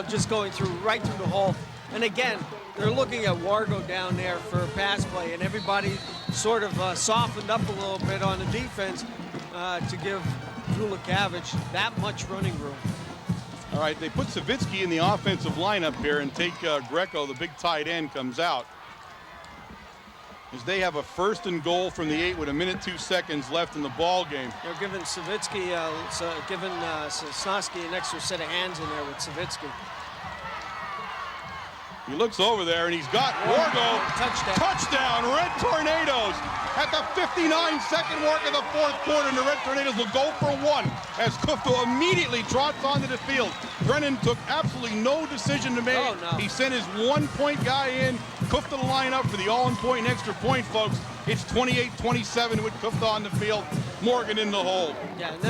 just going right through the hole. And again, they're looking at Wargo down there for a pass play, and everybody sort of softened up a little bit on the defense to give Drew Litkavich that much running room. All right, they put Savitsky in the offensive lineup here and take Greco, the big tight end, comes out. As they have a 1st and goal from the 8 with 1:02 left in the ball game. They're giving Savitsky, giving Sosnowski an extra set of hands in there with Savitsky. He looks over there, and he's got Wargo. Touchdown, Red Tornadoes. At the 59-second mark of the 4th quarter, and the Red Tornadoes will go for 1 as Kufto immediately trots onto the field. Brennan took absolutely no decision to make. He sent his 1-point guy in. Kufto to line up for the all-in-point and extra point, folks. It's 28-27 with Kufto on the field. Morgan in the hole. Yeah, and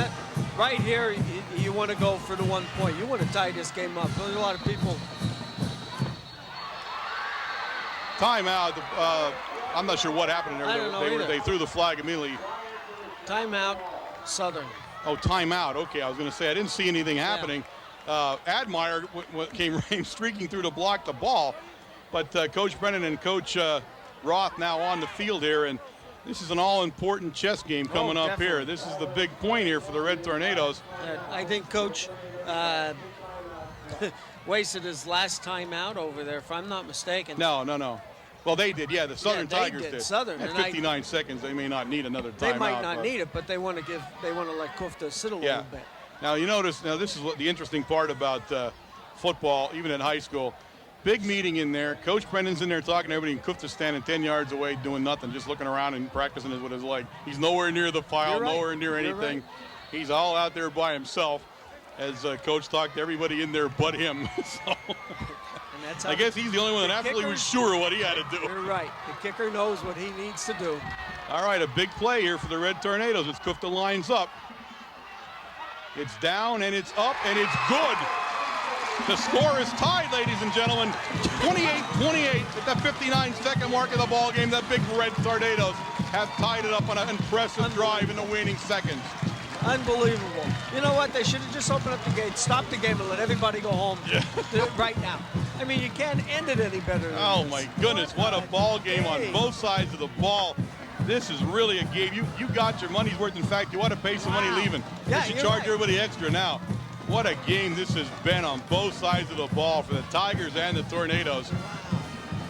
right here, you want to go for the 1 point. You want to tie this game up. There's a lot of people. Timeout. I'm not sure what happened there. I don't know They threw the flag immediately. Timeout, Southern. Oh, timeout. Okay, I was going to say I didn't see anything happening. Admire came streaking through to block the ball, but Coach Brennan and Coach Roth now on the field here, and this is an all-important chess game coming up here. This is the big point here for the Red Tornadoes. I think Coach wasted his last timeout over there, if I'm not mistaken. No. Well, they did. Yeah, the Southern Tigers did. Southern. At 59 seconds, they may not need another timeout. They might not need it, but they want to let Kufta sit a little bit. Now, you notice, this is what the interesting part about football, even in high school. Big meeting in there. Coach Brennan's in there talking to everybody, and Kufta's standing 10 yards away doing nothing, just looking around and practicing with his leg. He's nowhere near the pile, nowhere near anything. Right. He's all out there by himself as Coach talked to everybody in there but him. So, I guess he's the only one that absolutely was sure what he had to do. You're right. The kicker knows what he needs to do. All right, a big play here for the Red Tornadoes as Kufta lines up. It's down, and it's up, and it's good. The score is tied, ladies and gentlemen. 28-28 at the 59-second mark of the ball game. The big Red Tornadoes have tied it up on an impressive drive in the waning seconds. Unbelievable. You know what? They should have just opened up the gate, stopped the game, and let everybody go home right now. I mean, you can't end it any better than this. My goodness, what a ball game on both sides of the ball. This is really a game. You got your money's worth. In fact, you ought to pay some money leaving. Yeah, you should charge everybody extra now. What a game this has been on both sides of the ball for the Tigers and the Tornadoes.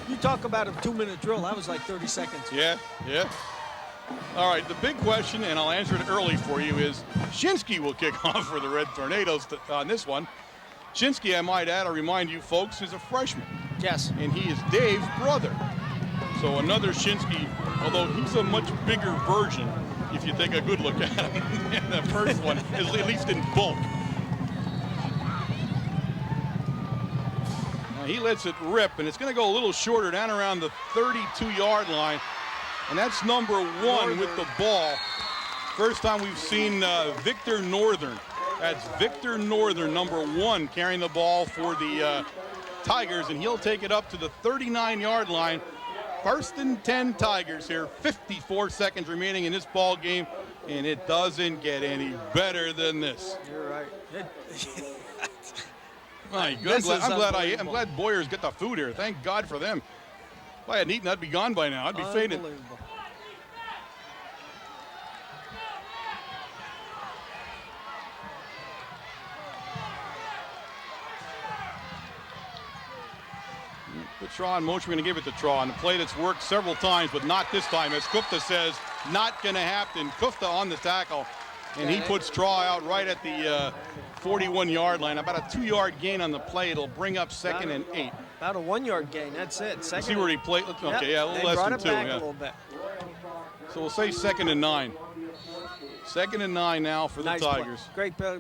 You talk about a 2-minute drill. That was like 30 seconds. Yeah. All right, the big question, and I'll answer it early for you, is Shinsky will kick off for the Red Tornadoes on this one. Shinsky, I might add, I'll remind you folks, is a freshman. Yes. And he is Dave's brother. So another Shinsky, although he's a much bigger version, if you take a good look at him, than the first one, at least in bulk. Now he lets it rip, and it's going to go a little shorter, down around the 32-yard line. And that's number 1 with the ball. First time we've seen Victor Northern. That's Victor Northern, number 1, carrying the ball for the Tigers, and he'll take it up to the 39-yard line. First and 10 Tigers here, 54 seconds remaining in this ball game, and it doesn't get any better than this. You're right. My goodness, I'm glad Boyers get the food here. Thank God for them. If I hadn't eaten, I'd be gone by now. I'd be faded. The Traw in motion, we're going to give it to Traw on the play that's worked several times, but not this time. As Kufta says, not going to happen. Kufta on the tackle, and he puts Traw out right at the 41-yard line. About a 2-yard gain on the play. It'll bring up 2nd and 8. About a 1-yard gain. That's it. See where he played? Okay, a little less than 2. A little bit. So we'll say 2nd and 9. 2nd and 9 now for the Tigers. Play. Great play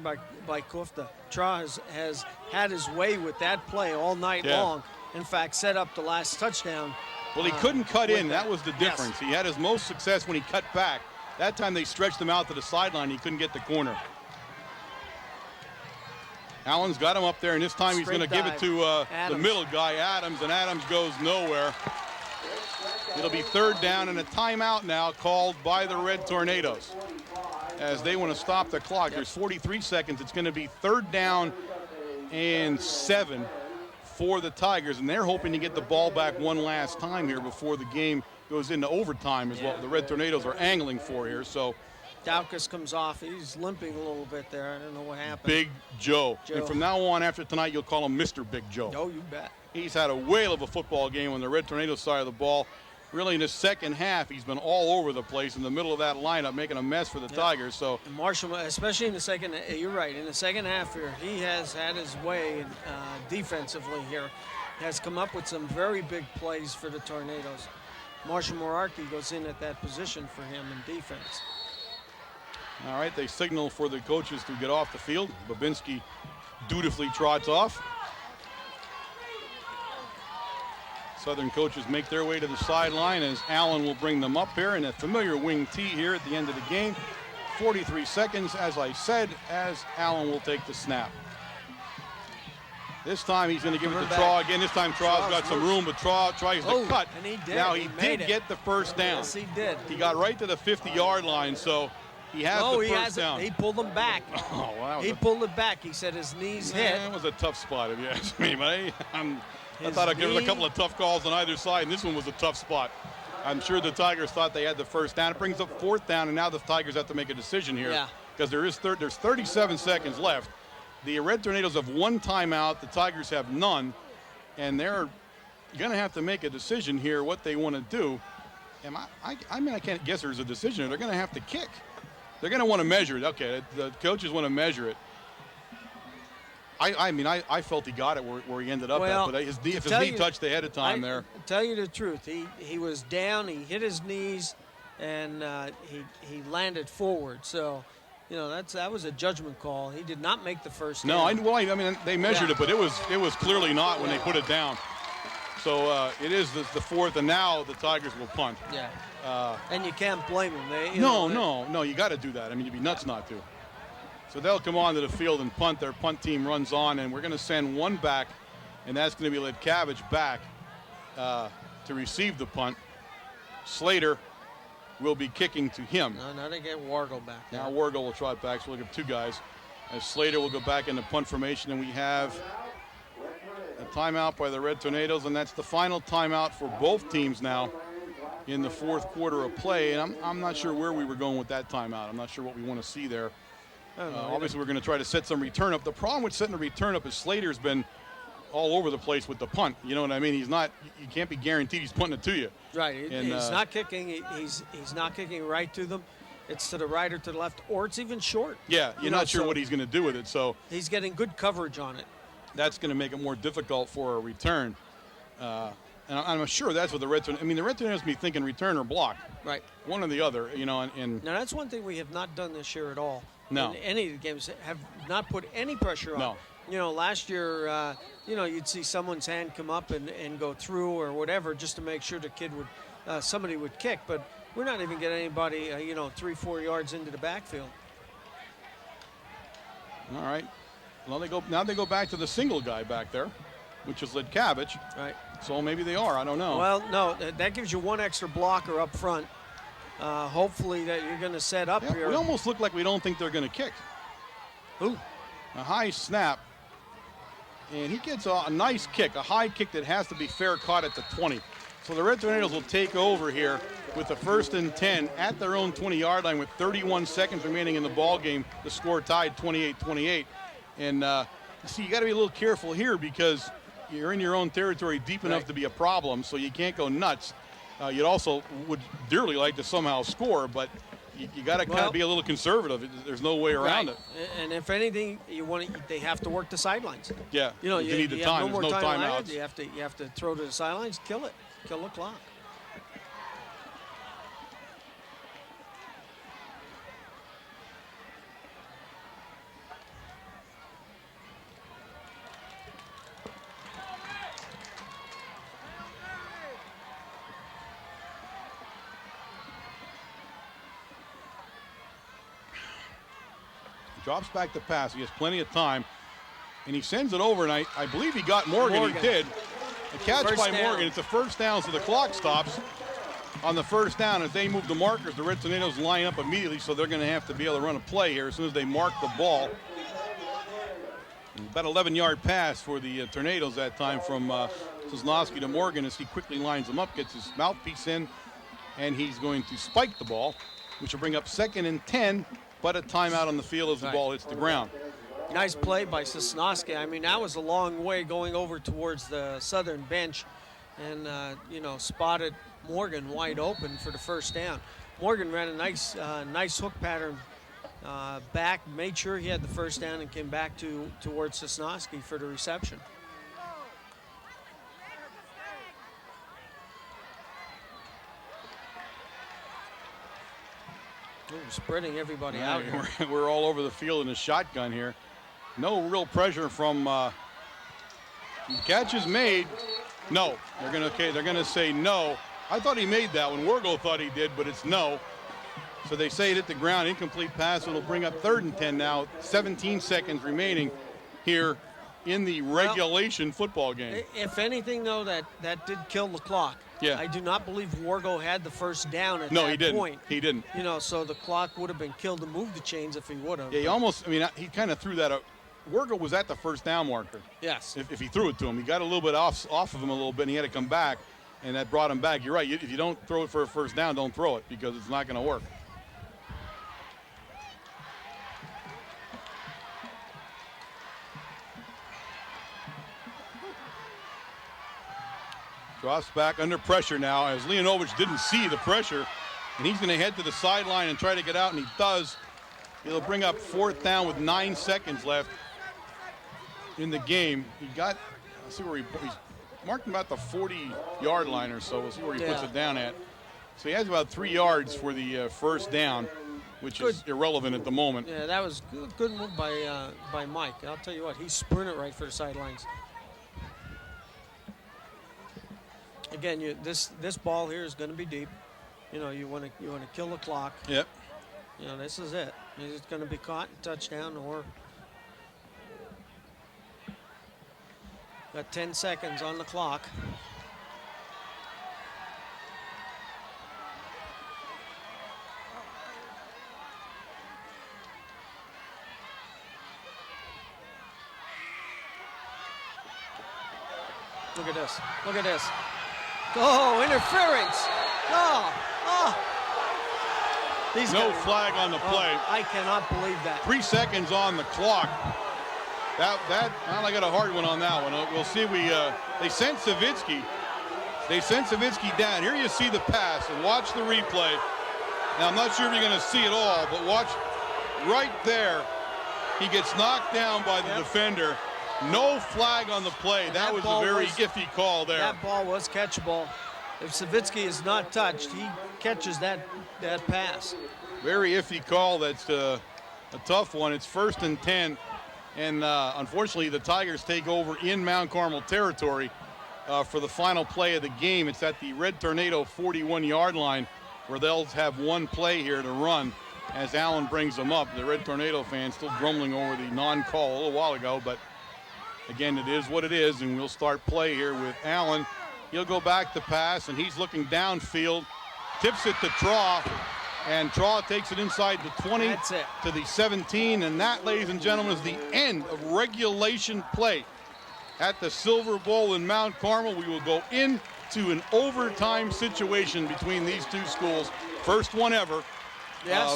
by Kufta. Traw has had his way with that play all night long. In fact, set up the last touchdown. Well, he couldn't cut in. That was the difference. Yes. He had his most success when he cut back. That time they stretched him out to the sideline. He couldn't get the corner. Allen's got him up there, and this time he's going to give it to the middle guy, Adams, and Adams goes nowhere. It'll be 3rd down, and a timeout now called by the Red Tornadoes as they want to stop the clock. There's 43 seconds. It's going to be 3rd down and 7 for the Tigers, and they're hoping to get the ball back one last time here before the game goes into overtime is what the Red Tornadoes are angling for here. So Daukus comes off. He's limping a little bit there. I don't know what happened. Big Joe. And from now on, after tonight, you'll call him Mr. Big Joe. Oh, you bet. He's had a whale of a football game on the Red Tornadoes side of the ball. Really, in the second half, he's been all over the place in the middle of that lineup, making a mess for the Tigers. So and Marshall, especially in the second, you're right. In the second half here, he has had his way defensively here. Has come up with some very big plays for the Tornadoes. Marshall Morarki goes in at that position for him in defense. All right, they signal for the coaches to get off the field. Babinski dutifully trots off. Southern coaches make their way to the sideline as Allen will bring them up here in a familiar wing tee here at the end of the game. 43 seconds, as I said, as Allen will take the snap. This time he's going to give it to Traw again. This time Traw's got some room, but Traw tries to cut. And he did. Now he did get the first down. Yes, he did. He got right to the 50-yard line, so he has the first down. He pulled him back. Oh, wow. He pulled it back. He said his knees hit. That was a tough spot, if you ask me. But I thought I'd give it a couple of tough calls on either side, and this one was a tough spot. I'm sure the Tigers thought they had the first down. It brings up fourth down, and now the Tigers have to make a decision here. Yeah. Because there's 37 seconds left. The Red Tornadoes have one timeout. The Tigers have none. And they're going to have to make a decision here what they want to do. And I mean, I can't guess there's a decision. They're going to have to kick. They're going to want to measure it. Okay, the coaches want to measure it. I mean, I felt he got it where he ended up at, but if his knee touched ahead of time there. To tell you the truth, he was down, he hit his knees, and he landed forward. So, you know, that was a judgment call. He did not make the first down. I mean, they measured it, but it was clearly not when they put it down. So it is the fourth, and now the Tigers will punt. Yeah. And you can't blame them. No, you got to do that. I mean, you'd be nuts not to. So they'll come onto the field and punt. Their punt team runs on, and we're going to send one back, and that's going to be Ledkavich back to receive the punt. Slater will be kicking to him. No, now they get Wargle back there. Now Wargle will trot back, so we'll get two guys. As Slater will go back into punt formation, and we have a timeout by the Red Tornadoes, and that's the final timeout for both teams now in the fourth quarter of play. And I'm not sure where we were going with that timeout. I'm not sure what we want to see there. Obviously, we're going to try to set some return up. The problem with setting a return up is Slater's been all over the place with the punt. You know what I mean? He's not. You can't be guaranteed he's punting it to you. Right. And, he's not kicking. He's not kicking right to them. It's to the right or to the left, or it's even short. Yeah, you're not sure what he's going to do with it. So he's getting good coverage on it. That's going to make it more difficult for a return. And I'm sure that's what the Red Tornadoes. I mean, the Red Tornadoes be thinking return or block. Right. One or the other. You know. And now that's one thing we have not done this year at all. No. In any of the games, have not put any pressure on. No. You know, last year, you'd see someone's hand come up and go through or whatever just to make sure the kid would, somebody would kick. But we're not even getting anybody, 3-4 yards into the backfield. All right. Well, they go back to the single guy back there, which is Ledkavich. Right. So maybe they are. I don't know. Well, no, that gives you one extra blocker up front. Hopefully that you're going to set up here. We almost look like we don't think they're going to kick. Ooh. A high snap. And he gets a nice kick, a high kick that has to be fair caught at the 20. So the Red Tornadoes will take over here with the 1st and 10 at their own 20-yard line with 31 seconds remaining in the ball game. The score tied 28-28. And see, you got to be a little careful here because you're in your own territory deep enough to be a problem, so you can't go nuts. You'd also would dearly like to somehow score, but you got to kind of be a little conservative. There's no way around it. And if anything, they have to work the sidelines. Yeah, you need the time. There's no timeouts. You have to throw to the sidelines, kill the clock. Drops back to pass. He has plenty of time. And he sends it over, and I believe he got Morgan. He did. A catch by Morgan. It's a first down, so the clock stops on the first down. As they move the markers, the Red Tornadoes line up immediately, so they're going to have to be able to run a play here as soon as they mark the ball. About 11-yard pass for the Tornadoes that time from Sosnowski to Morgan as he quickly lines them up, gets his mouthpiece in, and he's going to spike the ball, which will bring up 2nd and 10, but a timeout on the field as the ball hits the ground. Nice play by Sosnowski. I mean, that was a long way going over towards the Southern bench and, spotted Morgan wide open for the first down. Morgan ran a nice hook pattern back, made sure he had the first down, and came back towards Sosnowski for the reception. Ooh, spreading everybody out here. We're all over the field in a shotgun here. No real pressure from catch is made. No, they're gonna say no. I thought he made that one. Wargo thought he did, but it's no. So they say it hit the ground, incomplete pass. It'll bring up 3rd and 10 now. 17 seconds remaining here in the regulation football game. If anything, though, that did kill the clock. Yeah. I do not believe Wargo had the first down at No, that he didn't. point. He didn't. You know, so the clock would have been killed to move the chains if he would have. Yeah, he almost, I mean, he kind of threw that up. Wargo was at the first down marker. Yes. If he threw it to him. He got a little bit off of him a little bit, and he had to come back, and that brought him back. You're right. If you don't throw it for a first down, don't throw it because it's not going to work. Drops back under pressure now as Leonovich didn't see the pressure, and he's going to head to the sideline and try to get out, and he does. It'll bring up 4th down with 9 seconds left in the game. He got, let's see where he's marked about the 40-yard line or so. We'll see where he puts it down at. So he has about 3 yards for the first down, which is irrelevant at the moment. Yeah, that was good move by Mike. I'll tell you what, he sprinted right for the sidelines. Again, this ball here is going to be deep. You know, you want to kill the clock. Yep. You know, this is it. It's going to be caught, touchdown, or got 10 seconds on the clock. Look at this. Look at this. Oh, interference. Oh. No flag on the play. I cannot believe that. 3 seconds on the clock. Well, I got a hard one on that one. We'll see. They sent Savitsky. They sent Savitsky down. Here you see the pass, and watch the replay. Now, I'm not sure if you're going to see it all, but watch right there. He gets knocked down by the defender. No flag on the play. That was a very iffy call there. That ball was catchable. If Savitsky is not touched, he catches that pass. Very iffy call. That's a tough one. It's 1st and 10. And unfortunately, the Tigers take over in Mount Carmel territory for the final play of the game. It's at the Red Tornado 41-yard line where they'll have one play here to run as Allen brings them up. The Red Tornado fans still grumbling over the non-call a little while ago, but again, it is what it is, and we'll start play here with Allen. He'll go back to pass, and he's looking downfield, tips it to Traw, and Traw takes it inside the 20 to the 17, and that, ladies and gentlemen, is the end of regulation play at the Silver Bowl in Mount Carmel. We will go into an overtime situation between these two schools, first one ever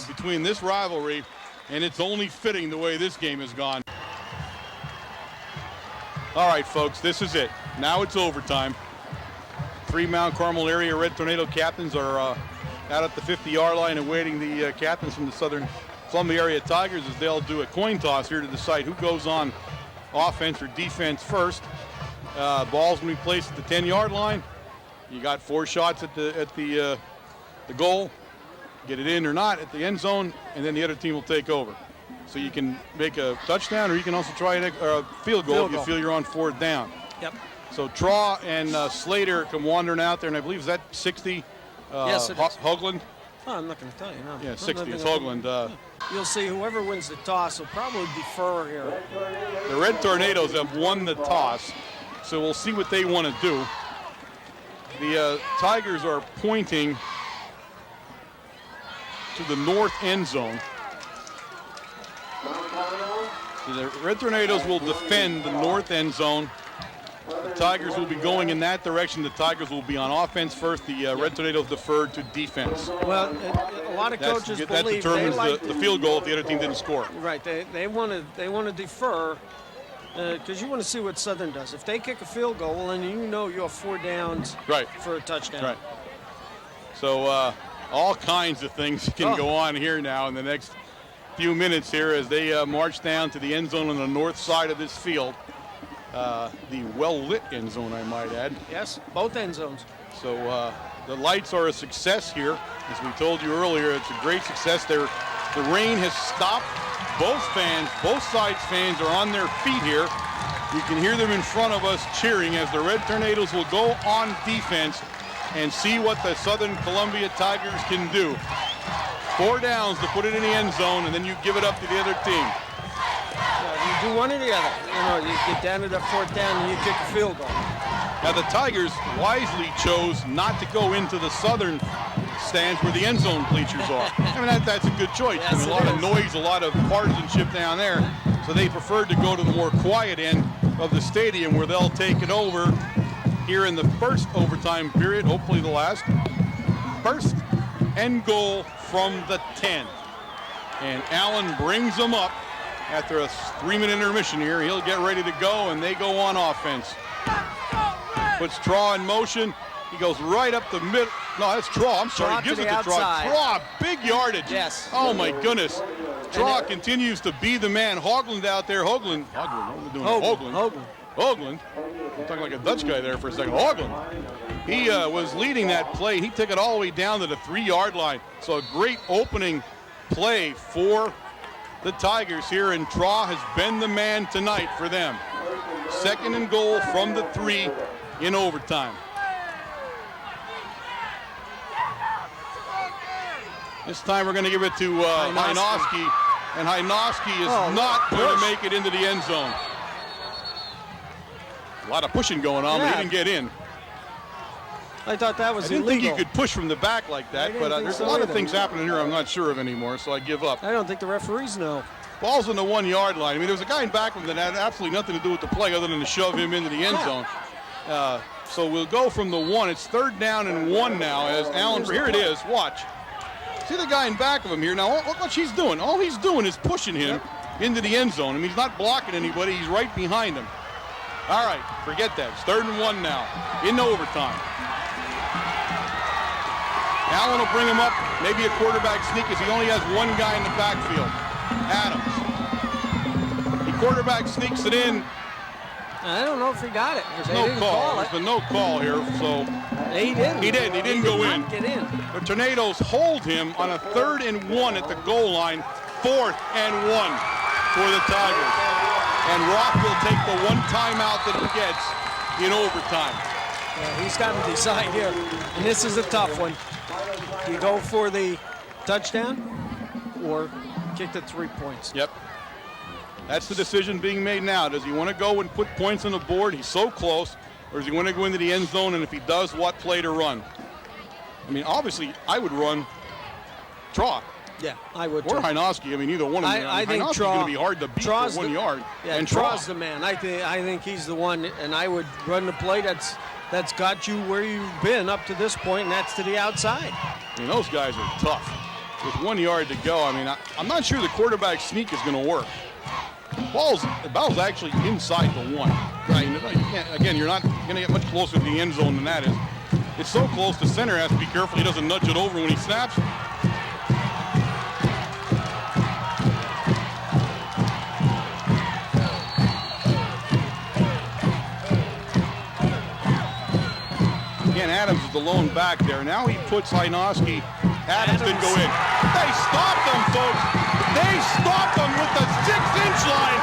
between this rivalry, and it's only fitting the way this game has gone. All right, folks, this is it. Now it's overtime. 3 Mount Carmel area Red Tornado captains are out at the 50-yard line awaiting the captains from the Southern Columbia area Tigers as they'll do a coin toss here to decide who goes on offense or defense first. Ball's going to be placed at the 10-yard line. You got 4 shots at the goal. Get it in or not at the end zone, and then the other team will take over. So you can make a touchdown, or you can also try a field goal if you feel you're on 4th down. Yep. So Traw and Slater come wandering out there, and I believe is that 60? Yes, it is. Hoagland? Oh, I'm not going to tell you. No. Yeah, 60 is Hoagland. You'll see whoever wins the toss will probably defer here. The Red Tornadoes have won the toss, so we'll see what they want to do. The Tigers are pointing to the north end zone. So the Red Tornadoes will defend the north end zone. The Tigers will be going in that direction. The Tigers will be on offense first. The Red Tornadoes deferred to defense. Well, a lot of coaches that believe determines they like the field goal if the other team didn't score. Right. They want to defer because you want to see what Southern does. If they kick a field goal, well, then you know you have 4 downs for a touchdown. Right. So all kinds of things can go on here now in the next few minutes here as they march down to the end zone on the north side of this field. The well-lit end zone, I might add. Yes, both end zones. So the lights are a success here. As we told you earlier, it's a great success. The rain has stopped. Both sides fans are on their feet here. You can hear them in front of us cheering as the Red Tornadoes will go on defense and see what the Southern Columbia Tigers can do. 4 downs to put it in the end zone, and then you give it up to the other team. You do one or the other. You know, you get down to the 4th down and you kick a field goal. Now the Tigers wisely chose not to go into the Southern stands where the end zone bleachers are. I mean, that's a good choice. Yes, I mean, a lot of noise, a lot of partisanship down there. So they preferred to go to the more quiet end of the stadium where they'll take it over here in the first overtime period, hopefully the last. First and goal from the 10. And Allen brings them up after a 3-minute intermission here. He'll get ready to go, and they go on offense. Puts Traw in motion. He goes right up the middle. No, that's Traw. I'm sorry. He gives it to Traw. Traw, big yardage. Yes. Oh, my goodness. Traw continues to be the man. Hoagland out there. Hoagland. What are we doing? Hoagland. I'm talking like a Dutch guy there for a second. Hoagland. He was leading that play. He took it all the way down to the 3-yard line. So a great opening play for the Tigers here, and Traw has been the man tonight for them. 2nd and goal from the 3 in overtime. This time we're going to give it to Hynoski, and Hynoski is not going to make it into the end zone. A lot of pushing going on, but he didn't get in. I thought that was illegal. I didn't think you could push from the back like that, but there's a lot of things happening here I'm not sure of anymore, so I give up. I don't think the referees know. Ball's on the 1-yard line. I mean, there was a guy in back of him that had absolutely nothing to do with the play other than to shove him into the end zone. So we'll go from the 1. It's 3rd down and 1 now as Allen, here it is, watch. See the guy in back of him here. Now, look what she's doing. All he's doing is pushing him into the end zone. I mean, he's not blocking anybody. He's right behind him. All right, forget that. It's 3rd and 1 now in overtime. Allen will bring him up, maybe a quarterback sneak as he only has one guy in the backfield, Adams. The quarterback sneaks it in. I don't know if he got it. There's no call. There's been no call here, so. He didn't. He didn't go in. Get in. The Tornadoes hold him on a 3rd and 1 at the goal line. 4th and 1 for the Tigers. And Roth will take the one timeout that he gets in overtime. Yeah, he's got to decide here, and this is a tough one. Do you go for the touchdown or kick the 3 points? Yep. That's the decision being made now. Does he want to go and put points on the board? He's so close. Or does he want to go into the end zone? And if he does, what play to run? I mean, obviously, I would run Traw. Yeah, I would. Or Hynoski. I mean, either one of them. I think Hynoski's going to be hard to beat for 1 yard. Yeah, and Traw's the man. I think he's the one, and I would run the play that's got you where you've been up to this point, and that's to the outside. I mean, those guys are tough. With 1 yard to go, I mean, I'm not sure the quarterback sneak is going to work. The ball's actually inside the 1. Right. Again, you're not going to get much closer to the end zone than that is. It's so close, the center has to be careful he doesn't nudge it over when he snaps. Again, Adams is the lone back there. Now he puts Hynoski. Adams didn't go in. They stopped them, folks. They stopped them with the 6-inch line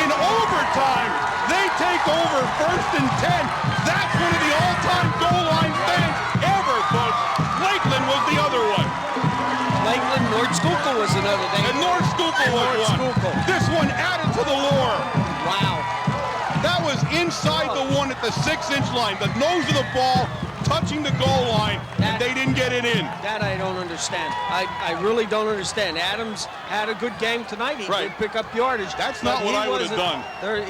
in overtime. They take over 1st and 10. That's one of the all-time goal line fans ever, folks. Lakeland was the other one. Lakeland, Nord-Schuylkill was another day. And Nord-Schuylkill was one. This one added to the lore. Wow. That was inside the 1 at the 6-inch line. The nose of the ball touching the goal line, and they didn't get it in. That I don't understand. I really don't understand. Adams had a good game tonight. He did pick up yardage. That's not what I would have done.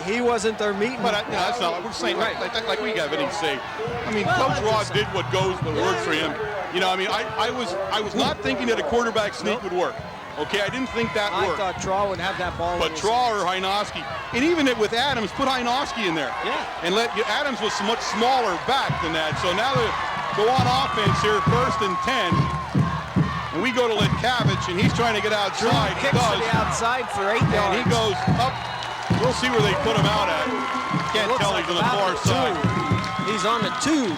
He wasn't their meeting. But that's not what we're saying. Like we got anything to say. I mean, Coach Ross did what works for him. You know, I mean, I was not thinking that a quarterback sneak would work. Okay, I didn't think that worked. I thought Traw would have that ball. But Traw or Hynoski, and even with Adams, put Hynoski in there. Yeah. And Adams was much smaller back than that. So now they go on offense here, 1st and 10. And we go to Letkavich, and he's trying to get outside. He kicks to the outside for 8 yards. And he goes up. We'll see where they put him out at. Can't tell he's on the far side. He's on the 2.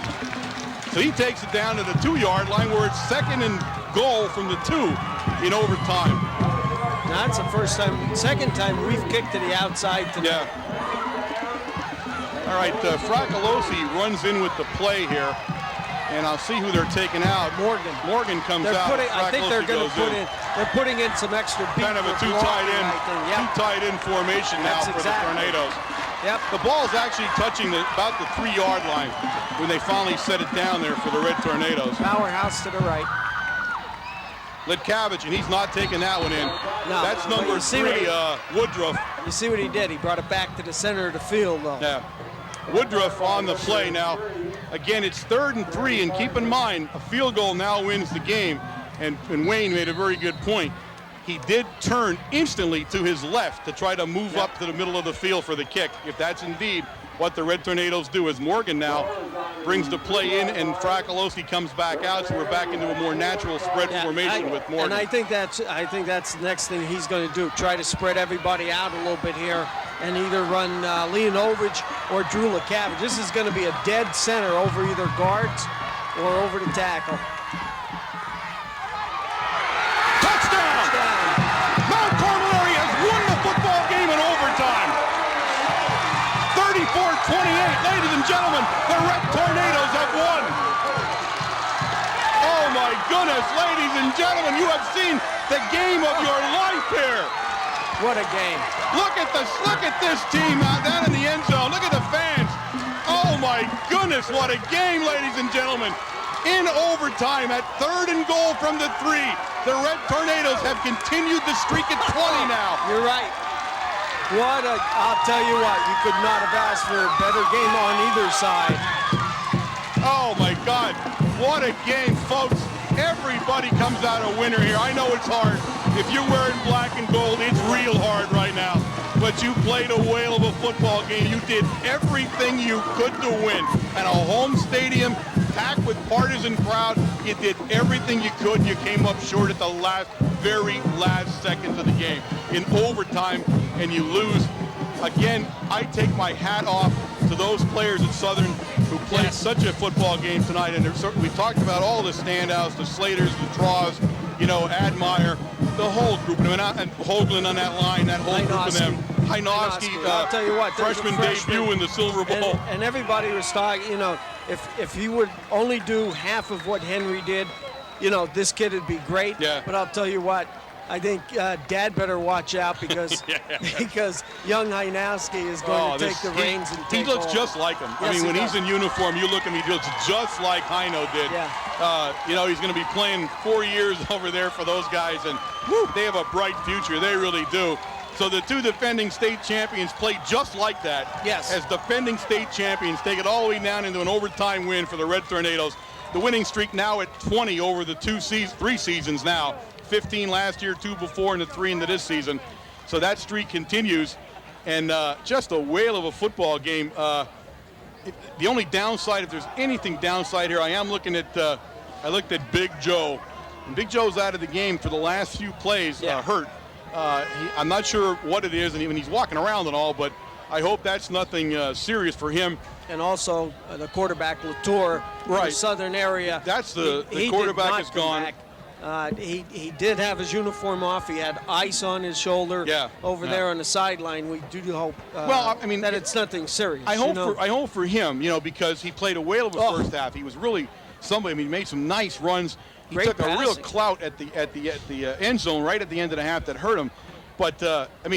So he takes it down to the 2-yard line where it's 2nd and goal from the 2 in overtime. Now that's the second time we've kicked to the outside tonight. Yeah. All right, Fracolosi runs in with the play here. And I'll see who they're taking out. Morgan comes out. I think they're going to they're putting in some extra beat. Kind of a two tight end formation now for the Tornadoes. Yep. The ball's actually touching about the 3-yard line when they finally set it down there for the Red Tornadoes. Powerhouse to the right. Litkavich, and he's not taking that one in. No, that's number 3, Woodruff. You see what he did? He brought it back to the center of the field, though. Yeah. Woodruff on the play now. Again, it's 3rd and 3, and keep in mind, a field goal now wins the game. And Wayne made a very good point. He did turn instantly to his left to try to move up to the middle of the field for the kick. If that's indeed what the Red Tornadoes do, as Morgan now brings the play in and Frakalowski comes back out, so we're back into a more natural spread formation with Morgan. And I think that's the next thing he's going to do. Try to spread everybody out a little bit here and either run Leonovich or Drew Litkavich. This is going to be a dead center over either guards or over the tackle. Mount Carmel area has won the football game in overtime. 34-28, ladies and gentlemen, the Red Tornadoes have won. Oh my goodness, ladies and gentlemen, you have seen the game of your life here. What a game. Look at this team out down in the end zone. Look at the fans. Oh my goodness, what a game, ladies and gentlemen. In overtime at 3rd and goal from the 3. The Red Tornadoes have continued the streak at 20 now. You're right. I'll tell you what, you could not have asked for a better game on either side. Oh my God, what a game, folks. Everybody comes out a winner here. I know it's hard. If you're wearing black and gold, it's real hard right now. But you played a whale of a football game. You did everything you could to win. And a home stadium packed with partisan crowd, you did everything you could. You came up short at the very last seconds of the game in overtime, and you lose. Again, I take my hat off to those players at Southern who played such a football game tonight. And we talked about all the standouts, the Slaters, the Draws, Admire, the whole group. And Hoagland on that line, that whole group of them. Hajnowski, I'll tell you what, freshman debut in the Silver Bowl. And everybody was talking, if he would only do half of what Henry did, this kid would be great. Yeah. But I'll tell you what, I think Dad better watch out because young Hajnowski is going to take the reins and take He looks over. just like him. Yes, when he's in uniform, you look at him, he looks just like Hajno did. Yeah. He's going to be playing 4 years over there for those guys, and they have a bright future. They really do. So the 2 defending state champions play just like that. Yes. As defending state champions, take it all the way down into an overtime win for the Red Tornadoes. The winning streak now at 20 over the 3 seasons now. 15 last year, 2 before, and the 3 into this season. So that streak continues, and just a whale of a football game. The only downside, if there's anything downside here, I am looking at, I looked at Big Joe. And Big Joe's out of the game for the last few plays, hurt. I'm not sure what it is, and even he's walking around and all, but I hope that's nothing serious for him. And also the quarterback, Latour, the Southern area. That's the quarterback is gone. He did have his uniform off. He had ice on his shoulder over there on the sideline. We do hope that it's nothing serious. I hope for him, because he played a whale of a first half. He was really somebody. He made some nice runs. He took a real clout at the end zone right at the end of the half that hurt him. But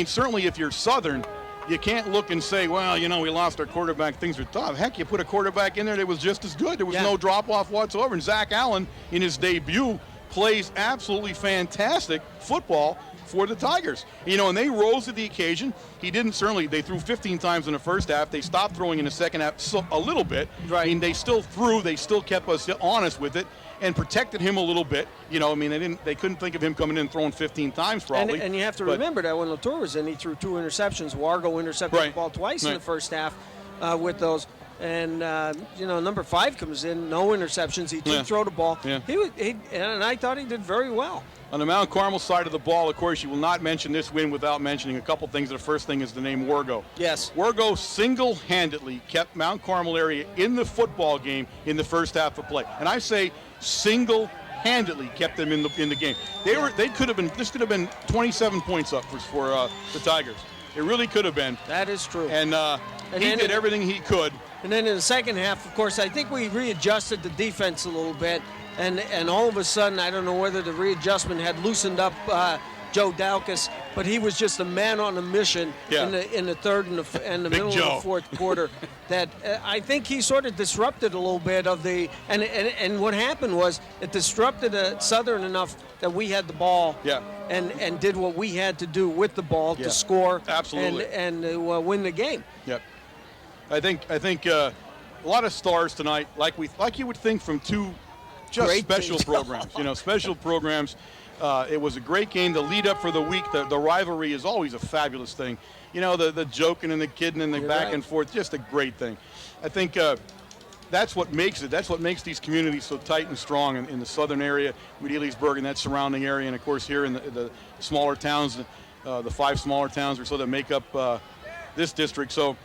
certainly if you're Southern, you can't look and say, well, we lost our quarterback. Things are tough. Heck, you put a quarterback in there that was just as good. There was no drop off whatsoever. And Zach Allen in his debut plays absolutely fantastic football for the Tigers. And they rose to the occasion. They threw 15 times in the first half. They stopped throwing in the second half a little bit. Right. They still threw. They still kept us honest with it and protected him a little bit. They couldn't think of him coming in throwing 15 times probably. And you have to remember that when Latour was in, he threw 2 interceptions. Wargo intercepted the ball twice in the first half with those. And number 5 comes in, no interceptions. He did throw the ball. Yeah. And I thought he did very well. On the Mount Carmel side of the ball, of course, you will not mention this win without mentioning a couple things. The first thing is the name Wargo. Yes. Wargo single-handedly kept Mount Carmel area in the football game in the first half of play. And I say single-handedly kept them in the game. This could have been 27 points up for the Tigers. It really could have been. That is true. And he did everything he could. And then in the second half, of course, I think we readjusted the defense a little bit. And all of a sudden, I don't know whether the readjustment had loosened up Joe Dowcas, but he was just a man on a mission in the third and the middle of the fourth quarter. That I think he sort of disrupted a little bit of the and what happened was it disrupted Southern enough that we had the ball and did what we had to do with the ball to score and win the game. Yep. I think a lot of stars tonight, like you would think from two just great special programs. Special programs. It was a great game. The lead up for the week, the rivalry is always a fabulous thing. The joking and the kidding and the back and forth, just a great thing. I think that's what makes it. That's what makes these communities so tight and strong in the southern area, with Edleysburg and that surrounding area, and of course here in the smaller towns, the 5 smaller towns or so that make up this district. So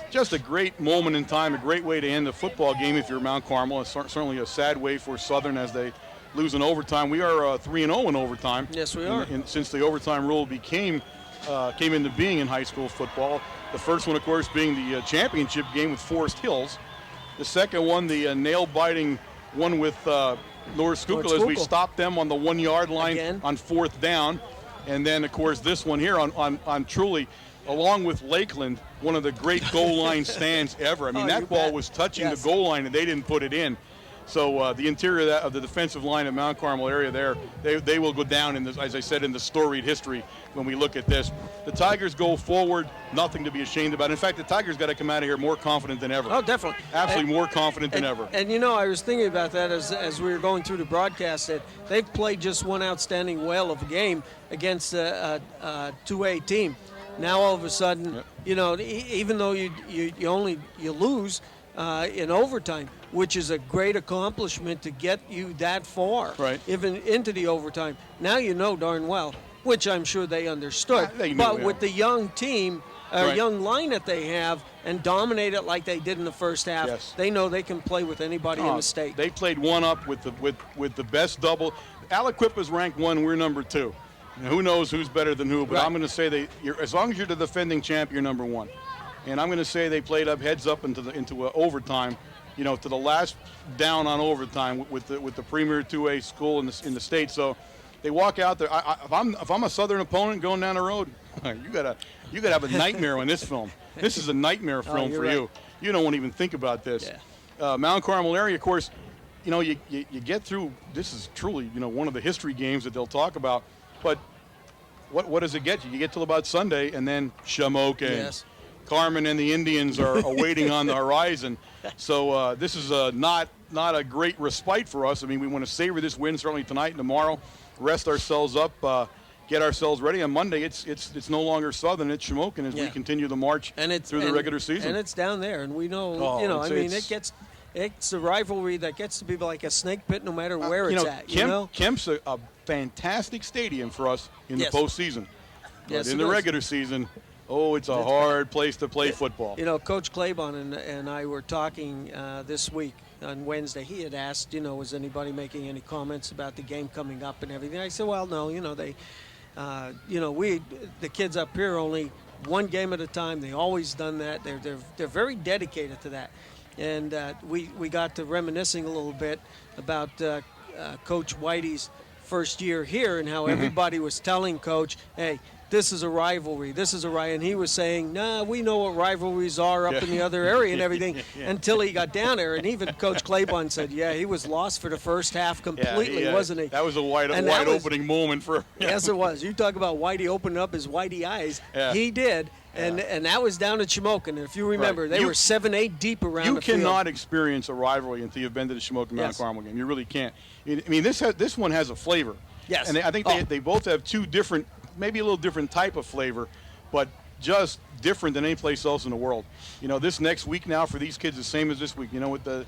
just a great moment in time, a great way to end the football game if you're Mount Carmel. It's certainly a sad way for Southern as they lose in overtime. We are 3-0 in overtime. Yes, we are. Since the overtime rule came into being in high school football. The first one, of course, being the championship game with Forest Hills. The second one, the nail-biting one with North Schuylkill, as we stopped them on the 1-yard line on 4th down. And then, of course, this one here on truly, along with Lakeland, one of the great goal line stands ever. I mean, that ball was touching the goal line, and they didn't put it in. So the interior of the defensive line of Mount Carmel area there, they will go down, as I said, in the storied history when we look at this. The Tigers go forward, nothing to be ashamed about. In fact, the Tigers got to come out of here more confident than ever. Oh, definitely. Absolutely more confident than ever. And, I was thinking about that as we were going through the broadcast, that they've played just one outstanding whale of a game against a 2A team. Now all of a sudden, even though you lose in overtime, which is a great accomplishment to get you that far, even into the overtime. Now you know darn well, which I'm sure they understood. But with the young team, young line that they have, and dominate it like they did in the first half, they know they can play with anybody in the state. They played one up with the best double. Aliquippa's ranked 1, we're number 2. Who knows who's better than who, but I'm going to say as long as you're the defending champ, you're number 1. And I'm going to say they played heads up into overtime, to the last down on overtime with the premier 2A school in the state. So they walk out there. If I'm a Southern opponent going down the road, you gotta have a nightmare on this film. This is a nightmare film for you. You don't want to even think about this. Yeah. Mount Carmel area, of course, you get through. This is truly one of the history games that they'll talk about. But what does it get you? You get till about Sunday, and then Shamokin. Yes. Carmen and the Indians are awaiting on the horizon. So this is not a great respite for us. I mean, we want to savor this win certainly tonight and tomorrow, rest ourselves up, get ourselves ready. On Monday, it's no longer Southern, it's Shamokin as we continue the march through the regular season. And it's down there, and we know, it's a rivalry that gets to be like a snake pit no matter where it's at. Kemp's a fantastic stadium for us in the postseason. But in the regular season, it's a hard place to play football. Coach Claiborne and I were talking this week on Wednesday. He had asked, was anybody making any comments about the game coming up and everything. I said, well, no, the kids up here only one game at a time. They always done that. They're very dedicated to that. And we got to reminiscing a little bit about Coach Whitey's first year here and how everybody was telling Coach, hey, this is a rivalry. And he was saying, nah, we know what rivalries are up in the other area and everything, until he got down there. And even Coach Claiborne said, he was lost for the first half completely, wasn't he? That was a wide opening moment for him. Yes, it was. You talk about Whitey opening up his Whitey eyes. Yeah. He did. And that was down at Shamokin. And if you remember, they were 7-8 deep around the field. You cannot experience a rivalry until you've been to the Shamokin Mount Carmel game. You really can't. I mean, this one has a flavor. Yes. And I think they both have two different, maybe a little different type of flavor, but just different than any place else in the world. This next week now for these kids, the same as this week. With the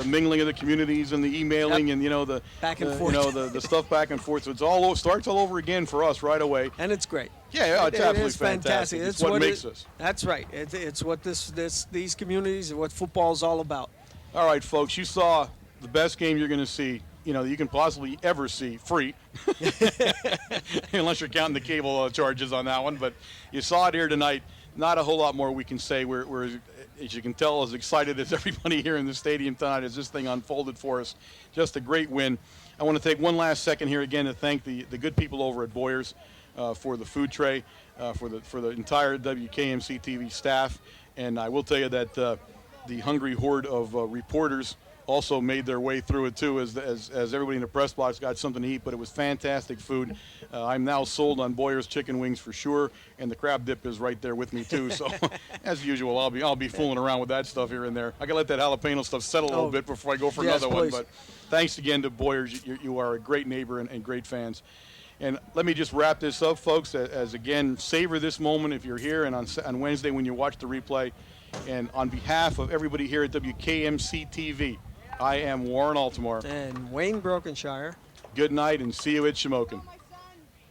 mingling of the communities and the emailing and the back and forth, the stuff back and forth. So it starts all over again for us right away. And it's great. Yeah, it's absolutely fantastic. It's what makes us. That's right. It's what these communities and what football is all about. All right, folks. You saw the best game you're going to see. You can possibly ever see free, unless you're counting the cable charges on that one. But you saw it here tonight. not a whole lot more we can say. We're, as you can tell, as excited as everybody here in the stadium tonight as this thing unfolded for us. Just a great win. I want to take one last second here again to thank the good people over at Boyer's for the food tray, for the entire WKMC TV staff. And I will tell you that the hungry horde of reporters also made their way through it too, as everybody in the press box got something to eat. But it was fantastic food. I'm now sold on Boyer's chicken wings for sure, and the crab dip is right there with me too. So as usual, I'll be fooling around with that stuff here and there. I gotta let that jalapeno stuff settle a little bit before I go for another one. But thanks again to Boyer's. You are a great neighbor and great fans. And let me just wrap this up, folks, as again, savor this moment if you're here, and on Wednesday when you watch the replay. And on behalf of everybody here at WKMC TV, I am Warren Altamore. And Wayne Brokenshire. Good night, and see you at Shamokin.